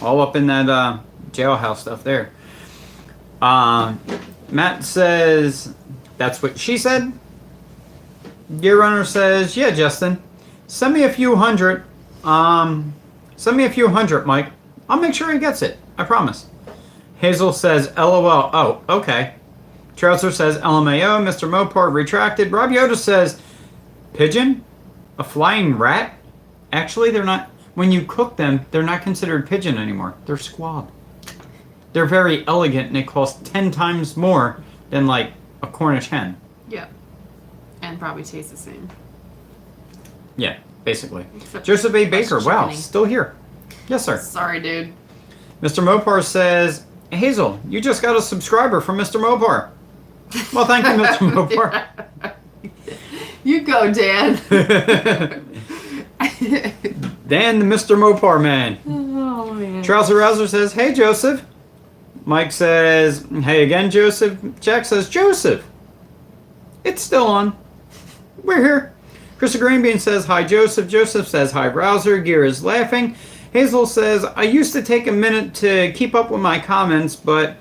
All up in that jailhouse stuff there. Matt says, that's what she said. Gear Runner says, yeah, Justin, send me a few hundred. Send me a few hundred, Mike. I'll make sure he gets it. I promise. Hazel says, LOL. Oh, okay. Trouser says, LMAO. Mr. Mopar retracted. Rob Yoda says, pigeon? A flying rat? Actually, they're not. When you cook them, they're not considered pigeon anymore. They're squab. They're very elegant and they cost 10 times more than like a Cornish hen. Yeah. And probably taste the same. Yeah, basically. Except Joseph A. less Baker, wow, chickeny. still here. Yes, sir. Sorry, dude. Mr. Mopar says, Hazel, you just got a subscriber from Mr. Mopar. Well, thank you, Mr. Mopar. You go, Dan. Dan, the Mr. Mopar man. Oh, man. Trouser Rouser says, hey, Joseph. Mike says, hey again, Joseph. Jack says, Joseph. It's still on. We're here. Krista Greenbean says, hi, Joseph. Joseph says, hi, Rouser. Gear is laughing. Hazel says, I used to take a minute to keep up with my comments, but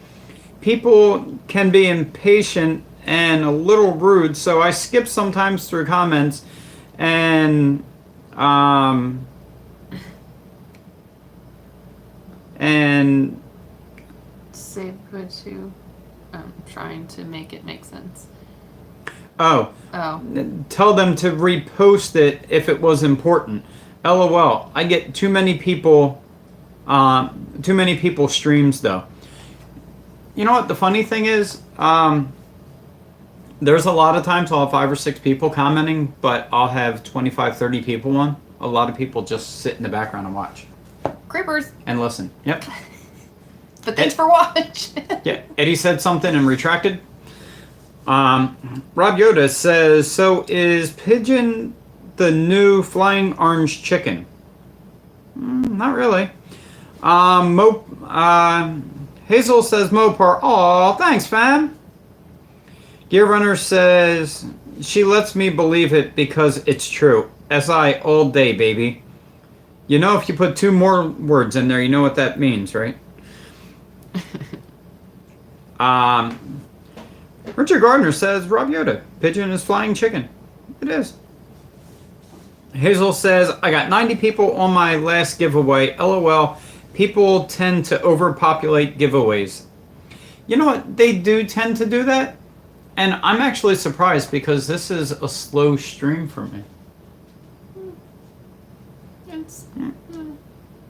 people can be impatient and a little rude, so I skip sometimes through comments and Say good to. I'm trying to make it make sense. oh, Oh. tell them to repost it if it was important. LOL. I get too many people streams though. You know what the funny thing is? There's a lot of times I'll have 5 or 6 people commenting, but I'll have 25, 30 people on. A lot of people just sit in the background and watch Creepers. and listen. Yep. But thanks for watching. Yeah. Eddie said something and retracted. Rob Yoda says, so is pigeon the new flying orange chicken? Not really. Hazel says Mopar. Aw, thanks, fam. Gear Runner says she lets me believe it because it's true. SI all day, baby. You know, if you put 2 more words in there, you know what that means, right? Richard Gardner says Rob Yoda. Pigeon is flying chicken. It is. Hazel says, I got 90 people on my last giveaway. LOL. People tend to overpopulate giveaways. You know what? They do tend to do that. And I'm actually surprised because this is a slow stream for me. It's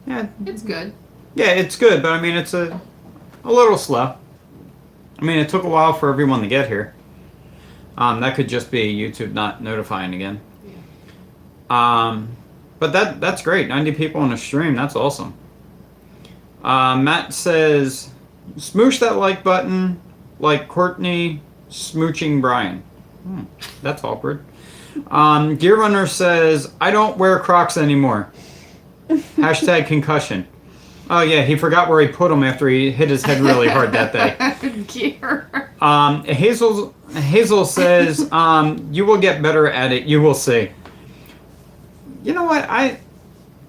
Yeah, it's good. yeah, it's good, but I mean, it's a little slow. I mean, it took a while for everyone to get here. That could just be YouTube not notifying again. But that's great. 90 people on a stream. That's awesome. Matt says, smoosh that like button like Courtney smooching Brian. That's awkward. Gear Runner says, I don't wear Crocs anymore. Hashtag concussion. Oh yeah, he forgot where he put them after he hit his head really hard that day. Gear. Hazel says, you will get better at it. You will see. You know what? I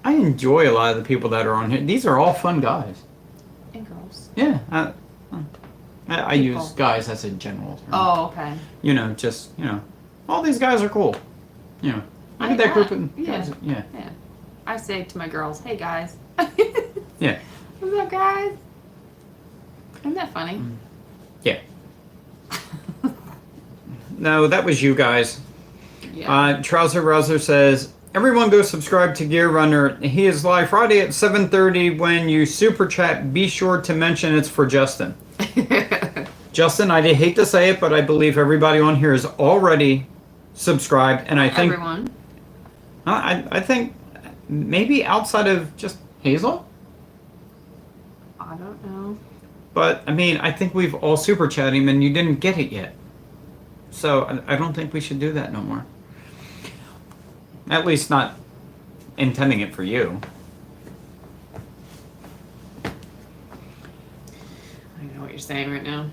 enjoy a lot of the people that are on here. These are all fun guys. And girls. Yeah. I People. use guys as a general term. Oh, okay. You know, just, all these guys are cool. You know, look at that group of yeah. guys. Yeah. Yeah. I say to my girls, hey guys. Yeah. What's up, guys? Isn't that funny? Yeah. No, that was you guys. Yeah. Trouser Rouser says, everyone go subscribe to Gear Runner. He is live Friday at 7:30. When you super chat, be sure to mention it's for Justin. Justin, I hate to say it, but I believe everybody on here is already subscribed, and I think Everyone. I think maybe outside of just Hazel, I don't know. but I mean I think we've all super chatted him, and you didn't get it yet. So I don't think we should do that no more. At least not intending it for you. I don't know what you're saying right now.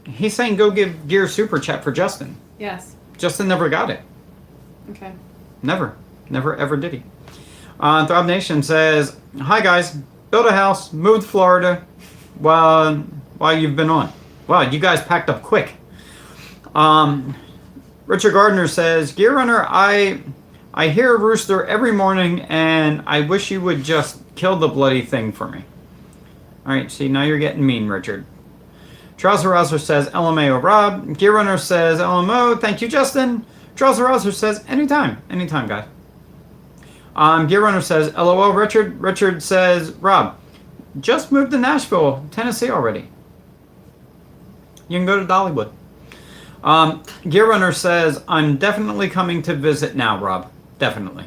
He's saying go give Gear super chat for Justin. Yes. Justin never got it. Okay. Never ever did he. Throb Nation says, hi guys, built a house, moved to Florida while you've been on. Wow, you guys packed up quick. Richard Gardner says, Gear Runner, I hear a rooster every morning, and I wish you would just kill the bloody thing for me. All right, see, now you're getting mean, Richard. Trouser Rouser says, LMAO Rob. Gear Runner says, LMO, thank you, Justin. Trouser Rouser says, anytime, guys. Gear Runner says, LOL, Richard. Richard says, Rob, just moved to Nashville, Tennessee already. You can go to Dollywood. Gear Runner says, I'm definitely coming to visit now, Rob. Definitely.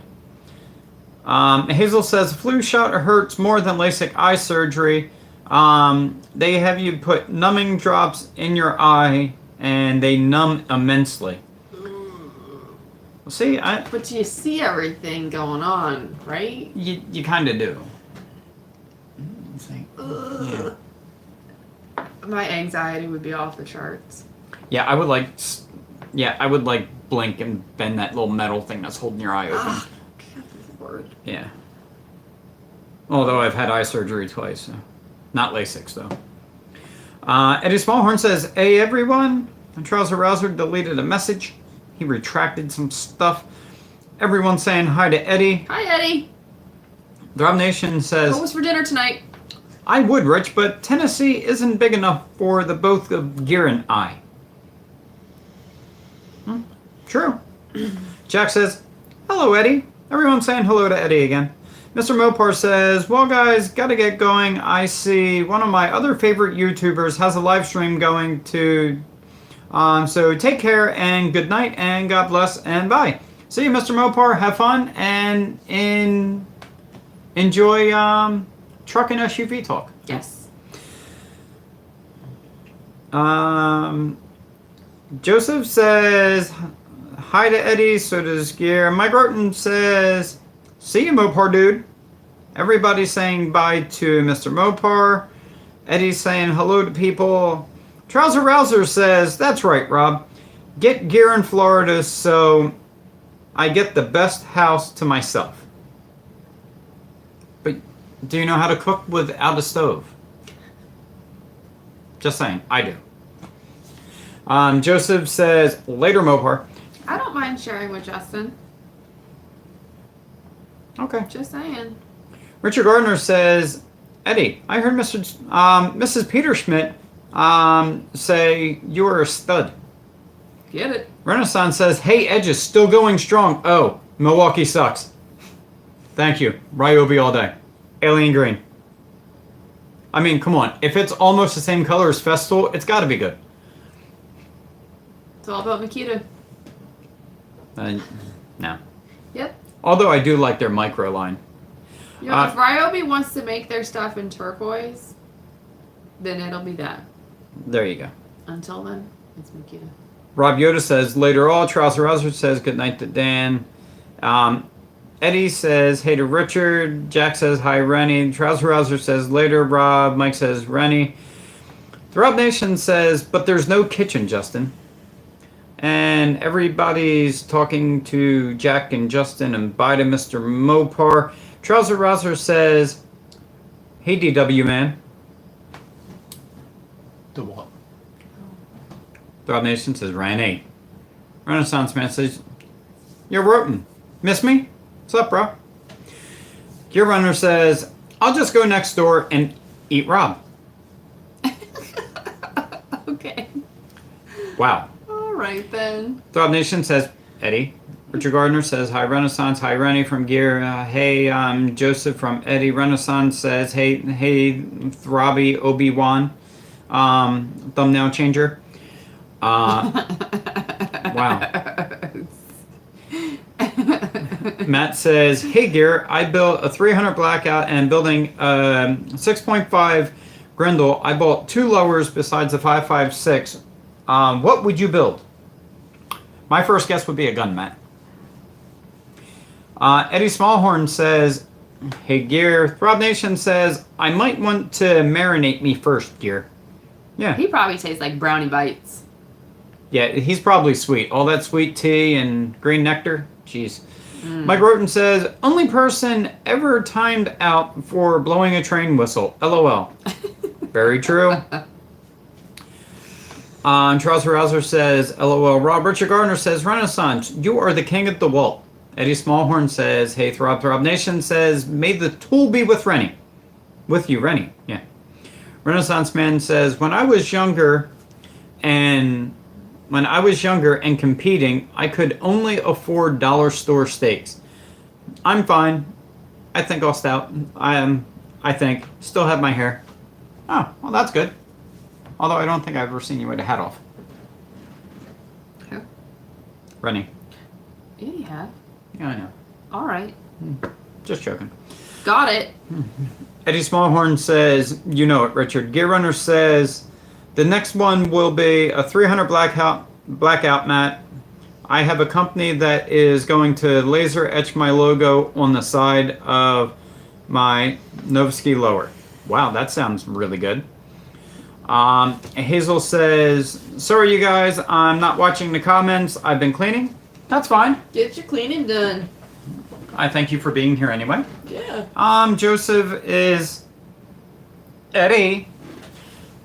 Hazel says, flu shot hurts more than LASIK eye surgery. They have you put numbing drops in your eye, and they numb immensely. Well, see, But you see everything going on, right? you kind of do. Yeah. My anxiety would be off the charts. Yeah, I would like blink and bend that little metal thing that's holding your eye open. Lord. Yeah. Although I've had eye surgery twice, so. Not LASIK though. Eddie Smallhorn says, hey everyone, Trouser Rouser deleted a message. He retracted some stuff. Everyone's saying hi to Eddie. Hi, Eddie. Throb Nation says, What was for dinner tonight? I would, Rich, but Tennessee isn't big enough for the both of Gear and I. True. Jack says, hello, Eddie. Everyone's saying hello to Eddie again. Mr. Mopar says, well, guys, gotta get going. I see one of my other favorite YouTubers has a live stream going to... so take care and good night and God bless and bye. See you, Mr. Mopar. Have fun and enjoy truck and SUV talk. Yes. Joseph says, hi to Eddie, so does Gear. Mike Roten says, see you, Mopar dude. Everybody's saying bye to Mr. Mopar. Eddie's saying hello to people. Trouser Rouser says, that's right, Rob. Get Gear in Florida so I get the best house to myself. But do you know how to cook without a stove? Just saying, I do. Joseph says, later, Mopar. I don't mind sharing with Justin. Okay. Just saying. Richard Gardner says, Eddie, I heard Mrs. Peter Schmidt say you are a stud. Get it. Renaissance says, hey, Edge is still going strong. Oh, Milwaukee sucks. Thank you. Ryobi all day. Alien Green. I mean, come on. If it's almost the same color as Festool, it's got to be good. It's all about Makita. No. Yep. Although I do like their micro line. You know, if Ryobi wants to make their stuff in turquoise, then it'll be that. There you go. Until then, it's Makita. Rob Yoda says, later all. Trouser Rouser says, good night to Dan. Eddie says, hey to Richard. Jack says, hi, Rennie. Trouser Rouser says, later, Rob. Mike says, Rennie. The Rob Nation says, but there's no kitchen, Justin. And everybody's talking to Jack and Justin and bye to Mr. Mopar. Trouser Rouser says, hey, DW man. The what? Throb Nation says, Ryan 8. Renaissance Man says, you're Roten. Miss me? What's up, bro? Gear Runner says, I'll just go next door and eat Rob. Okay. Wow. All right, then. Throb Nation says, Eddie. Richard Gardner says, hi, Renaissance. Hi, Rennie from Gear. Hey, Joseph from Eddie. Renaissance says, hey, Throbby Obi-Wan. Thumbnail changer. Wow. Matt says, hey, Gear. I built a 300 Blackout and building a 6.5 Grendel. I bought 2 lowers besides the 5.56. What would you build? My first guess would be a gun, Matt. Eddie Smallhorn says, hey, Gear. Throb Nation says, I might want to marinate me first, Gear. Yeah. He probably tastes like brownie bites. Yeah, he's probably sweet. All that sweet tea and green nectar. Jeez. Mike Roten says, only person ever timed out for blowing a train whistle. LOL. Very true. Charles Rouser says, LOL. Rob. Richard Gardner says, Renaissance, you are the king of the DeWalt. Eddie Smallhorn says, hey, Throb Nation says, may the tool be with Rennie. With you, Rennie. Yeah. Renaissance Man says, when I was younger and competing, I could only afford dollar store steaks. I'm fine. I think I'll stout. I think. Still have my hair. Oh, well, that's good. Although I don't think I've ever seen you with a hat off. Who? Rennie. Yeah, you have. Yeah, I know. All right. Just joking. Got it. Eddie Smallhorn says, you know it, Richard. Gear Runner says, the next one will be a 300 blackout mat. I have a company that is going to laser etch my logo on the side of my Novsky lower. Wow, that sounds really good. Hazel says, sorry you guys, I'm not watching the comments. I've been cleaning. That's fine. Get your cleaning done. I thank you for being here anyway. Yeah. Joseph is Eddie.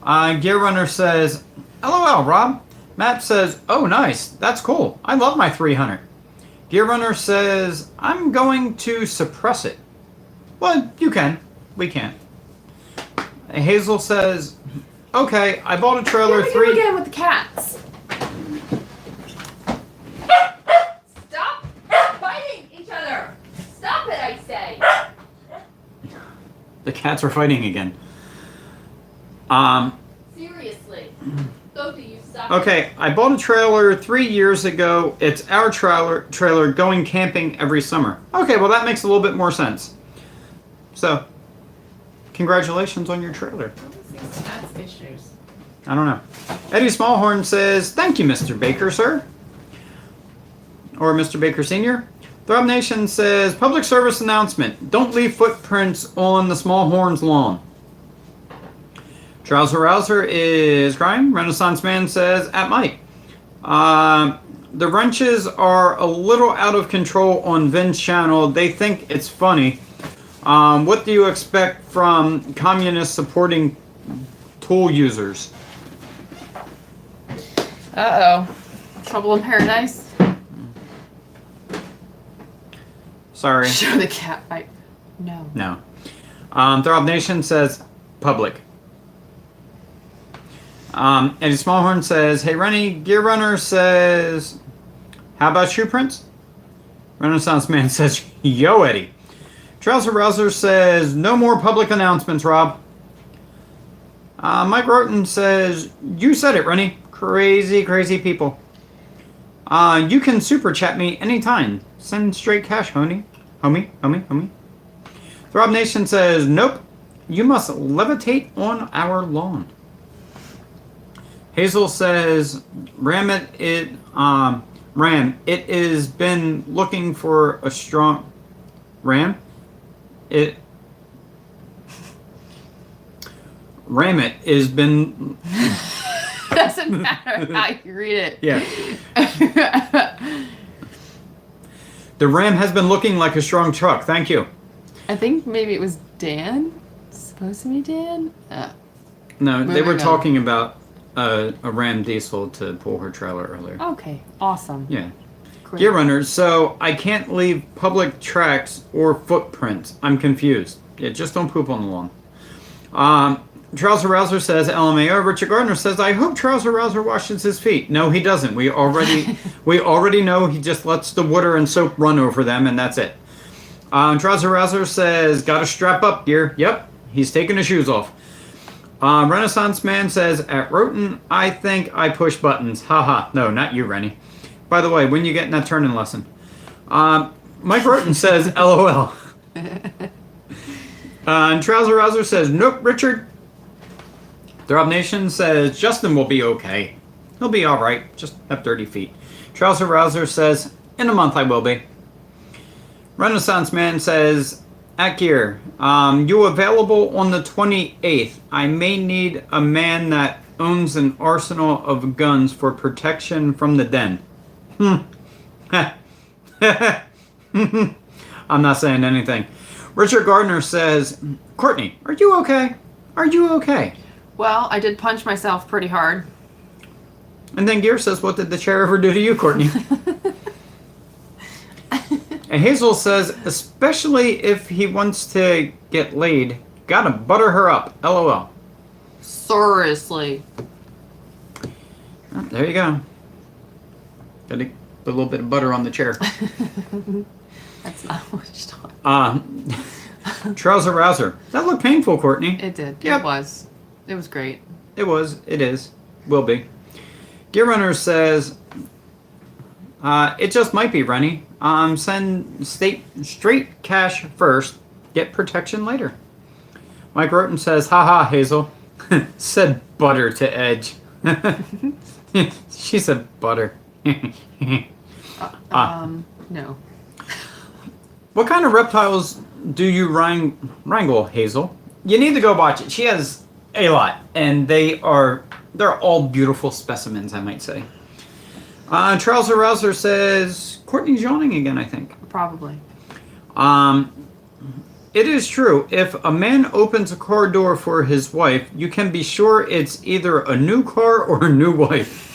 Gear Runner says, LOL, Rob. Matt says, oh, nice. That's cool. I love my 300. Gear Runner says, I'm going to suppress it. Well, you can. We can't. Hazel says, okay, I bought a trailer Here we 3... go again with the cats. Stop fighting each other. Stop it, I say. The cats are fighting again. Seriously. Both of you stop. Okay, I bought a trailer 3 years ago. It's our trailer going camping every summer. Okay, well that makes a little bit more sense. So, congratulations on your trailer. Cats issues. I don't know. Eddie Smallhorn says, thank you, Mr. Baker, sir. Or Mr. Baker Sr. Throb Nation says, public service announcement. Don't leave footprints on the Smallhorn's lawn. Trouser Rouser is crying. Renaissance Man says, at Mike. The wrenches are a little out of control on Vin's channel. They think it's funny. What do you expect from communists supporting tool users? Uh-oh. Trouble in paradise? Sorry. Show the cat fight. No. No. Throb Nation says public. Eddie Smallhorn says, hey Rennie, Gear Runner says, how about shoe prints? Renaissance Man says, yo Eddie. Trouser Rouser says, no more public announcements, Rob. Mike Roten says, you said it, Rennie. Crazy, crazy people. You can super chat me anytime. Send straight cash, homie. Homie. Throb Nation says, nope. You must levitate on our lawn. Hazel says, Ram, it has been looking for a strong... Ram? It has been... Doesn't matter how you read it. Yeah. The Ram has been looking like a strong truck. Thank you. I think maybe it was Dan. Supposed to be Dan? No, they were Moving on. talking about a Ram diesel to pull her trailer earlier. Okay, awesome. Yeah. Great. Gear Runners, so I can't leave public tracks or footprints. I'm confused. Yeah, just don't poop on the lawn. Trouser Rouser says, LMAO. Richard Gardner says, I hope Trouser Rouser washes his feet. No, he doesn't. We already know he just lets the water and soap run over them, and that's it. Trouser Rouser says, gotta strap up, Gear. Yep, he's taking his shoes off. Renaissance Man says, at Roten, I think I push buttons. Haha. No, not you, Rennie. By the way, when you getting that turning lesson? Mike Roten says, LOL. And Trouser Rouser says, nope, Richard. Throb Nation says, Justin will be okay. He'll be alright. Just have dirty feet. Trouser Rouser says, in a month I will be. Renaissance Man says, at Gear, you available on the 28th. I may need a man that owns an arsenal of guns for protection from the den. I'm not saying anything. Richard Gardner says, Courtney, are you okay? Are you okay? Well, I did punch myself pretty hard. And then Gear says, what did the chair ever do to you, Courtney? And Hazel says, especially if he wants to get laid, gotta butter her up. LOL. Seriously. Oh, there you go. Gotta put a little bit of butter on the chair. That's not what she's talking. Trouser Rouser. That looked painful, Courtney. It did. Yep. It was. It was great. It was. It is. Will be. Gear Runner says, it just might be, Rennie. Send straight cash first, get protection later. Mike Roten says, haha, Hazel. Said butter to Edge. She said butter. No. What kind of reptiles do you wrangle, Hazel? You need to go watch it. She has a lot, and they're all beautiful specimens, I might say. Trouser Rouser says, Courtney's yawning again, I think. Probably. It is true. If a man opens a car door for his wife, you can be sure it's either a new car or a new wife.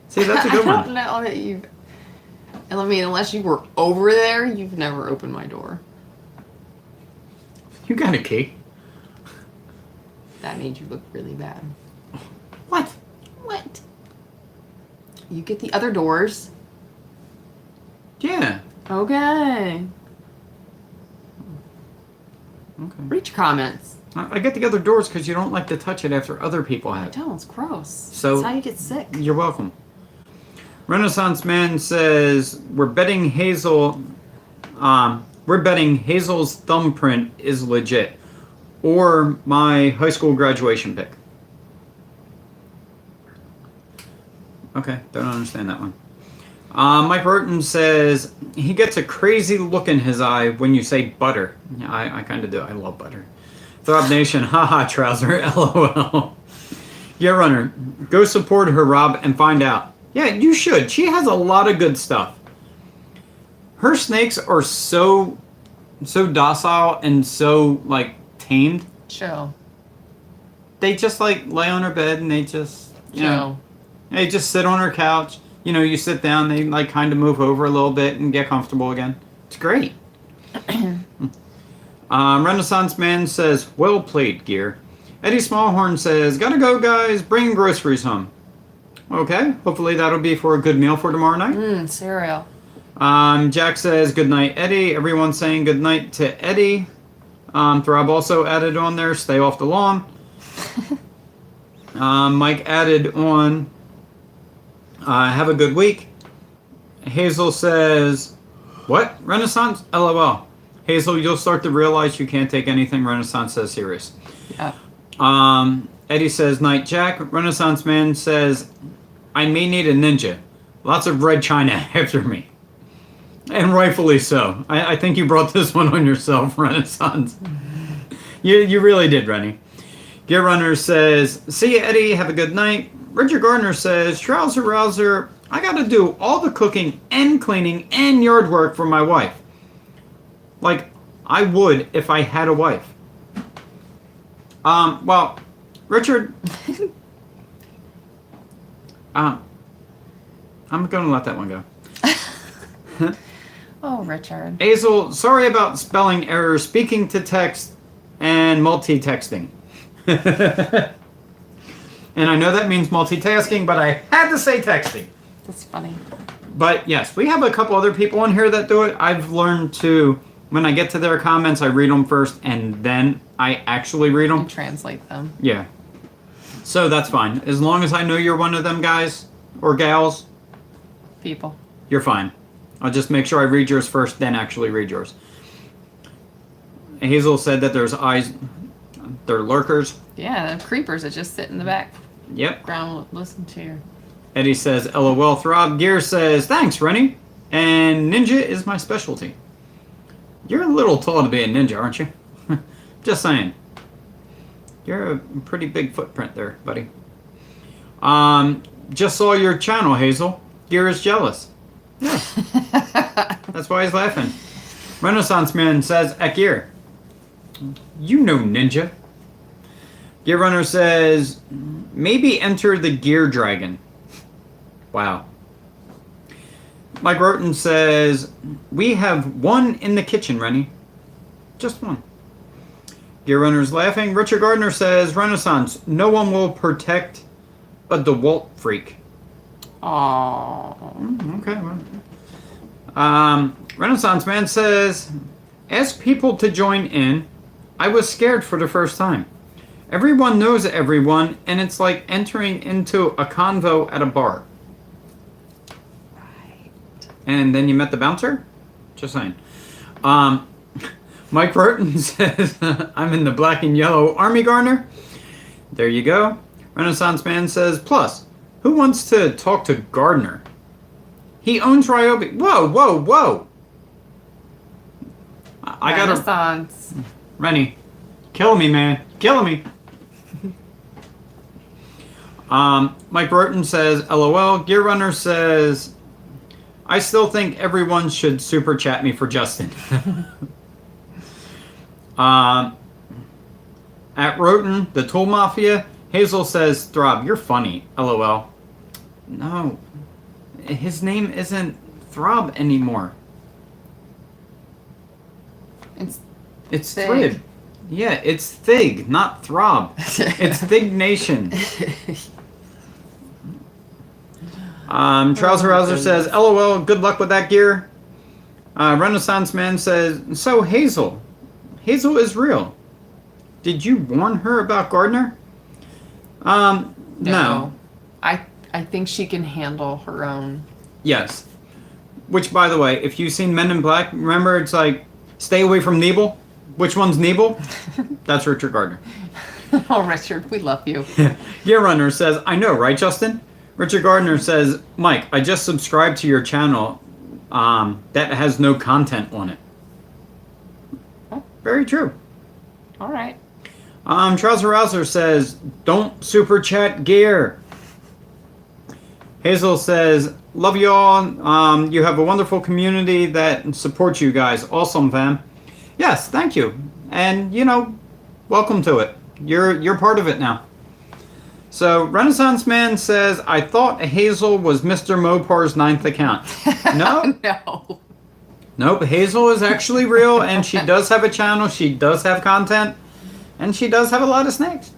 See, that's a good I don't one. know that you've. I mean, unless you were over there, you've never opened my door. You got a key. That made you look really bad. What? What? You get the other doors. Yeah. Okay. Okay. Read your comments. I get the other doors because you don't like to touch it after other people I have. don't. It's gross. So- That's how you get sick. You're welcome. Renaissance Man says we're betting Hazel's thumbprint is legit, or my high school graduation pic. Okay, don't understand that one. Mike Burton says he gets a crazy look in his eye when you say butter. Yeah, I kind of do. I love butter. Throb Nation, haha, trouser, lol. Yeah, Runner, go support her, Rob, and find out. Yeah, you should. She has a lot of good stuff. Her snakes are so docile and so, like, tamed. Chill. They just, like, lay on her bed and they just, you know, Chill. they just sit on her couch. You know, you sit down, they, like, kind of move over a little bit and get comfortable again. It's great. Renaissance Man says, well played, Gear. Eddie Smallhorn says, gotta go, guys. Bring groceries home. Okay, hopefully that'll be for a good meal for tomorrow night. Cereal. Jack says, good night, Eddie. Everyone's saying good night to Eddie. Throb also added on there, stay off the lawn. Mike added on, have a good week. Hazel says, what? Renaissance? LOL. Hazel, you'll start to realize you can't take anything Renaissance says serious. Yeah. Eddie says, night, Jack. Renaissance Man says, I may need a ninja. Lots of red china after me. And rightfully so. I think you brought this one on yourself, Renaissance. You really did, Rennie. Gear Runner says, see you, Eddie. Have a good night. Richard Gardner says, Trouser Rouser, I got to do all the cooking and cleaning and yard work for my wife. Like, I would if I had a wife. Well, Richard, I'm going to let that one go. Oh, Richard. Hazel, sorry about spelling errors, speaking to text, and multitasking. And I know that means multitasking, but I had to say texting. That's funny. But yes, we have a couple other people in here that do it. I've learned to, when I get to their comments, I read them first, and then I actually read them. And translate them. Yeah. So that's fine. As long as I know you're one of them guys or gals, People. you're fine. I'll just make sure I read yours first, then actually read yours. Hazel said that there's eyes, they're lurkers. Yeah, the creepers that just sit in the Yep. background, listen to you. Eddie says, LOL. Throb Gear says, thanks, Rennie. And ninja is my specialty. You're a little tall to be a ninja, aren't you? Just saying. You're a pretty big footprint there, buddy. Just saw your channel, Hazel. Gear is jealous. Yeah. That's why he's laughing. Renaissance Man says, at Gear. You know ninja. Gear Runner says, maybe enter the Gear Dragon. Wow. Mike Roten says, we have one in the kitchen, Rennie. Just one. Gear Runner's laughing. Richard Gardner says, Renaissance, no one will protect a DeWalt freak. Aww. Okay, well. Renaissance Man says, ask people to join in. I was scared for the first time. Everyone knows everyone, and it's like entering into a convo at a bar. Right. And then you met the bouncer? Just saying. Mike Burton says, I'm in the black and yellow Army Garner. There you go. Renaissance Man says, plus, who wants to talk to Gardner? He owns Ryobi. Whoa, whoa, whoa. I gotta... Renaissance. Rennie, kill me, man. Kill me. Mike Burton says, LOL. Gear Runner says, I still think everyone should super chat me for Justin. At Roten, the Tool Mafia, Hazel says, Throb, you're funny. LOL. No. His name isn't Throb anymore. It's Thig. Thrid. Yeah, it's Thig, not Throb. It's Thig Nation. Trouser Rouser says, LOL, good luck with that gear. Renaissance Man says, so Hazel. Hazel is real. Did you warn her about Gardner? No. I think she can handle her own. Yes. Which, by the way, if you've seen Men in Black, remember it's like, stay away from Nebel. Which one's Nebel? That's Richard Gardner. Oh, Richard, we love you. Gear Runner says, I know, right, Justin? Richard Gardner says, Mike, I just subscribed to your channel that has no content on it. Oh. Very true. All right. Trouser Rouser says, don't super chat Gear. Hazel says, love you all. You have a wonderful community that supports you guys. Awesome, fam. Yes, thank you. And, welcome to it. You're part of it now. So, Renaissance Man says, I thought Hazel was Mr. Mopar's 9th account. No? No. Nope, Hazel is actually real, and she does have a channel, she does have content, and she does have a lot of snakes.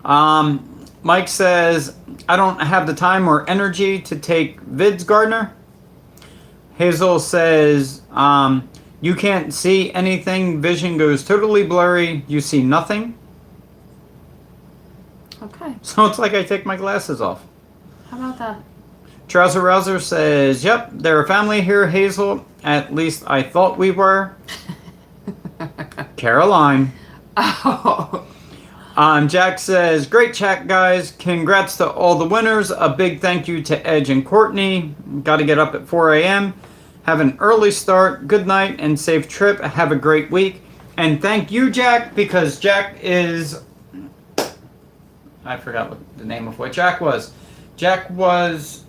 Mike says, I don't have the time or energy to take vids, Gardner. Hazel says, you can't see anything, vision goes totally blurry, you see nothing. Okay. So it's like I take my glasses off. How about that? Trouser Rouser says, yep, they're a family here, Hazel. At least I thought we were. Caroline. Oh. Jack says, great chat, guys. Congrats to all the winners. A big thank you to Edge and Courtney. Got to get up at 4 a.m. Have an early start. Good night and safe trip. Have a great week. And thank you, Jack, because Jack is... I forgot what the name of what Jack was. Jack was...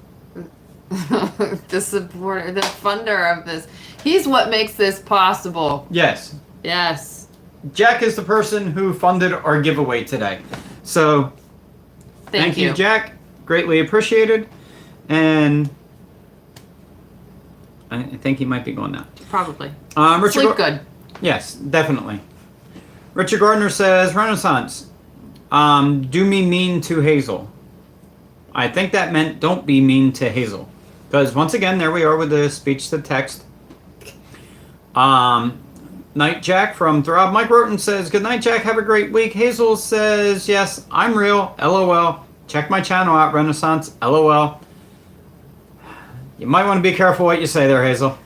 The supporter, the funder of this. He's what makes this possible. Yes. Yes. Jack is the person who funded our giveaway today. So, thank you, Jack. Greatly appreciated. And I think he might be going now. Probably. Richard Sleep good. Yes, definitely. Richard Gardner says, Renaissance, do me mean to Hazel. I think that meant don't be mean to Hazel. Because once again, there we are with the speech to text. Night Jack from Throb. Mike Roten says, good night, Jack. Have a great week. Hazel says, yes, I'm real. LOL. Check my channel out, Renaissance. LOL. You might want to be careful what you say there, Hazel.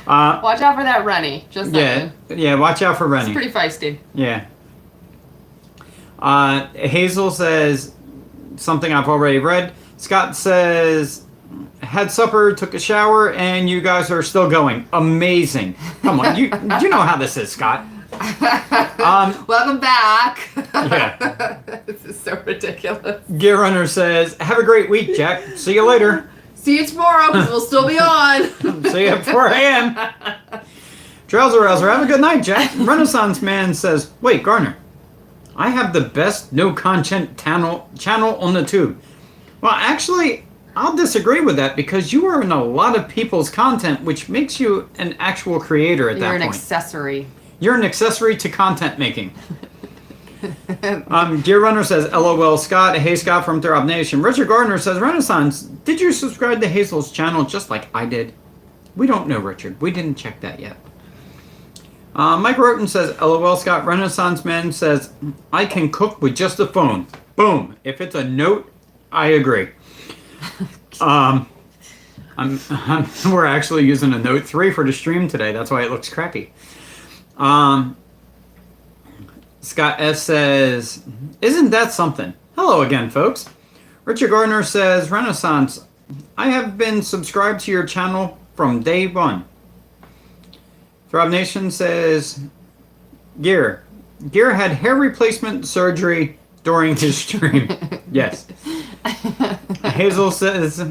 Watch out for that Rennie. Just saying. Yeah, watch out for Rennie. It's pretty feisty. Yeah. Hazel says something I've already read. Scott says, had supper, took a shower, and you guys are still going. Amazing. Come on, you know how this is, Scott. Welcome back. Yeah. This is so ridiculous. Gear Runner says, have a great week, Jack. See you later. See you tomorrow, because we'll still be on. See you at 4 a.m. Trouser Rouser, have a good night, Jack. Renaissance Man says, wait, Garner, I have the best no content channel on the tube. Well, actually, I'll disagree with that because you are in a lot of people's content, which makes you an actual creator at You're that an point. accessory. You're an accessory to content making. Gear Runner says, LOL Scott. Hey Scott from Throb Nation. Richard Gardner says, Renaissance, did you subscribe to Hazel's channel just like I did? We don't know, Richard. We didn't check that yet. Mike Roten says, LOL Scott. Renaissance Man says, I can cook with just a phone. Boom. If it's a note, I agree. We're actually using a Note 3 for the stream today. That's why it looks crappy. Scott S says, isn't that something? Hello again, folks. Richard Gardner says, Renaissance, I have been subscribed to your channel from day one. Throb Nation says, Gear had hair replacement surgery during his stream. Yes. Hazel says,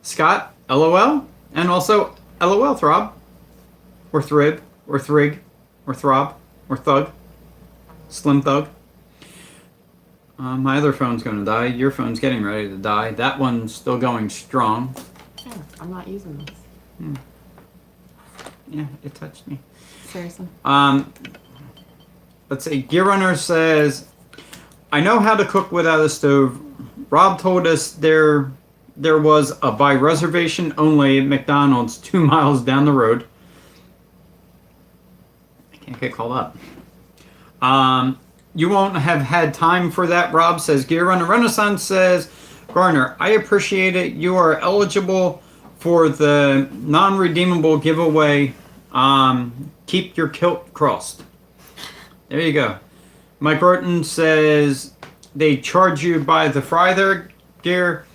Scott, LOL, and also LOL Throb, or Thrib, or Thrig, or Throb, or Thug, Slim Thug. My other phone's going to die. Your phone's getting ready to die. That one's still going strong. Oh, I'm not using this. Yeah, it touched me. Seriously. Let's see. Gear Runner says, I know how to cook without a stove. Rob told us there was a by reservation only McDonald's 2 miles down the road. I can't get called up. You won't have had time for that, Rob says. Gear Runner Renaissance says, Garner, I appreciate it. You are eligible for the non-redeemable giveaway. Keep your kilt crossed. There you go. Mike Roten says they charge you by the fry there, Gear.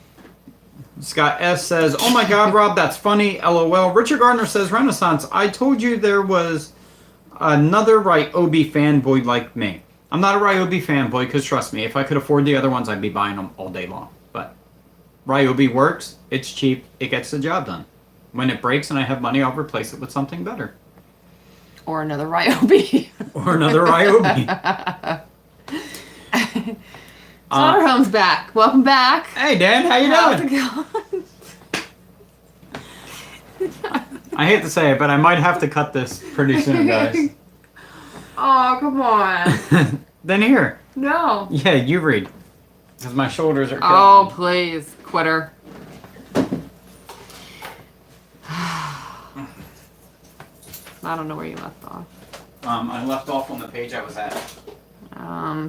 Scott S says, oh my god, Rob, that's funny. LOL. Richard Gardner says, Renaissance, I told you there was another Ryobi fanboy like me. I'm not a Ryobi fanboy because trust me, if I could afford the other ones, I'd be buying them all day long. But Ryobi works. It's cheap. It gets the job done. When it breaks and I have money, I'll replace it with something better. Or another Ryobi. Or another Ryobi. Slaughterhome's back. Welcome back. Hey, Dan, how you How's doing? it going? I hate to say it, but I might have to cut this pretty soon, guys. Oh, come on. Then here. No. Yeah, you read. Because my shoulders are killing Oh, me. please. Quitter. I don't know where you left off. I left off on the page I was at.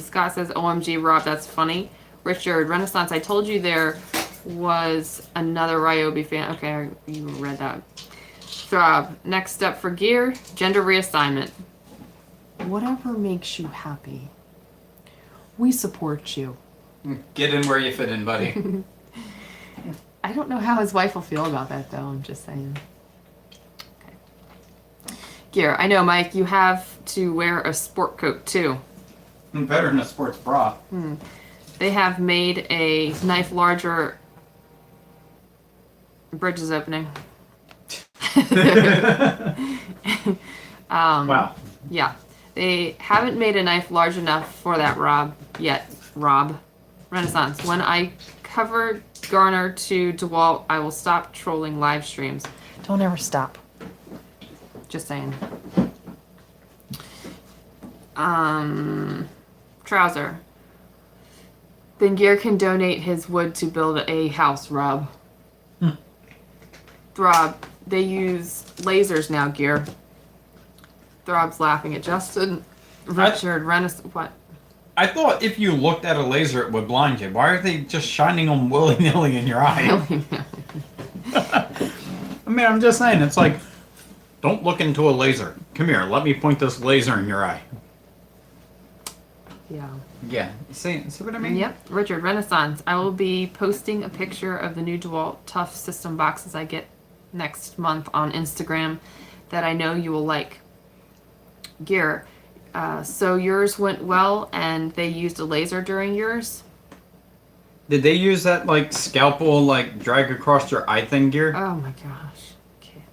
Scott says, OMG, Rob, that's funny. Richard, Renaissance, I told you there was another Ryobi fan. Okay, you read that. Throb, next step for Gear, gender reassignment. Whatever makes you happy. We support you. Get in where you fit in, buddy. I don't know how his wife will feel about that, though. I'm just saying. Okay. Gear, I know, Mike, you have to wear a sport coat, too. Better than a sports bra. They have made a knife larger. Bridge is opening. Wow. Yeah. They haven't made a knife large enough for that Rob yet. Rob. Renaissance. When I cover Garner to DeWalt, I will stop trolling live streams. Don't ever stop. Just saying. Trouser. Then Gear can donate his wood to build a house, Rob. Throb. They use lasers now, Gear. Throb's laughing at Justin. Richard, Renaissance. What? I thought if you looked at a laser, it would blind you. Why are they just shining them willy-nilly in your eye? I mean, I'm just saying, it's like, don't look into a laser. Come here, let me point this laser in your eye. Yeah. Yeah, see what I mean? Yep. Richard, Renaissance. I will be posting a picture of the new DeWalt Tough System boxes I get next month on Instagram that I know you will like. Gear. So yours went well and they used a laser during yours? Did they use that, like, scalpel, like, drag across your eye thing, Gear? Oh my gosh. Can't.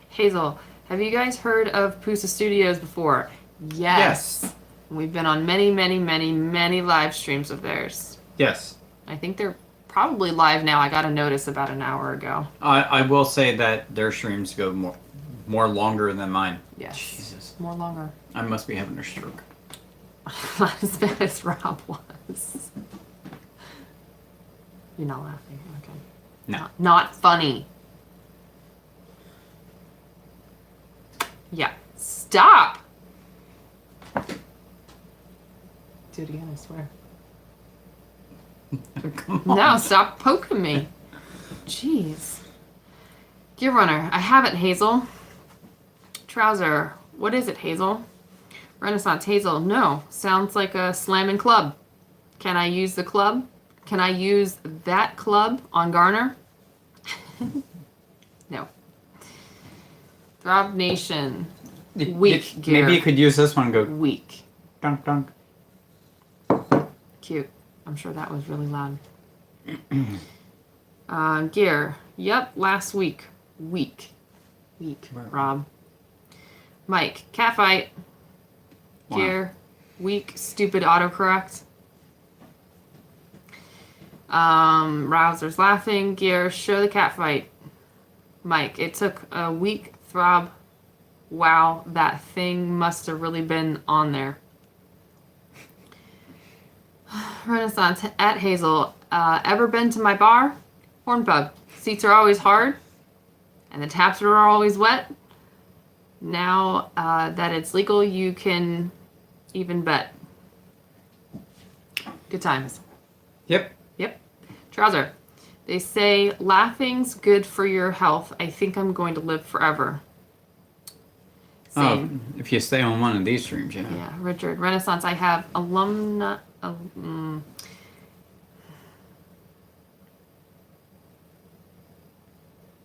Hazel, have you guys heard of Pusa Studios before? Yes. We've been on many, many, many, many live streams of theirs. Yes. I think they're probably live now. I got a notice about an hour ago. I will say that their streams go more longer than mine. Yes. Jesus. More longer. I must be having a stroke. Not as bad as Rob was. You're not laughing. Okay. No. Not funny. Yeah. Stop! Do it again, I swear. Come on. No, stop poking me. Jeez. Gear Runner, I have it, Hazel. Trouser, what is it, Hazel? Renaissance, Hazel, no. Sounds like a slamming club. Can I use the club? Can I use that club on Garner? No. Throb Nation, weak gear. Maybe you could use this one and go Weak. dunk dunk. Cute. I'm sure that was really loud. Gear. Yep, last week. Weak. Weak, Wow. Rob. Mike. Catfight. Wow. Gear. Weak. Stupid autocorrect. Rouser's laughing. Gear. Show the catfight. Mike. It took a weak throb. Wow, that thing must have really been on there. Renaissance at Hazel. Ever been to my bar? Hornbug. Seats are always hard, and the taps are always wet. Now that it's legal, you can even bet. Good times. Yep. Yep. Trouser. They say laughing's good for your health. I think I'm going to live forever. Same. If you stay on one of these streams, yeah. Yeah, Richard. Renaissance. I have alumni.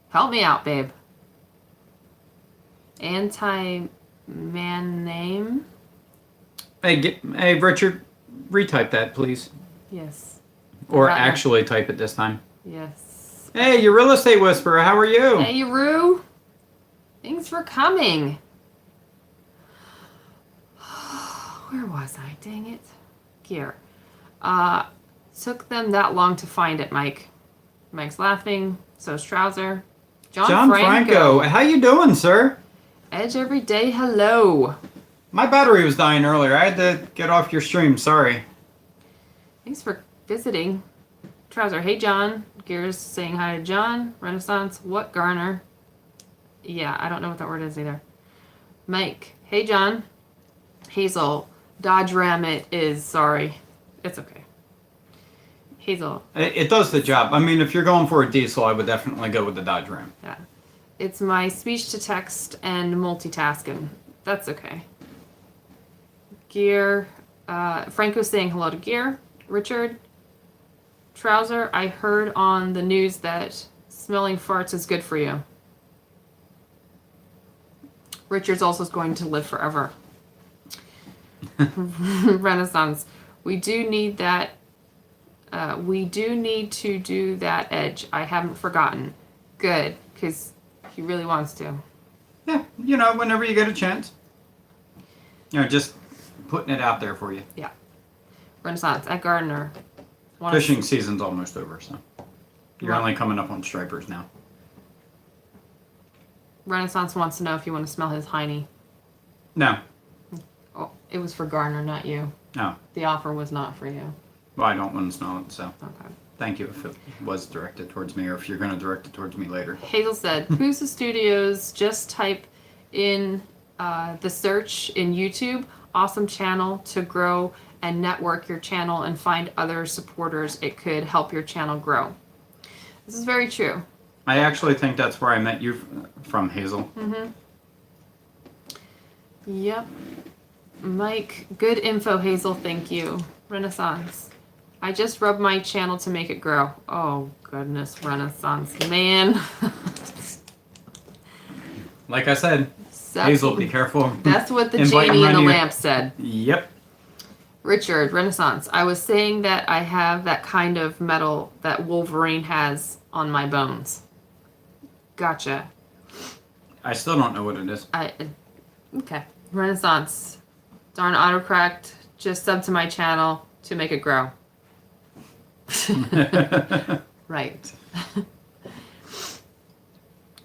Help me out, babe. Anti-man name. Hey, Richard, retype that, please. Yes. Or Right now. actually type it this time. Yes. Hey, you real estate whisperer, how are you? Hey, Rue. Thanks for coming. Where was I? Dang it. Gear. Took them that long to find it, Mike. Mike's laughing. So's Trouser. John Franco, how you doing, sir? Edge every day. Hello. My battery was dying earlier. I had to get off your stream. Sorry. Thanks for visiting. Trouser. Hey, John. Gears saying hi to John. Renaissance. What, Garner? Yeah, I don't know what that word is either. Mike. Hey, John. Hazel. Dodge Ram it is. Sorry. It's okay. Hazel. It does the job. I mean, if you're going for a diesel, I would definitely go with the Dodge Ram. Yeah. It's my speech to text and multitasking. That's okay. Gear. Franco's saying hello to Gear. Richard. Trouser. I heard on the news that smelling farts is good for you. Richard's also going to live forever. Renaissance. We do need that. We do need to do that, Edge. I haven't forgotten. Good, because he really wants to. Yeah, whenever you get a chance. Just putting it out there for you. Yeah. Renaissance at Gardner. Fishing season's almost over, so you're Wow. only coming up on stripers now. Renaissance wants to know if you want to smell his hiney. No, Oh, it was for Gardner, not you. no. The offer was not for you. Well, I don't want to smell it, so Okay. thank you if it was directed towards me, or if you're going to direct it towards me later. Hazel said, Pusa Studios, just type in the search in YouTube. Awesome channel to grow and network your channel and find other supporters. It could help your channel grow. This is very true. I actually think that's where I met you from, Hazel. Mm-hmm. Yep. Mike, good info, Hazel. Thank you. Renaissance. I just rubbed my channel to make it grow. Oh, goodness, Renaissance. Man. Like I said, That's- Hazel, be careful. That's what the Invite genie in him the around lamp said. Yep. Richard, Renaissance. I was saying that I have that kind of metal that Wolverine has on my bones. Gotcha. I still don't know what it is. Okay. Renaissance. Darn autocorrect, just sub to my channel to make it grow. Right.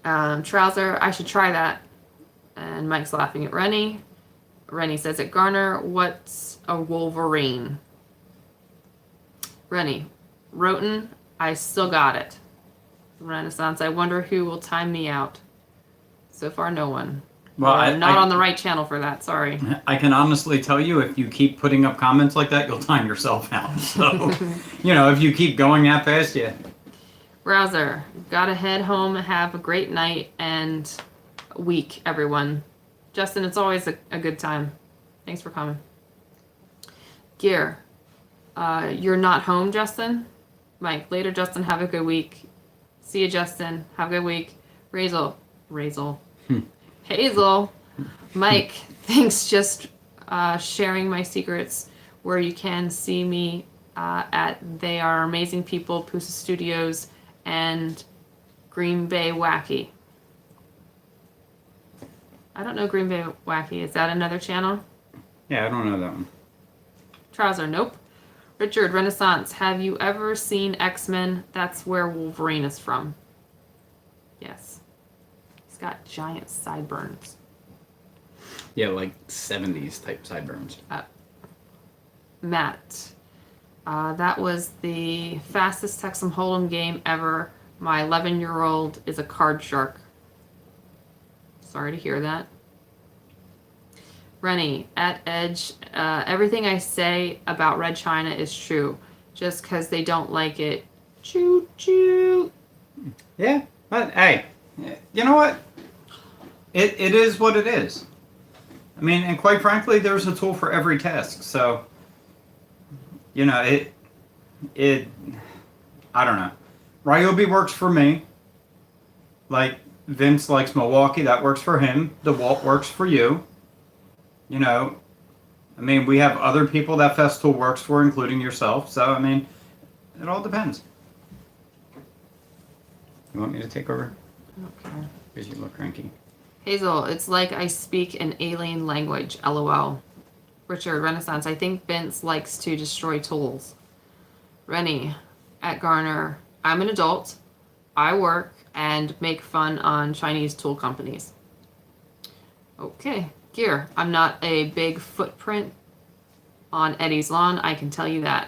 Trouser, I should try that. And Mike's laughing at Rennie. Rennie says at Garner, what's a Wolverine? Rennie, Roten, I still got it. Renaissance, I wonder who will time me out. So far, no one. Well, I'm not on the right channel for that, sorry. I can honestly tell you, if you keep putting up comments like that, you'll time yourself out. So, if you keep going that fast, yeah. Browser, gotta head home, have a great night and week, everyone. Justin, it's always a good time. Thanks for coming. Gear, you're not home, Justin? Mike, later, Justin, have a good week. See you, Justin. Have a good week. Razel. Hazel. Mike, thanks, just sharing my secrets where you can see me at They Are Amazing People, Pusa Studios, and Green Bay Wacky. I don't know Green Bay Wacky. Is that another channel? Yeah, I don't know that one. Trouser, nope. Richard, Renaissance, have you ever seen X-Men? That's where Wolverine is from. Yes. He's got giant sideburns. Yeah, like 70s type sideburns. Matt, that was the fastest Texas Hold'em game ever. My 11-year-old is a card shark. Sorry to hear that. Rennie, at Edge, everything I say about Red China is true. Just because they don't like it. Choo choo. Yeah, but hey, you know what? It is what it is. I mean, and quite frankly, there's a tool for every task. So, it I don't know. Ryobi works for me. Like, Vince likes Milwaukee. That works for him. DeWalt works for you. I mean, we have other people that Festool works for, including yourself. So, I mean, it all depends. You want me to take over? Okay. Because you look cranky. Hazel, it's like I speak an alien language. LOL. Richard, Renaissance, I think Vince likes to destroy tools. Rennie, at Garner, I'm an adult. I work and make fun on Chinese tool companies. Okay. Gear, I'm not a big footprint on Eddie's lawn. I can tell you that.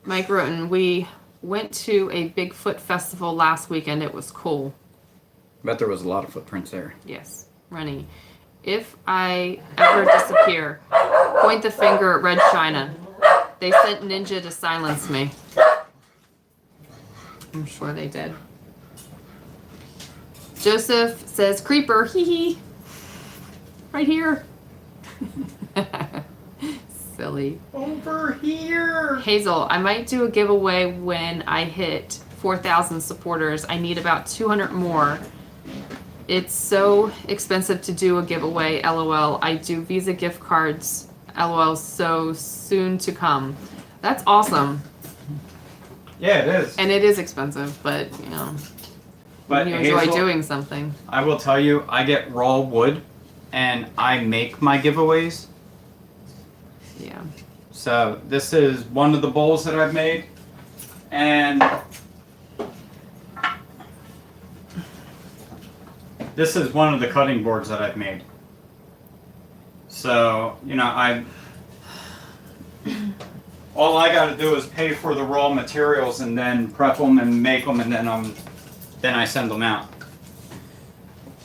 Mike Roten, we went to a Bigfoot festival last weekend. It was cool. Bet there was a lot of footprints there. Yes. Rennie, if I ever disappear, point the finger at Red China. They sent Ninja to silence me. I'm sure they did. Joseph says, creeper, hee hee. Right here. Silly. Over here. Hazel, I might do a giveaway when I hit 4,000 supporters. I need about 200 more. It's so expensive to do a giveaway, LOL. I do Visa gift cards, LOL, so soon to come. That's awesome. Yeah, it is. And it is expensive, but, But you enjoy Hazel, doing something. I will tell you, I get raw wood, and I make my giveaways. Yeah. So this is one of the bowls that I've made, and this is one of the cutting boards that I've made. So all I got to do is pay for the raw materials and then prep them and make them, and then I send them out.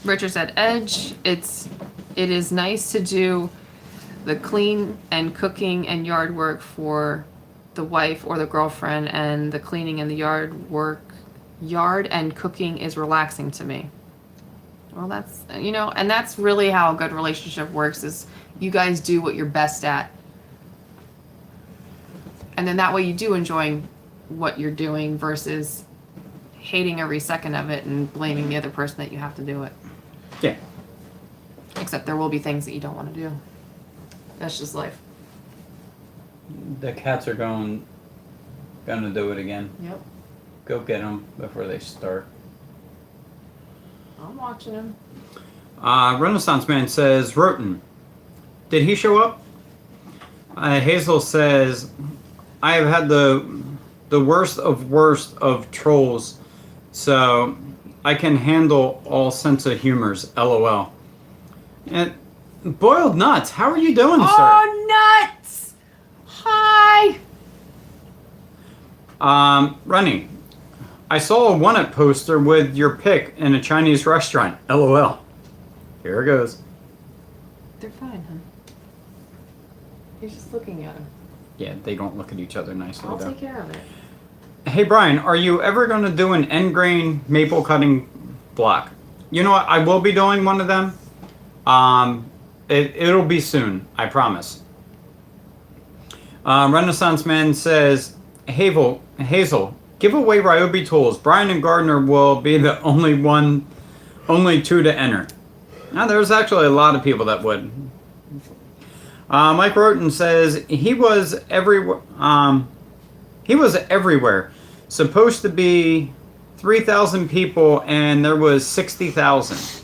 Richard said, Edge, it is nice to do the clean and cooking and yard work for the wife or the girlfriend, and the cleaning and the yard and cooking is relaxing to me. Well, that's, and that's really how a good relationship works, is you guys do what you're best at. And then that way you do enjoy what you're doing versus hating every second of it and blaming the other person that you have to do it. Yeah. Except there will be things that you don't want to do. That's just life. The cats are gonna do it again. Yep. Go get them before they start. I'm watching him. Renaissance Man says, Roten, Did he show up? Hazel says, I have had the worst of trolls, so I can handle all sense of humors. LOL. And Boiled Nuts, how are you doing, sir? Oh, nuts! Hi! Rennie, I saw a one-up poster with your pic in a Chinese restaurant. LOL. Here it goes. They're fine, huh? You're just looking at them. Yeah, they don't look at each other nicely, I'll though. take care of it. Hey, Brian, are you ever going to do an end grain maple cutting block? You know what? I will be doing one of them. It'll be soon, I promise. Renaissance Man says, Hazel, give away Ryobi tools. Brian and Gardner will be the only two to enter. Now, there's actually a lot of people that would. Mike Roten says he was everywhere. He was everywhere. Supposed to be 3,000 people, and there was 60,000.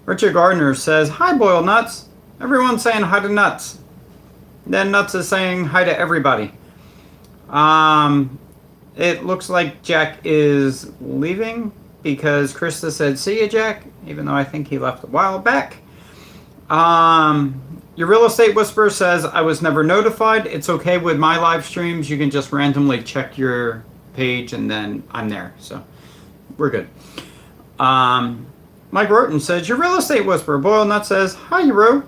Richard Gardner says, hi, Boiled Nuts. Everyone's saying hi to Nuts. Then Nuts is saying hi to everybody. It looks like Jack is leaving because Krista said, see you, Jack, even though I think he left a while back. Your Real Estate Whisperer says, I was never notified. It's okay with my live streams. You can just randomly check your page and then I'm there. So we're good. Mike Roten says, your Real Estate Whisperer. Boiled Nut says, hi, Ro.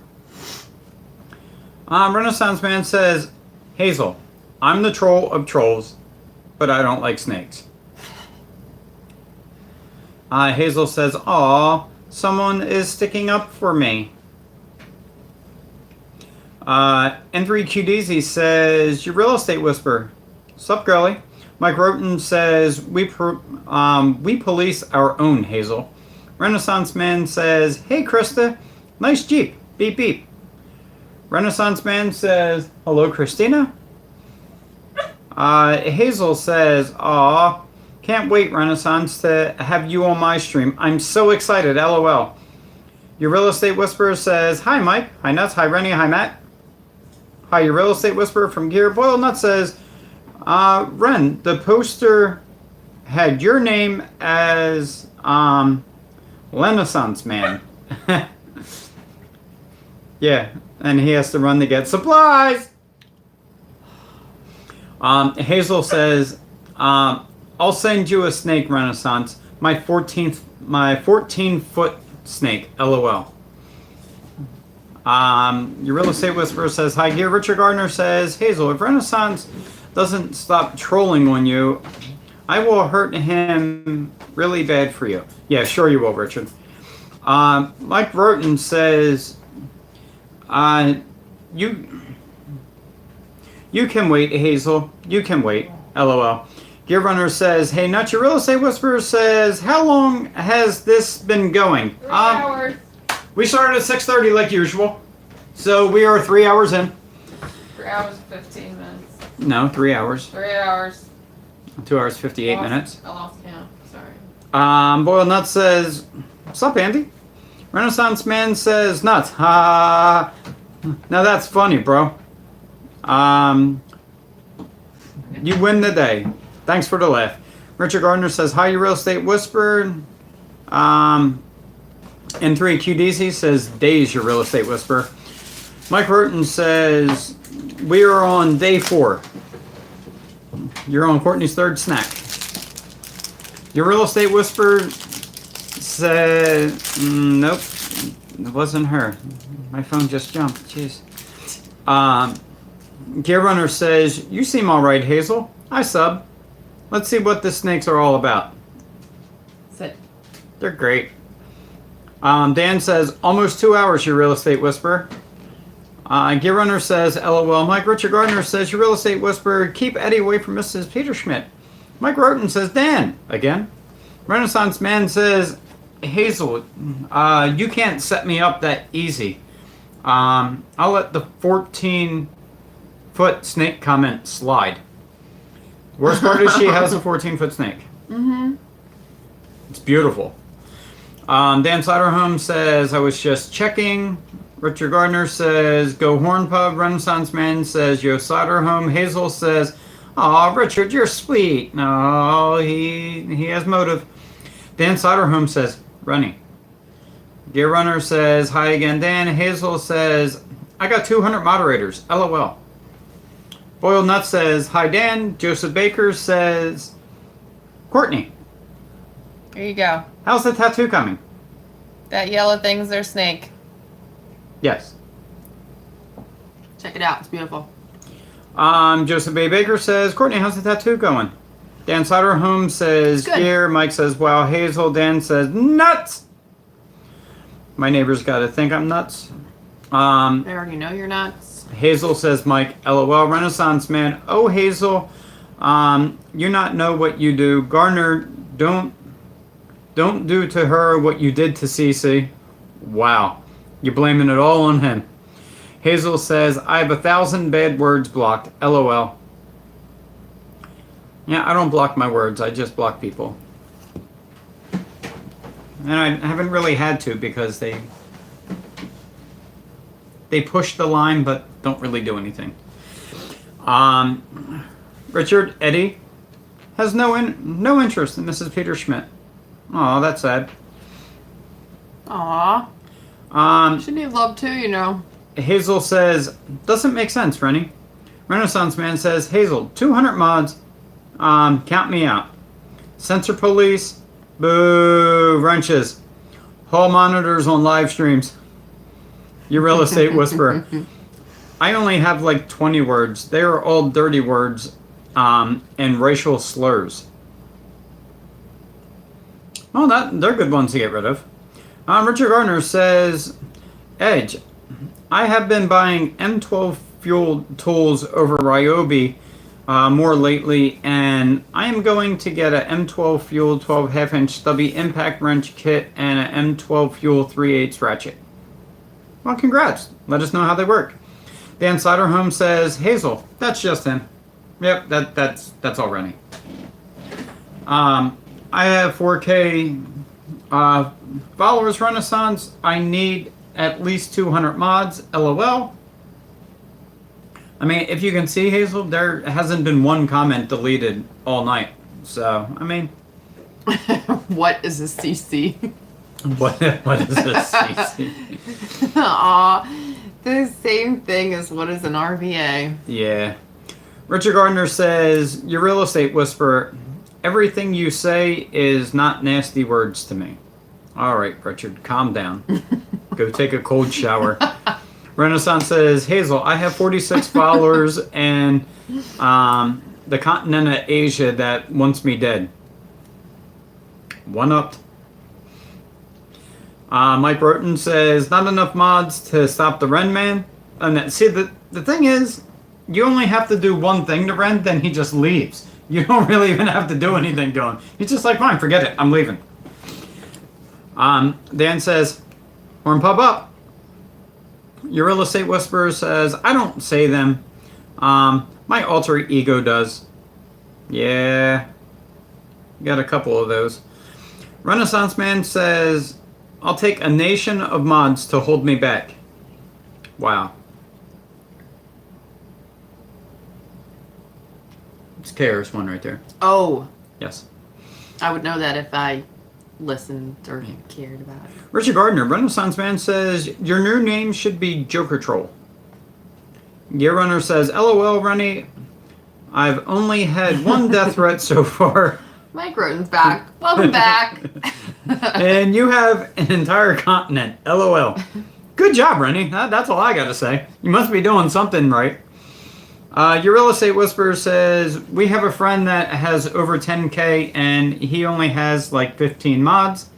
Renaissance Man says, Hazel, I'm the troll of trolls, but I don't like snakes. Hazel says, aw, someone is sticking up for me. N3QDZ says, your Real Estate Whisperer. Sup, girly? Mike Roten says, we police our own, Hazel. Renaissance Man says, hey, Krista, nice Jeep, beep, beep. Renaissance Man says, hello, Christina. Hazel says, aw, can't wait, Renaissance, to have you on my stream. I'm so excited, LOL. Your Real Estate Whisperer says, hi, Mike. Hi, Nuts. Hi, Rennie. Hi, Matt. Hi, your Real Estate Whisperer from Gear. Boiled Nut says, Ren, the poster had your name as, Renaissance Man. Yeah, and he has to run to get supplies. Hazel says, I'll send you a snake, Renaissance. My 14-foot snake, LOL. Your Real Estate Whisperer says, hi, Gear. Richard Gardner says, Hazel, if Renaissance doesn't stop trolling on you, I will hurt him really bad for you. Yeah, sure you will, Richard. Mike Roten says, you can wait, Hazel. You can wait. LOL. Gear Runner says, hey, Nut, your Real Estate Whisperer says, how long has this been going? 3 hours. We started at 6:30 like usual. So we are 3 hours in. 3 hours and 15 minutes. No, 3 hours. 3 hours. 2 hours, 58 minutes. I lost count. Sorry. Boiled Nut says, what's up, Andy? Renaissance Man says, Nuts. Ha. Now that's funny, bro. You win the day. Thanks for the laugh. Richard Gardner says, hi, your Real Estate Whisperer. N3QDZ says, days, your Real Estate Whisperer. Mike Roten says, we are on day 4. You're on Courtney's 3rd snack. Your Real Estate Whisperer said, nope, it wasn't her. My phone just jumped. Jeez. Gear Runner says, you seem all right, Hazel. Hi, sub. Let's see what the snakes are all about. Sit. They're great. Dan says, almost 2 hours, your Real Estate Whisperer. Gear Runner says, LOL. Mike Richard Gardner says, your Real Estate Whisperer, keep Eddie away from Mrs. Peter Schmidt. Mike Roten says, Dan, again. Renaissance Man says, Hazel, you can't set me up that easy. I'll let the 14-foot snake comment slide. Worst part is she has a 14-foot snake. Mm-hmm. It's beautiful. Dan Slatterholm says, I was just checking. Richard Gardner says, go Horn Pub. Renaissance Man says, yo Soderholm. Hazel says, aw, Richard, you're sweet. No, he has motive. Dan Soderholm says, Runny. Gear Runner says, hi again, Dan. Hazel says, I got 200 moderators. LOL. Boiled Nut says, hi, Dan. Joseph Baker says, Courtney, There you go. how's the tattoo coming? That yellow thing's their snake. Yes. Check it out. It's beautiful. Joseph A. Baker says, Courtney, how's the tattoo going? Dan Soderholm says, Good. Gear. Mike says, wow. Hazel. Dan says, nuts. My neighbor's got to think I'm nuts. They already know you're nuts. Hazel says, Mike, LOL. Renaissance Man, oh, Hazel, you not know what you do. Gardner, don't do to her what you did to Cece. Wow. You're blaming it all on him. Hazel says, I have 1,000 bad words blocked. LOL. Yeah, I don't block my words. I just block people. And I haven't really had to because they push the line but don't really do anything. Richard Eddie has no interest in Mrs. Peter Schmidt. Oh, that's sad. Aw. She needs love too, you know. Hazel says, doesn't make sense, Rennie. Renaissance Man says, Hazel, 200 mods. Count me out. Sensor Police. Boo. Wrenches. Hall monitors on live streams. Your real estate whisperer. I only have like 20 words. They are all dirty words and racial slurs. Oh, they're good ones to get rid of. Richard Gardner says, Edge, I have been buying M12 fuel tools over Ryobi more lately, and I am going to get a M12 fuel 12 half-inch stubby impact wrench kit and a M12 fuel 3/8 ratchet. Well, congrats. Let us know how they work. Dan Soderholm says, Hazel, that's just him. Yep, that's already. I have 4K followers Renaissance. I need at least 200 mods. LOL. I mean, if you can see, Hazel, there hasn't been one comment deleted all night. So, I mean, What is a CC? what is this? CC? Aw. The same thing as what is an RVA. Yeah. Richard Gardner says, your real estate whisperer, everything you say is not nasty words to me. All right, Richard, calm down. Go take a cold shower. Renaissance says, Hazel, I have 46 followers and the continent of Asia that wants me dead. One-upped. Mike Roten says, not enough mods to stop the Ren Man. And see, the thing is, you only have to do one thing to Ren, then he just leaves. You don't really even have to do anything to him. He's just like, fine, forget it, I'm leaving. Dan says, Horn Pub up. Your real estate whisperer says, I don't say them. My alter ego does. Yeah. Got a couple of those. Renaissance Man says, I'll take a nation of mods to hold me back. Wow. It's KRS One right there. Oh, Yes. I would know that if I listened or cared about it. Richard Gardner, Renaissance Man says, your new name should be Joker Troll. Gear Runner says, LOL, Rennie. I've only had one death threat so far. Mike Roten's back. Welcome back. And you have an entire continent. LOL. Good job, Rennie. That's all I gotta say. You must be doing something right. Your real estate whisperer says, we have a friend that has over 10K and he only has like 15 mods.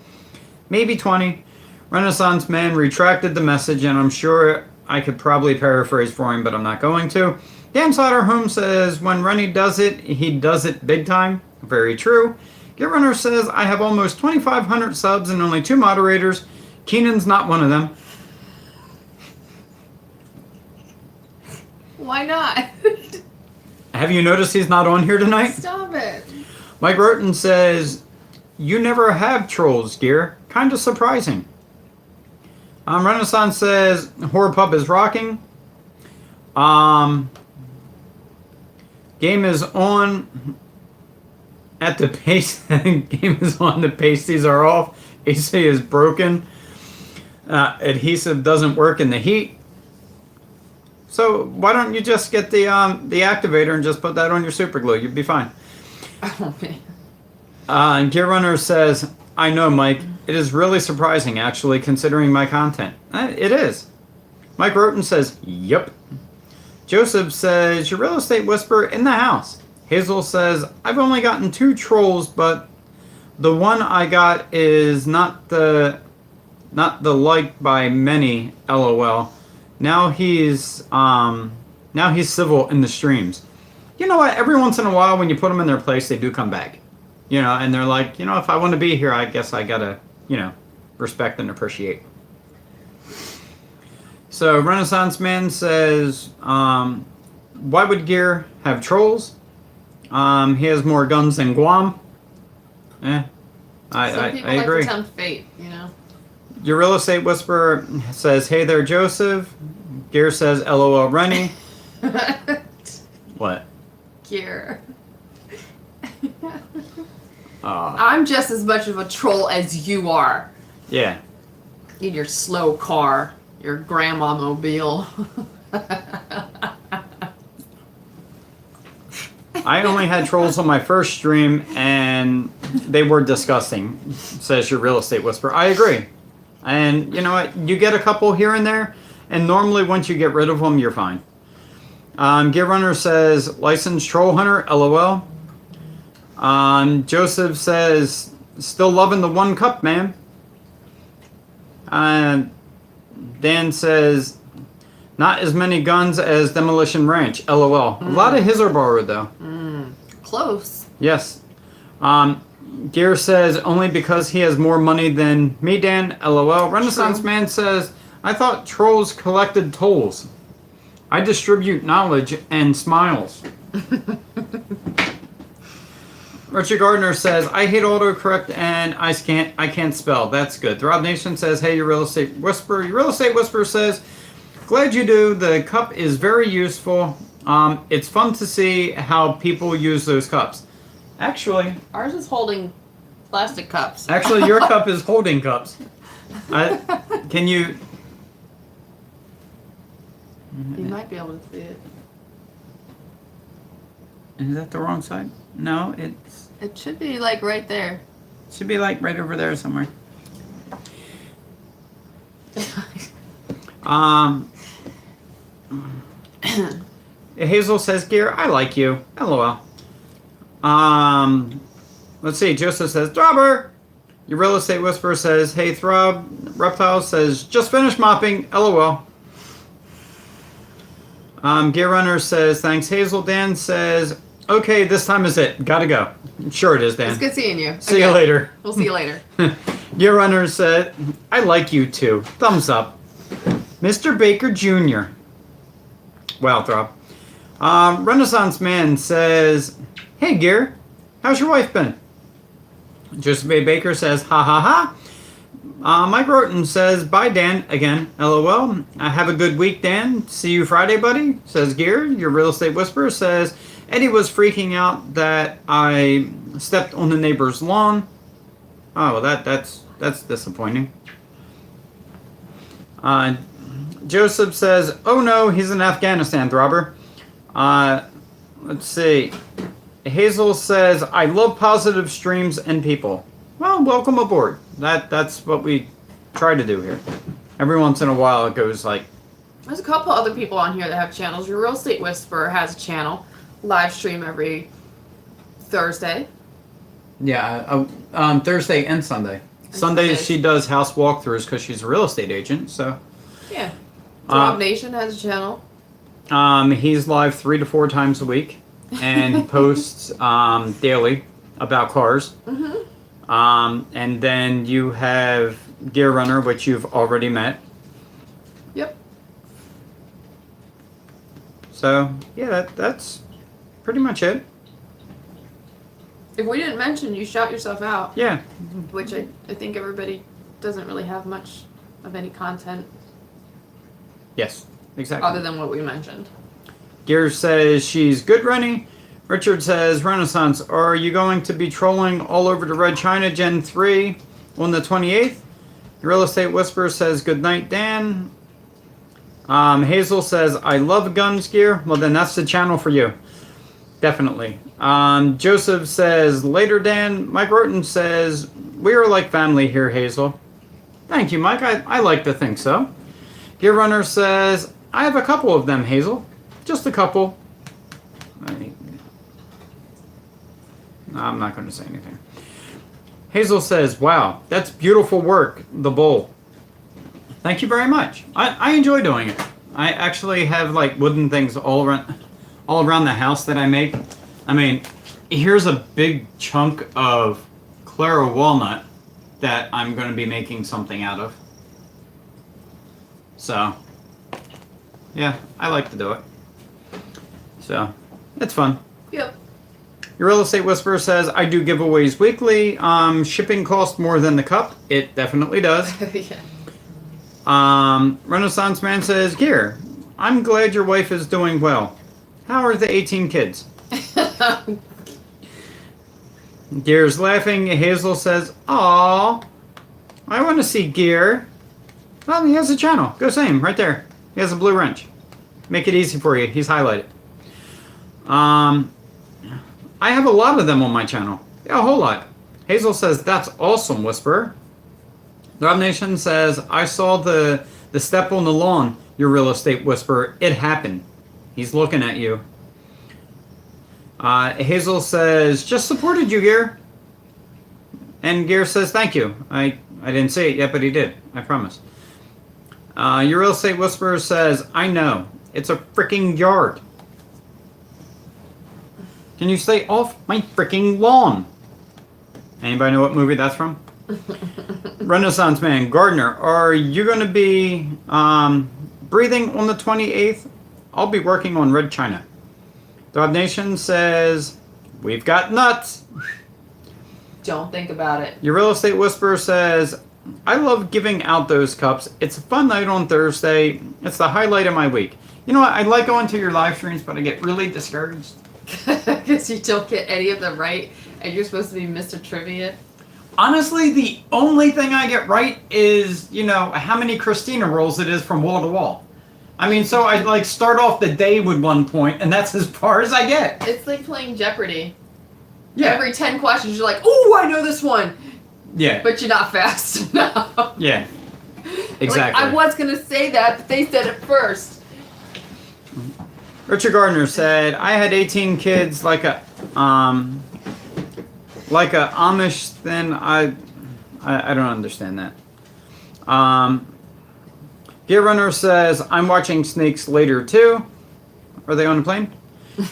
Maybe 20. Renaissance Man retracted the message and I'm sure I could probably paraphrase for him, but I'm not going to. Dan Soderholm says, when Rennie does it, he does it big time. Very true. Get Runner says, I have almost 2,500 subs and only 2 moderators. Keenan's not one of them. Why not? Have you noticed he's not on here tonight? Stop it. Mike Roten says, you never have trolls, Gear. Kind of surprising. Renaissance says Horror Pub is rocking. Game is on at the pace. Game is on. The pasties are off. AC is broken. Adhesive doesn't work in the heat. So why don't you just get the activator and just put that on your super glue? You'd be fine. Oh, man. And Gear Runner says, I know, Mike. It is really surprising, actually, considering my content. It is. Mike Roten says, yep. Joseph says, your real estate whisperer in the house. Hazel says, I've only gotten 2 trolls, but the one I got is not the liked by many, LOL. Now he's civil in the streams. You know what? Every once in a while, when you put them in their place, they do come back. You know, and they're like, you know, if I want to be here, I guess I gotta, you know, respect and appreciate. So Renaissance Man says, why would Gear have trolls? He has more guns than Guam. Some I people agree. like to tempt fate, you know? Your real estate whisperer says, hey there, Joseph. Gear says, LOL, Rennie. What? Gear. Uh, I'm just as much of a troll as you are. yeah. In your slow car, your grandma mobile. I only had trolls on my first stream, and they were disgusting, says your real estate whisperer. I agree. And you know what? You get a couple here and there, and normally once you get rid of them, you're fine. Gear Runner says, licensed troll hunter, LOL. Joseph says, still loving the 1 cup, man. Dan says, not as many guns as Demolition Ranch, LOL. A lot of his are borrowed, though. Close. Yes. Gear says, only because he has more money than me, Dan, LOL. Renaissance True. Man says, I thought trolls collected tolls. I distribute knowledge and smiles. Richard Gardner says, I hate autocorrect and I can't spell. That's good. Throb Nation says, hey, your real estate whisperer. Your real estate whisperer says, glad you do. The cup is very useful. It's fun to see how people use those cups. Actually, Ours is holding plastic cups. your cup is holding cups. Can you? You might be able to see it. Is that the wrong side? No, it It should be like right there. should be like right over there somewhere. Hazel says, Gear, I like you. LOL. Let's see. Joseph says, Throbber. Your real estate whisperer says, hey, Throb. Reptile says, just finished mopping. LOL. Gear Runner says, thanks, Hazel. Dan says, okay, this time is it. Gotta go. Sure it is, Dan. It's good seeing you. See you Okay. later. We'll see you later. Gear Runner said, I like you too. Thumbs up. Mr. Baker Jr. Wow, Throb. Renaissance Man says, hey, Gear. How's your wife been? Joseph A. Baker says, ha ha ha. Mike Roten says, bye, Dan. Again, LOL. Have a good week, Dan. See you Friday, buddy. Says Gear. Your real estate whisperer says, Eddie was freaking out that I stepped on the neighbor's lawn. Oh, well, that's disappointing. Joseph says, oh no, he's in Afghanistan, Throbber. Let's see. Hazel says, I love positive streams and people. Well, welcome aboard. That's what we try to do here. Every once in a while it goes like, There's a couple other people on here that have channels. Your Real Estate Whisperer has a channel. Live stream every Thursday. yeah, Thursday and Sunday. Sundays Sundays. she does house walkthroughs because she's a real estate agent, so. Yeah. Rob Nation has a channel. He's live 3 to 4 times a week, and he posts daily about cars. And then you have Gear Runner, which you've already met. Yep. So yeah, that's pretty much it. If we didn't mention, you shout yourself out, Yeah, which I think everybody doesn't really have much of any content Yes, exactly. other than what we mentioned. Gears says she's good, Rennie. Richard says, Renaissance, are you going to be trolling all over the Red China Gen 3 on the 28th? Real Estate Whisperer says, good night, Dan. Hazel says, I love guns, Gear. Well, then that's the channel for you. Definitely. Joseph says, later, Dan. Mike Roten says, we are like family here, Hazel. Thank you, Mike. I like to think so. Gear Runner says, I have a couple of them, Hazel. Just a couple. I'm not going to say anything. Hazel says, wow, that's beautiful work, the bowl. Thank you very much. I enjoy doing it. I actually have like wooden things all around the house that I make. I mean, here's a big chunk of Claro walnut that I'm going to be making something out of. So, yeah, I like to do it. So, it's fun. Yep. Your Real Estate Whisperer says, I do giveaways weekly. Shipping costs more than the cup. It definitely does. Yeah. Renaissance Man says, Gear, I'm glad your wife is doing well. How are the 18 kids? Gear's laughing. Hazel says, aw, I want to see Gear. Well, he has a channel. Go see him right there. He has a blue wrench. Make it easy for you. He's highlighted. I have a lot of them on my channel. Yeah, a whole lot. Hazel says, that's awesome, Whisperer. Rob Nation says, I saw the step on the lawn, your Real Estate Whisperer. It happened. He's looking at you. Hazel says, just supported you, Gear. And Gear says, thank you. I didn't say it yet, but he did. I promise. Your Real Estate Whisperer says, I know. It's a freaking yard. Can you stay off my freaking lawn? Anybody know what movie that's from? Renaissance Man, Gardner, are you going to be breathing on the 28th? I'll be working on Red China. Dog Nation says, we've got nuts. Don't think about it. Your Real Estate Whisperer says, I love giving out those cups. It's a fun night on Thursday. It's the highlight of my week. You know what? I like going to your live streams, but I get really discouraged. Because you don't get any of them right, and you're supposed to be Mr. Trivia. Honestly, the only thing I get right is, you know, how many Christina rolls it is from wall to wall. I mean, so I like start off the day with 1 point, and that's as far as I get. It's like playing Jeopardy. Yeah. Every 10 questions, you're like, "Ooh, I know this one," Yeah. but you're not fast enough. Yeah. Exactly. Like, I was gonna say that, but they said it first. Richard Gardner said, I had 18 kids like a Amish, then I don't understand that. Gear Runner says, I'm watching Snakes later too. Are they on the plane?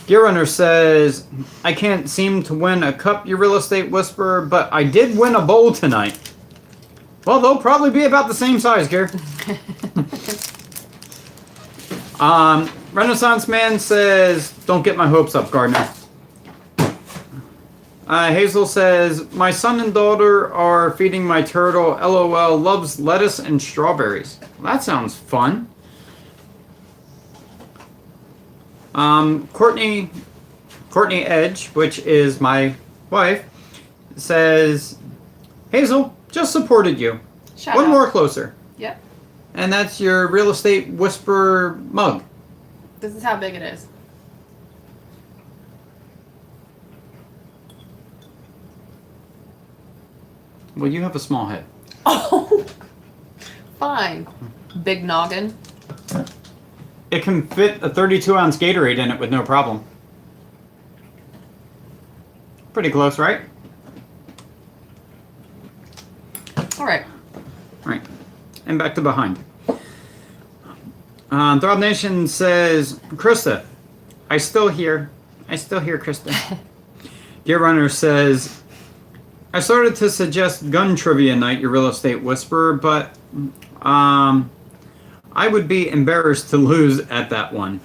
Gear Runner says, I can't seem to win a cup, you Real Estate Whisperer, but I did win a bowl tonight. Well, they'll probably be about the same size, Gear. Renaissance Man says, don't get my hopes up, Gardner. Hazel says, my son and daughter are feeding my turtle. LOL, loves lettuce and strawberries. Well, that sounds fun. Courtney Edge, which is my wife, says, Hazel, just supported you. Shout One out. more closer. Yep. And that's your Real Estate Whisperer mug. This is how big it is. Well, you have a small head. Oh, fine. Big noggin. It can fit a 32-ounce Gatorade in it with no problem. Pretty close, right? All right. Right. And back to behind. Throb Nation says, Krista, I still hear Krista. Gear Runner says, I started to suggest gun trivia night, your Real Estate Whisperer, but I would be embarrassed to lose at that one.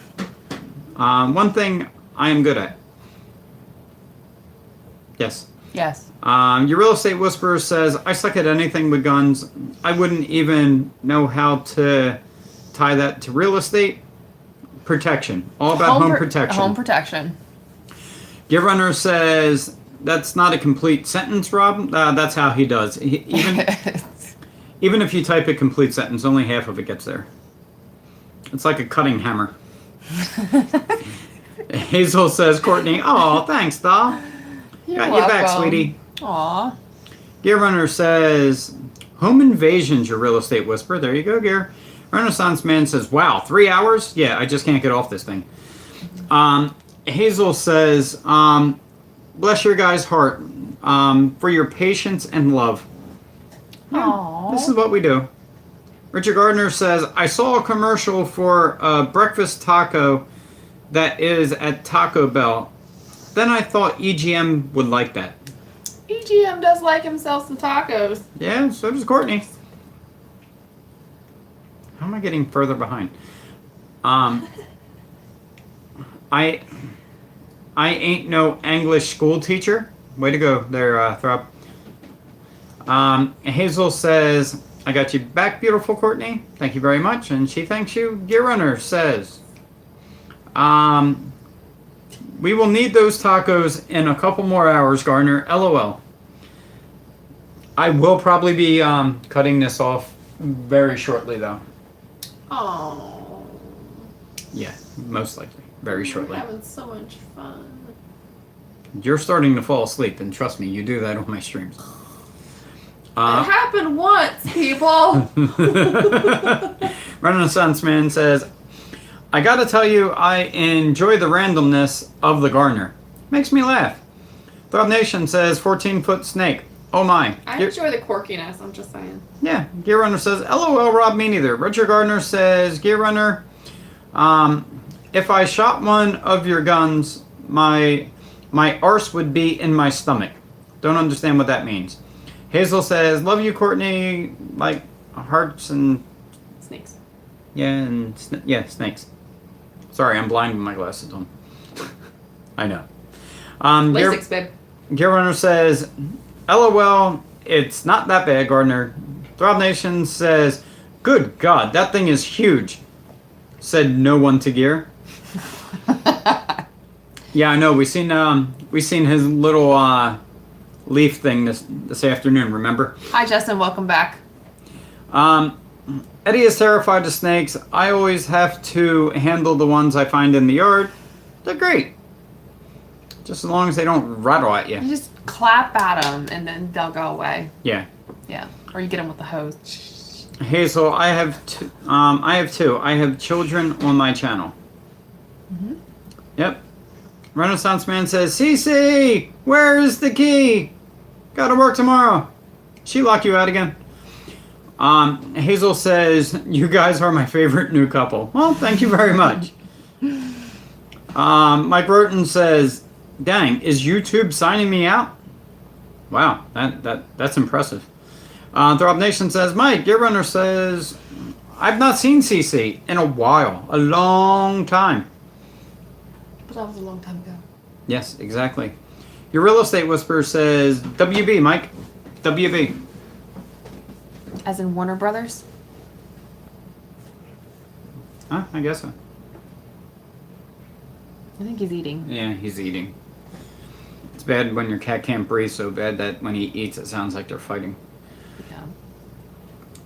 One thing I am good at. Yes. Yes. Your real estate whisperer says, I suck at anything with guns. I wouldn't even know how to tie that to real estate. Protection. All about home protection. Home protection. Gear Runner says, that's not a complete sentence, Rob. That's how he does. Even if you type a complete sentence, only half of it gets there. It's like a cutting hammer. Hazel says, Courtney, oh, thanks, doll. You're Got your back, welcome. sweetie. Aw. Gear Runner says, home invasion's your real estate whisper. There you go, Gear. Renaissance Man says, wow, 3 hours? Yeah, I just can't get off this thing. Hazel says, bless your guy's heart for your patience and love. Yeah, Aw. this is what we do. Richard Gardner says, I saw a commercial for a breakfast taco that is at Taco Bell. Then I thought EGM would like that. EGM does like himself some tacos. Yeah, so does Courtney. How am I getting further behind? I ain't no English school teacher. Way to go there, Throb. Hazel says, I got you back, beautiful Courtney. Thank you very much. And she thanks you. Gear Runner says, we will need those tacos in a couple more hours, Garner. LOL. I will probably be cutting this off very shortly, though. Oh. Yeah, most likely. Very shortly. We're having so much fun. You're starting to fall asleep, and trust me, you do that on my streams. It happened once, people. Renaissance Man says, I gotta tell you, I enjoy the randomness of the Gardener. Makes me laugh. Throb Nation says, 14-foot snake. Oh my. I enjoy the quirkiness, I'm just saying. Yeah, Gear Runner says, LOL, Rob, me neither. Richard Gardner says, Gear Runner, if I shot one of your guns, my arse would be in my stomach. Don't understand what that means. Hazel says, love you, Courtney, like hearts and... Snakes. Yeah, and snakes. Sorry, I'm blind with my glasses on. I know. Lasix, babe. Gear Runner says, LOL, it's not that bad, Gardner. Throb Nation says, good God, that thing is huge. Said no one to Gear. Yeah, I know. We seen his little leaf thing this afternoon. Remember? Hi, Justin. Welcome back. Eddie is terrified of snakes. I always have to handle the ones I find in the yard. They're great. Just as long as they don't rattle at you. You just clap at them, and then they'll go away. Yeah. Yeah. Or you get them with the hose. Hazel, I have two. I have children on my channel. Mm-hmm. Yep. Renaissance Man says, Cece, where is the key? Gotta work tomorrow. She lock you out again? Hazel says, you guys are my favorite new couple. Well, thank you very much. Mike Roten says, dang, is YouTube signing me out? Wow, that's impressive. Throb Nation says, Mike, Gear Runner says, I've not seen CC in a while. A long time. But that was a long time ago. Yes, exactly. Your real estate whisperer says, WB, Mike. WB. As in Warner Brothers? Huh? I guess so. I think he's eating. Yeah, he's eating. It's bad when your cat can't breathe so bad that when he eats it sounds like they're fighting.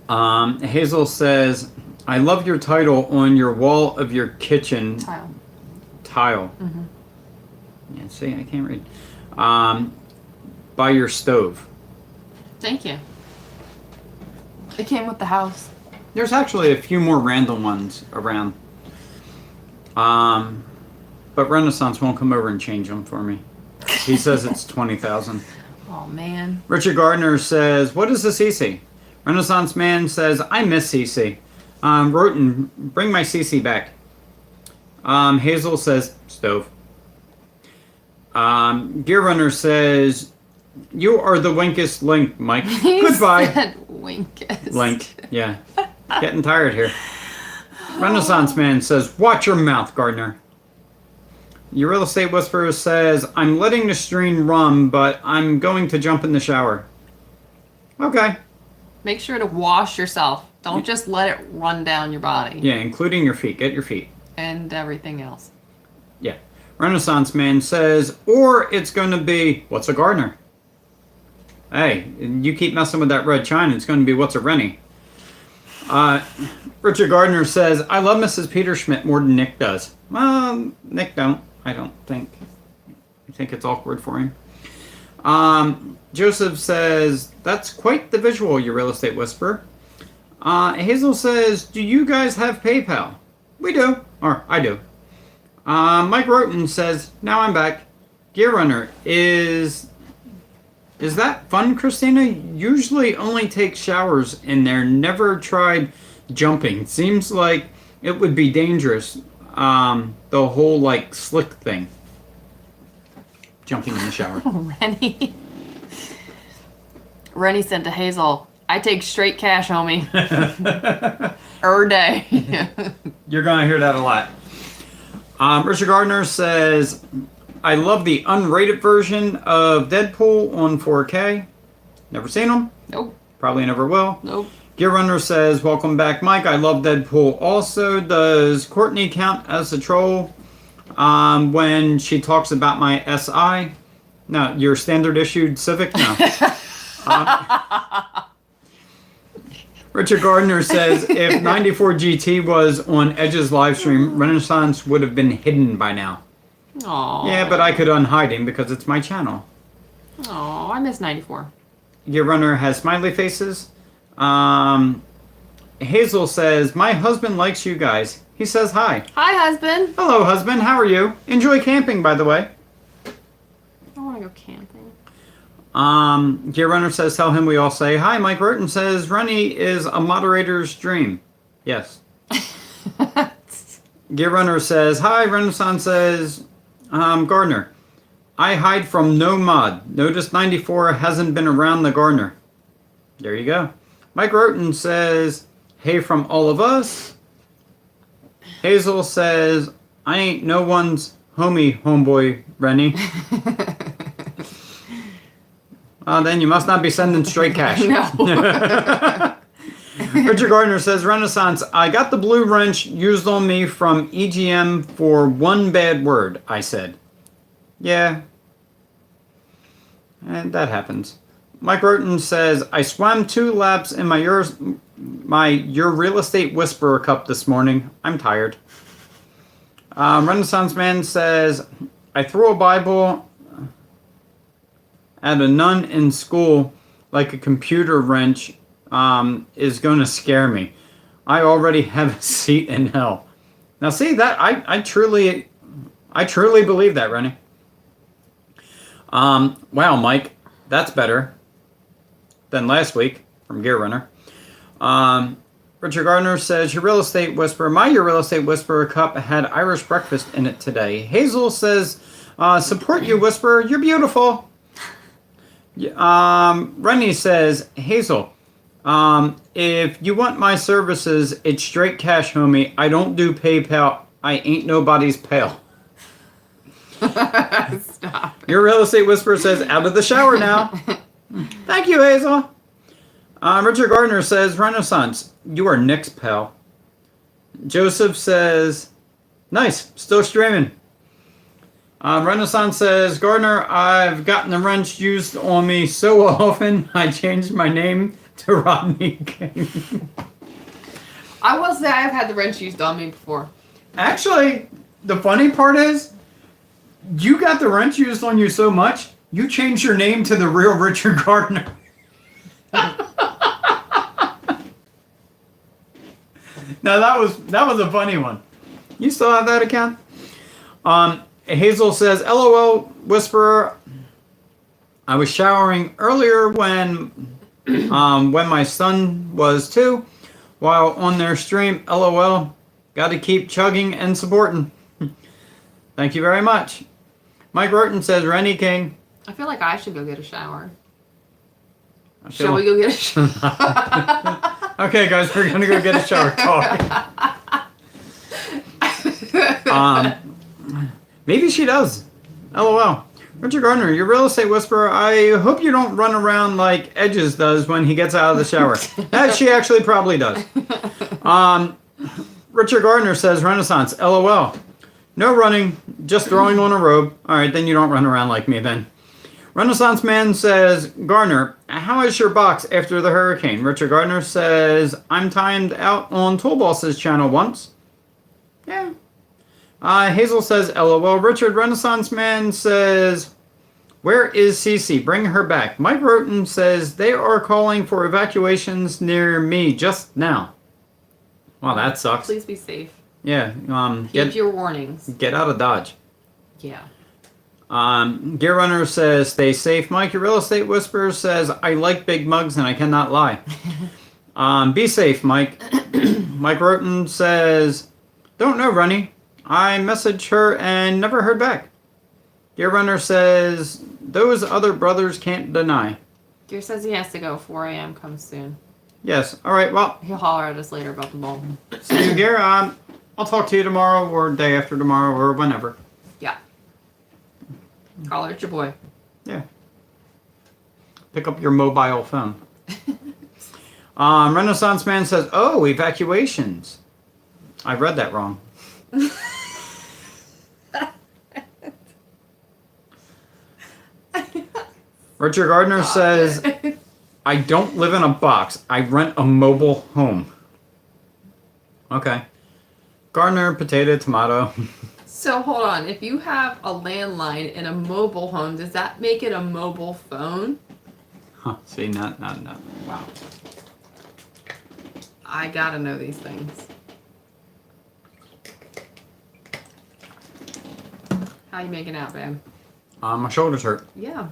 Yeah. Hazel says, I love your title on your wall of your kitchen tile. Mm-hmm. Yeah, see, I can't read. By your stove. Thank you. It came with the house. There's actually a few more random ones around. But Renaissance won't come over and change them for me. He says it's 20,000. Oh, man. Richard Gardner says, what is the CC? Renaissance Man says, I miss CC. Roten, bring my CC back. Hazel says, stove. Gear Runner says, you are the winkest link, Mike. Goodbye. Said Winkus. Link, yeah. Getting tired here. Renaissance Man says, watch your mouth, Gardner. Your real estate whisperer says, I'm letting the stream run, but I'm going to jump in the shower. Okay. Make sure to wash yourself. Don't just let it run down your body Yeah, including your feet. Get your feet. and everything else. Yeah. Renaissance Man says, or it's going to be, what's a gardener? Hey, you keep messing with that red china, it's going to be, what's a Rennie? Richard Gardner says, I love Mrs. Peter Schmidt more than Nick does. Well, Nick don't. I don't think. I think it's awkward for him. Joseph says, that's quite the visual, you real estate whisperer. Hazel says, do you guys have PayPal? We do. Or, I do. Mike Roten says, now I'm back. Gear Runner, is that fun, Christina? Usually only take showers in there. Never tried jumping. Seems like it would be dangerous. The whole, like, slick thing. Jumping in the shower. Rennie. Rennie sent to Hazel, I take straight cash, homie. Day. You're going to hear that a lot. Richard Gardner says, I love the unrated version of Deadpool on 4K. Never seen them. Nope. Probably never will. Nope. Gear Runner says, welcome back, Mike. I love Deadpool also. Does Courtney count as a troll when she talks about my SI? No, your standard issued Civic? No. Richard Gardner says, if 94 GT was on Edge's live stream, Renaissance would have been hidden by now. Aww. Yeah, but I could unhide him because it's my channel. Aw, I miss 94. Gear Runner has smiley faces. Hazel says, my husband likes you guys. He says hi. Hi, husband. Hello, husband. How are you? Enjoy camping, by the way. I want to go camping. Gear Runner says, tell him we all say hi. Mike Burton says, Rennie is a moderator's dream. Yes. Gear Runner says, hi. Renaissance says, Gardner, I hide from no mod. Notice 94 hasn't been around the Gardner. There you go. Mike Roten says, hey from all of us. Hazel says, I ain't no one's homeboy, Rennie. Then you must not be sending straight cash. No. Richard Gardner says, Renaissance, I got the blue wrench used on me from EGM for one bad word, I said. Yeah. And that happens. Mike Roten says, I swam 2 laps in your real estate whisperer cup this morning. I'm tired. Renaissance Man says, I threw a Bible at a nun in school like a computer wrench is going to scare me. I already have a seat in hell. Now see that I truly believe that, Rennie. Wow, Mike, that's better than last week from Gear Runner. Richard Gardner says, your real estate whisperer, your real estate whisperer cup had Irish breakfast in it today. Hazel says, support you, whisperer, you're beautiful. Rennie says, Hazel, if you want my services, it's straight cash, homie. I don't do PayPal. I ain't nobody's pal. Stop. Your real estate whisperer says, out of the shower now. Thank you, Hazel. Richard Gardner says, Renaissance, you are Nick's pal. Joseph says, nice, still streaming. Renaissance says, Gardner, I've gotten the wrench used on me so often, I changed my name to Rodney King. I will say I've had the wrench used on me before. Actually, the funny part is, you got the wrench used on you so much, you changed your name to the real Richard Gardner. Now that was a funny one. You still have that account? Hazel says, LOL, Whisperer. I was showering earlier when my son was 2, while on their stream. LOL. Got to keep chugging and supporting. Thank you very much. Mike Roten says, Rennie King. I feel like I should go get a shower. I Shall feel- we go get a shower? Okay, guys, we're gonna go get a shower talk. Maybe she does. LOL. Richard Gardner, your real estate whisperer, I hope you don't run around like Edges does when he gets out of the shower. That she actually probably does. Richard Gardner says, Renaissance, LOL. No running, just throwing on a robe. Alright, then you don't run around like me then. Renaissance Man says, Gardner, how is your box after the hurricane? Richard Gardner says, I'm timed out on Toolboss's channel once. Yeah. Hazel says, LOL. Richard Renaissance Man says, where is Cece? Bring her back. Mike Roten says, they are calling for evacuations near me just now. Wow, that sucks. Please be safe. Yeah, Heed your warnings. get out of Dodge. Yeah. Gear Runner says, stay safe. Mike, your real estate whisperer says, I like big mugs and I cannot lie. Be safe, Mike. Mike Roten says, don't know, Runny. I messaged her and never heard back. Gear Runner says, those other brothers can't deny. Gear says he has to go. 4 a.m. comes soon. Yes. All right. Well, He'll holler at us later about the ball. see you, Gear. I'll talk to you tomorrow or day after tomorrow or whenever. Yeah. Holler at your boy. Yeah. Pick up your mobile phone. Renaissance Man says, oh, evacuations. I read that wrong. Richard Gardner says, I don't live in a box. I rent a mobile home. Okay. Gardner, potato, tomato. So hold on. If you have a landline in a mobile home, does that make it a mobile phone? Huh, see, not. Wow. I gotta know these things. How you making out, babe? My shoulders hurt. Yeah.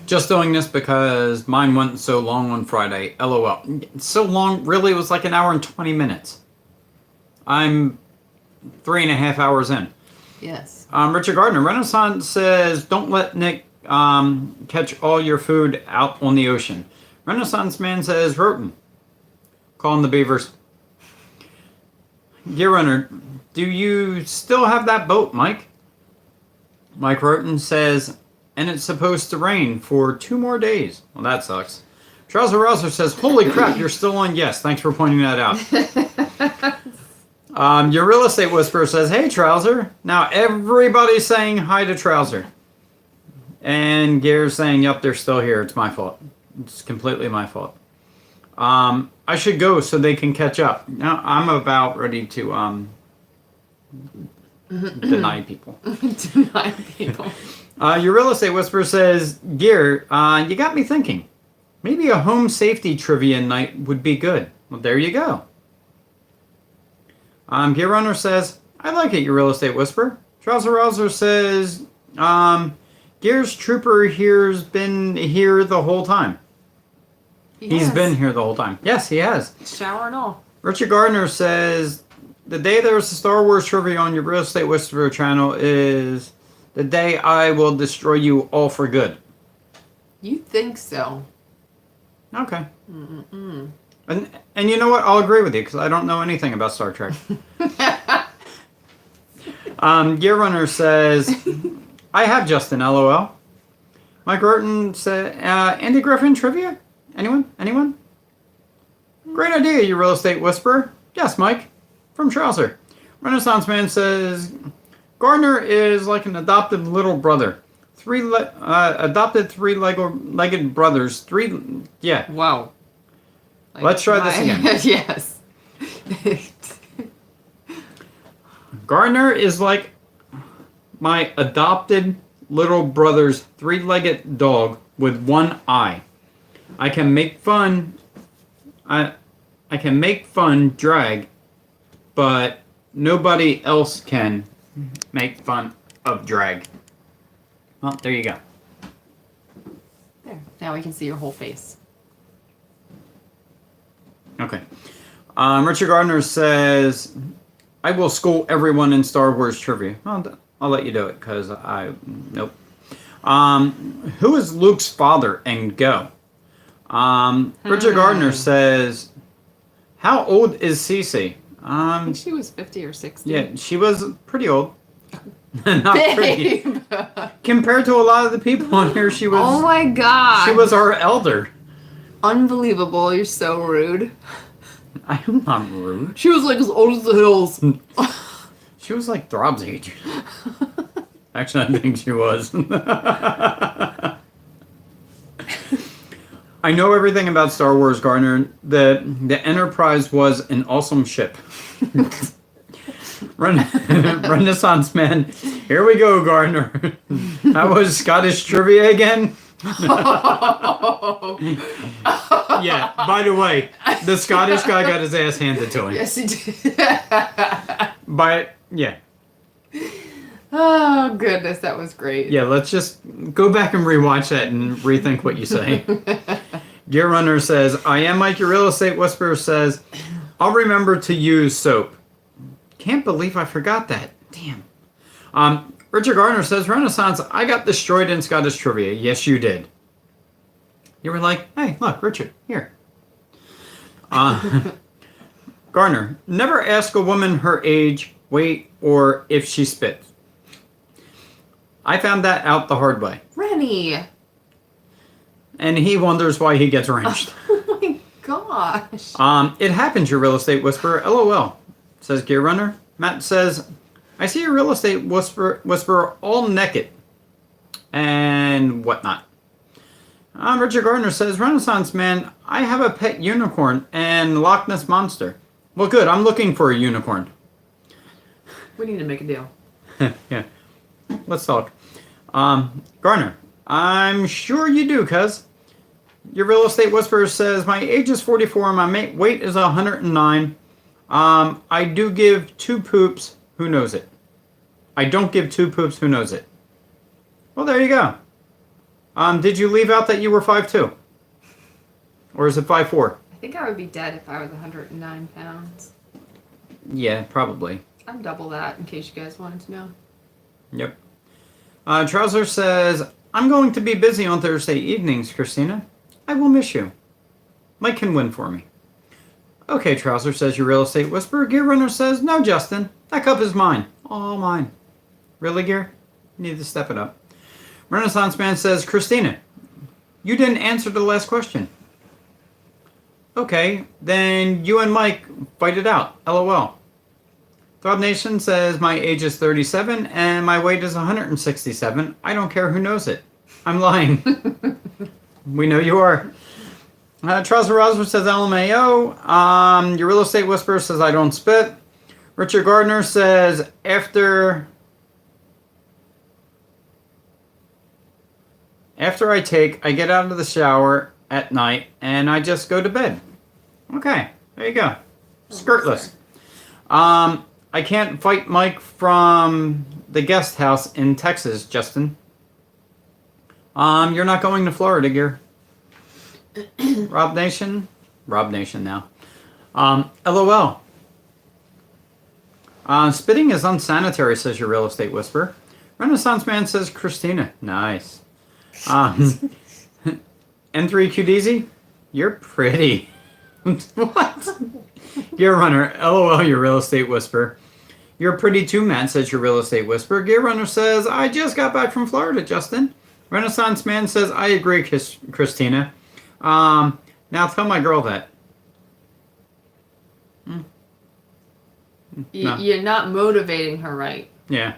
Just doing this because mine went so long on Friday. LOL. So long, really, it was like an hour and 20 minutes. I'm 3.5 hours in. Yes. Richard Gardner, Renaissance says, don't let Nick catch all your food out on the ocean. Renaissance Man says, Roten, calling the beavers. Gear Runner, do you still have that boat, Mike? Mike Roten says, and it's supposed to rain for 2 more days. Well, that sucks. Trouser Rouser says, holy crap, you're still on. Yes, thanks for pointing that out. Your real estate whisperer says, hey, Trouser. Now everybody's saying hi to Trouser. And Gear's saying, yep, they're still here. It's my fault. It's completely my fault. I should go so they can catch up. Now, I'm about ready to deny people. Deny people. Your real estate whisperer says, Gear, you got me thinking. Maybe a home safety trivia night would be good. Well, there you go. Gear Runner says, I like it, your real estate whisperer. Trouser Rouser says, Gear's trooper here's been here the whole time. He's been here the whole time. Yes, he has. Shower and all. Richard Gardner says, the day there's a Star Wars trivia on your real estate whisperer channel is the day I will destroy you all for good. You think so? Okay. And you know what? I'll agree with you because I don't know anything about Star Trek. Gear Runner says, I have Justin, LOL. Mike Roten said, Andy Griffin trivia? Anyone? Great idea, you real estate whisperer. Yes, Mike. From Trouser. Renaissance Man says, Gardner is like an adopted little brother. Adopted three-legged brothers. Yeah. Wow. Like Let's try this again. Yes. Gardner is like my adopted little brother's 3-legged dog with 1 eye. I can make fun. I can make fun drag, but nobody else can make fun of drag. Well, there you go. There. Now we can see your whole face. Okay. Richard Gardner says, I will school everyone in Star Wars trivia. I'll let you do it because nope. Who is Luke's father and go? Richard Gardner says, how old is Cece? I think she was 50 or 60. Yeah, she was pretty old. Not pretty. Babe. Compared to a lot of the people on here, she was. Oh my god. She was our elder. Unbelievable. You're so rude. I'm not rude. She was like as old as the hills. She was like Throb's age. Actually, I think she was. I know everything about Star Wars, Garner. The Enterprise was an awesome ship. Renaissance man. Here we go, Garner. That was Scottish trivia again. Yeah, by the way, the Scottish guy got his ass handed to him. Yes, he did. But, yeah. Oh, goodness. That was great. Yeah, let's just go back and rewatch that and rethink what you say. Gear Runner says, I am Mike, your real estate whisperer says, I'll remember to use soap. Can't believe I forgot that. Damn. Richard Gardner says, Renaissance, I got destroyed in Scottish trivia. Yes, you did. You were like, hey, look, Richard, here. Garner, never ask a woman her age, weight, or if she spits. I found that out the hard way. Rennie. And he wonders why he gets wrenched. Oh my gosh. It happens, your real estate whisperer. LOL, says Gear Runner. Matt says, I see your real estate whisperer all naked and whatnot. Richard Gardner says, Renaissance man, I have a pet unicorn and Loch Ness monster. Well, good. I'm looking for a unicorn. We need to make a deal. Yeah. Let's talk. Garner, I'm sure you do, cuz. Your real estate whisperer says, my age is 44 and my weight is 109. I do give 2 poops. Who knows it? I don't give 2 poops. Who knows it? Well, there you go. Did you leave out that you were 5'2"? Or is it 5'4"? I think I would be dead if I was 109 pounds. Yeah, probably. I'm double that, in case you guys wanted to know. Yep. Trouser says, I'm going to be busy on Thursday evenings, Christina. I will miss you. Mike can win for me. Okay, Trouser says, your real estate whisperer. Gear Runner says, no, Justin. That cup is mine. All mine. Really, Gear? You need to step it up. Renaissance Man says, Christina, you didn't answer the last question. Okay, then you and Mike fight it out. LOL. Throb Nation says, my age is 37 and my weight is 167. I don't care who knows it. I'm lying. We know you are. Trouser Rosler says, LMAO. Your real estate whisperer says, I don't spit. Richard Gardner says, after I get out of the shower at night and I just go to bed. Okay, there you go. Skirtless. I can't fight Mike from the guest house in Texas, Justin. You're not going to Florida, Gear. Rob Nation now. LOL. Spitting is unsanitary, says your real estate whisperer. Renaissance Man says Christina. Nice. N3QDZ, you're pretty. What? Gear Runner, LOL, your real estate whisperer. You're pretty too, Matt, says your real estate whisperer. Gear Runner says, I just got back from Florida, Justin. Renaissance Man says, I agree, Christina. Now tell my girl that. No. You're not motivating her right. Yeah.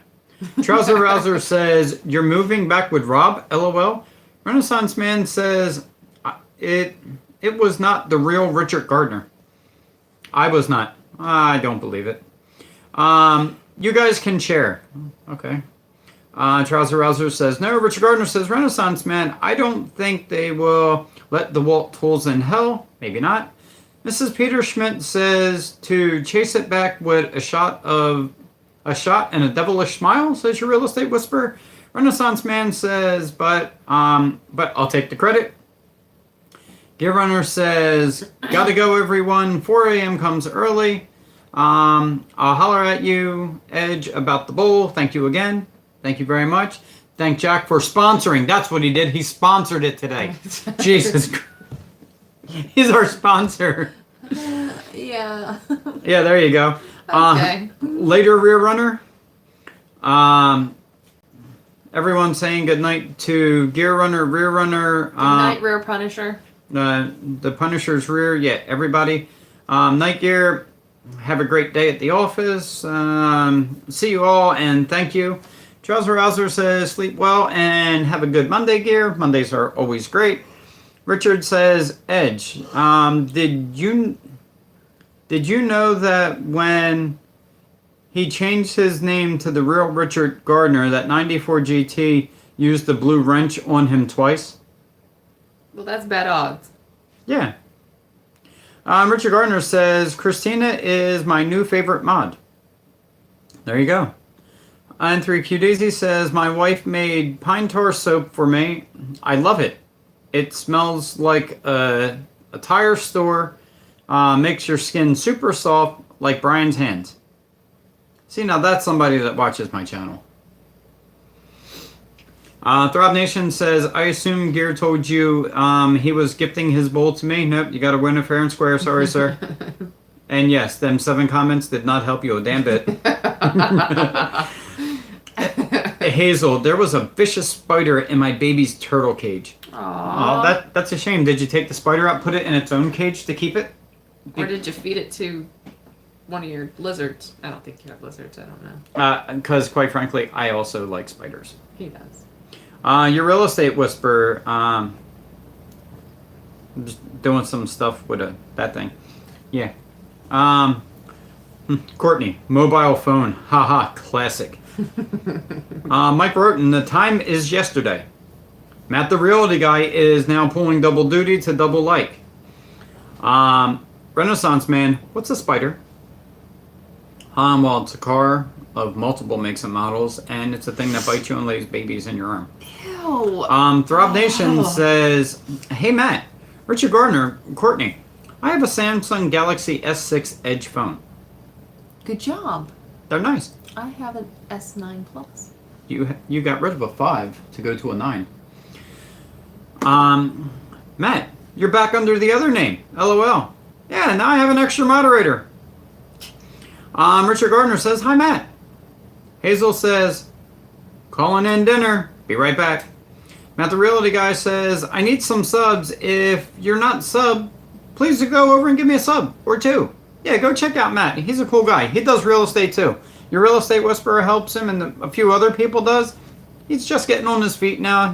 Trouser Rouser says, you're moving back with Rob, LOL. Renaissance Man says, it was not the real Richard Gardner. I was not. I don't believe it. You guys can share. Okay. Trouser Rouser says, no, Richard Gardner says, Renaissance Man, I don't think they will let the Walt tools in hell. Maybe not. Mrs. Peter Schmidt says to chase it back with a shot and a devilish smile, says your real estate whisperer. Renaissance Man says, but I'll take the credit. Gear Runner says, gotta go everyone, 4 a.m. comes early. I'll holler at you, Edge, about the bowl. Thank you again. Thank you very much. Thank Jack for sponsoring. That's what he did. He sponsored it today. Jesus Christ. He's our sponsor. Yeah. Yeah, there you go. Okay. Later rear runner. Everyone saying good night to gear runner, rear runner. Good night, Rare Punisher. The Punisher's rear. Yeah, everybody. Night gear. Have a great day at the office. See you all and thank you. Trouser Rouser says sleep well and have a good Monday gear. Mondays are always great. Richard says Edge. Did you know that when he changed his name to the real Richard Gardner, that 94 GT used the blue wrench on him twice? Well, that's bad odds. Yeah. Richard Gardner says, Christina is my new favorite mod. There you go. And 3Q Daisy says, my wife made pine tar soap for me. I love it. It smells like a tire store. Makes your skin super soft like Brian's hands. See, now that's somebody that watches my channel. Throb Nation says, I assume Gear told you he was gifting his bowl to me. Nope, you got to win it fair and square. Sorry, sir. And yes, them 7 comments did not help you a damn bit. Hazel, there was a vicious spider in my baby's turtle cage. Aww. Oh, that's a shame. Did you take the spider out, put it in its own cage to keep it? Or did you feed it to one of your lizards? I don't think you have lizards. I don't know. Because, quite frankly, I also like spiders. He does. Your real estate whisperer, just doing some stuff with that thing. Yeah. Courtney, mobile phone. Haha, classic. Mike Roten, the time is yesterday. Matt the realty guy is now pulling double duty to double like. Renaissance man, what's a spider? Well, it's a car of multiple makes and models, and it's a thing that bites you and lays babies in your arm. Ew. Throb Nation says, hey Matt, Richard Gardner, Courtney, I have a Samsung Galaxy S6 Edge phone. Good job. They're nice. I have an S9 Plus. You got rid of a 5 to go to a 9. Matt, you're back under the other name. LOL. Yeah, now I have an extra moderator. Richard Gardner says, hi Matt. Hazel says, calling in dinner. Be right back. Matt the realty guy says, I need some subs. If you're not sub, please go over and give me a sub or 2. Yeah, go check out Matt. He's a cool guy. He does real estate too. Your real estate whisperer helps him, and a few other people does. He's just getting on his feet now.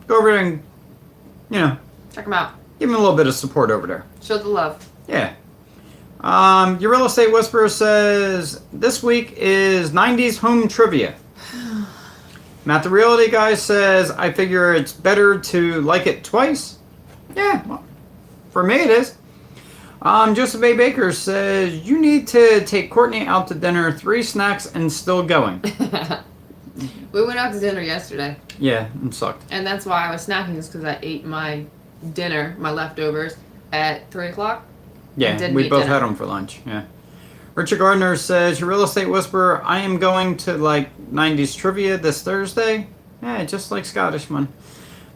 Go over and Check him out. give him a little bit of support over there. Show the love. Yeah. Your real estate whisperer says this week is 90s home trivia. Matt the realty guy says I figure it's better to like it twice. Yeah, well, for me it is. Joseph A. Baker says you need to take Courtney out to dinner, 3 snacks and still going. We went out to dinner yesterday, Yeah, it sucked. and that's why I was snacking, is because I ate my dinner, my leftovers, at 3 o'clock. Yeah, Didn't we eat both dinner. had them for lunch. Yeah. Richard Gardner says, your real estate whisperer, I am going to 90s trivia this Thursday. Yeah, just like Scottishman.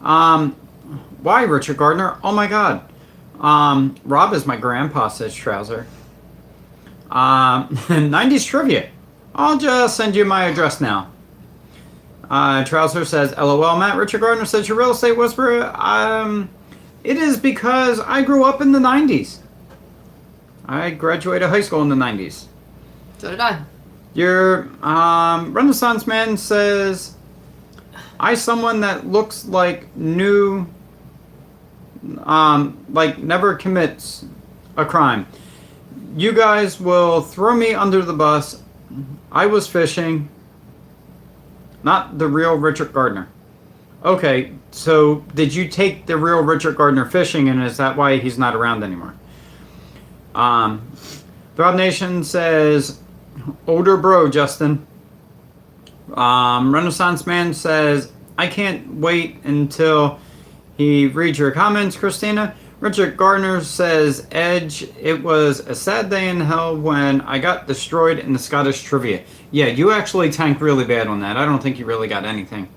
Why, Richard Gardner? Oh my God. Rob is my grandpa, says Trouser. 90s trivia. I'll just send you my address now. Trouser says, LOL, Matt. Richard Gardner says, your real estate whisperer, it is because I grew up in the 90s. I graduated high school in the 90s. So did I. Your Renaissance man says, I someone that looks like new, never commits a crime. You guys will throw me under the bus. I was fishing. Not the real Richard Gardner. Okay, so did you take the real Richard Gardner fishing, and is that why he's not around anymore? Throb Nation says, older bro, Justin. Renaissance Man says, I can't wait until he reads your comments, Christina. Richard Gardner says, Edge, it was a sad day in hell when I got destroyed in the Scottish trivia. Yeah, you actually tanked really bad on that. I don't think you really got anything.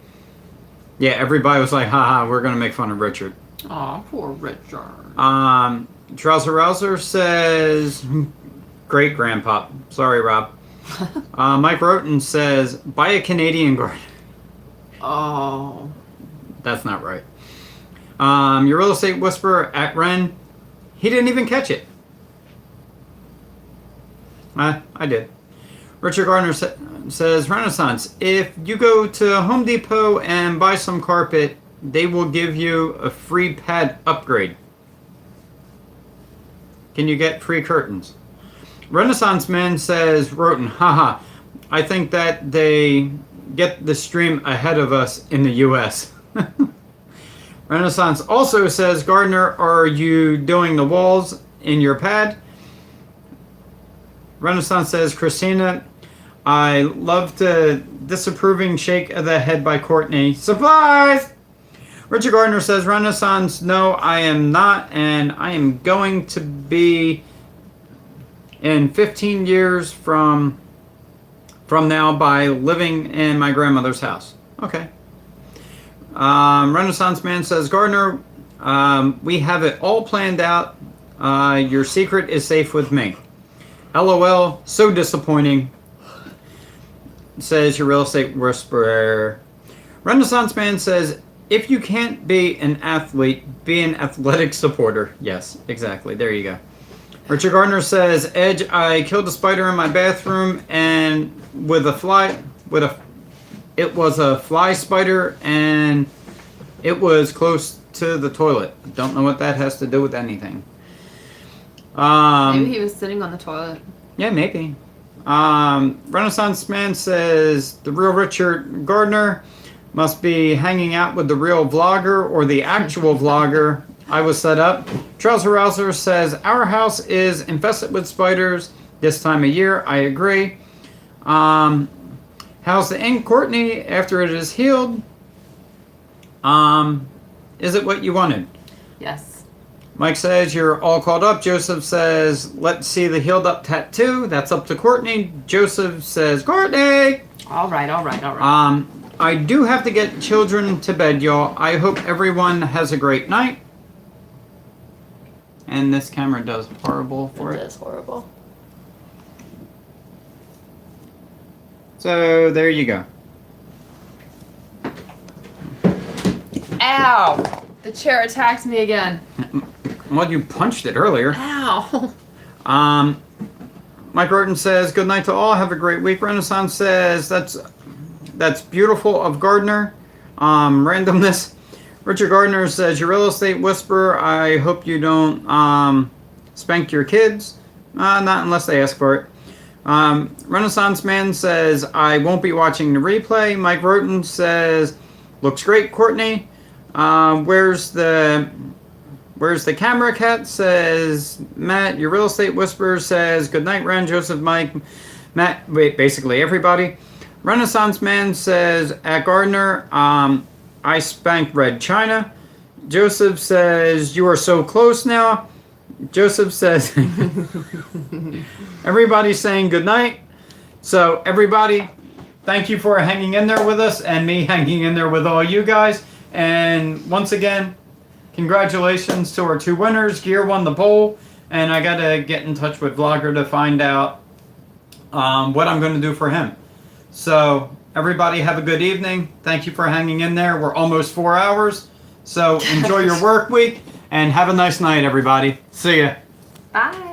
Yeah, everybody was like, haha, we're going to make fun of Richard. Aw, poor Richard. Trouser Rouser says, great grandpa. Sorry, Rob. Mike Roten says, buy a Canadian Gardener. Oh. That's not right. Your real estate whisperer at Ren, he didn't even catch it. I did. Richard Gardner says, Renaissance, if you go to Home Depot and buy some carpet, they will give you a free pad upgrade. Can you get free curtains? Renaissance Man says, Roten, haha, I think that they get the stream ahead of us in the U.S. Renaissance also says, Gardner, are you doing the walls in your pad? Renaissance says, Christina, I love the disapproving shake of the head by Courtney. Surprise! Richard Gardner says, Renaissance, no, I am not, and I am going to be in 15 years from now by living in my grandmother's house. Okay. Renaissance Man says, Gardner, we have it all planned out. Your secret is safe with me. LOL, so disappointing, says your real estate whisperer. Renaissance Man says, if you can't be an athlete, be an athletic supporter. Yes, exactly. There you go. Richard Gardner says, Edge, I killed a spider in my bathroom and it was a fly spider and it was close to the toilet. Don't know what that has to do with anything. Maybe he was sitting on the toilet. Yeah, maybe. Renaissance Man says, the real Richard Gardner must be hanging out with the real vlogger or the actual vlogger. I was set up. Trouser Rouser says, our house is infested with spiders this time of year. I agree. How's the ink, Courtney, after it is healed? Is it what you wanted? Yes. Mike says, you're all caught up. Joseph says, let's see the healed up tattoo. That's up to Courtney. Joseph says, Courtney! All right. I do have to get children to bed, y'all. I hope everyone has a great night. And this camera does horrible for it. It is horrible. So there you go. Ow! The chair attacked me again. Well, you punched it earlier. Ow! Mike Roten says, good night to all. Have a great week. Renaissance says, that's beautiful of Gardner. Randomness. Richard Gardner says, your real estate whisperer, I hope you don't spank your kids. Not unless they ask for it. Renaissance Man says, I won't be watching the replay. Mike Roten says, looks great, Courtney. Where's the camera cat? Says Matt, your real estate whisperer says, good night, Ren, Joseph, Mike, Matt, wait, basically everybody. Renaissance Man says, at Gardner, I spanked Red China. Joseph says, you are so close now. Joseph says, everybody's saying good night. So everybody, thank you for hanging in there with us and me hanging in there with all you guys. And once again, congratulations to our two winners. Gear won the poll, and I got to get in touch with Vlogger to find out what I'm going to do for him. So everybody have a good evening. Thank you for hanging in there. We're almost 4 hours. So enjoy your work week and have a nice night, everybody. See ya. Bye.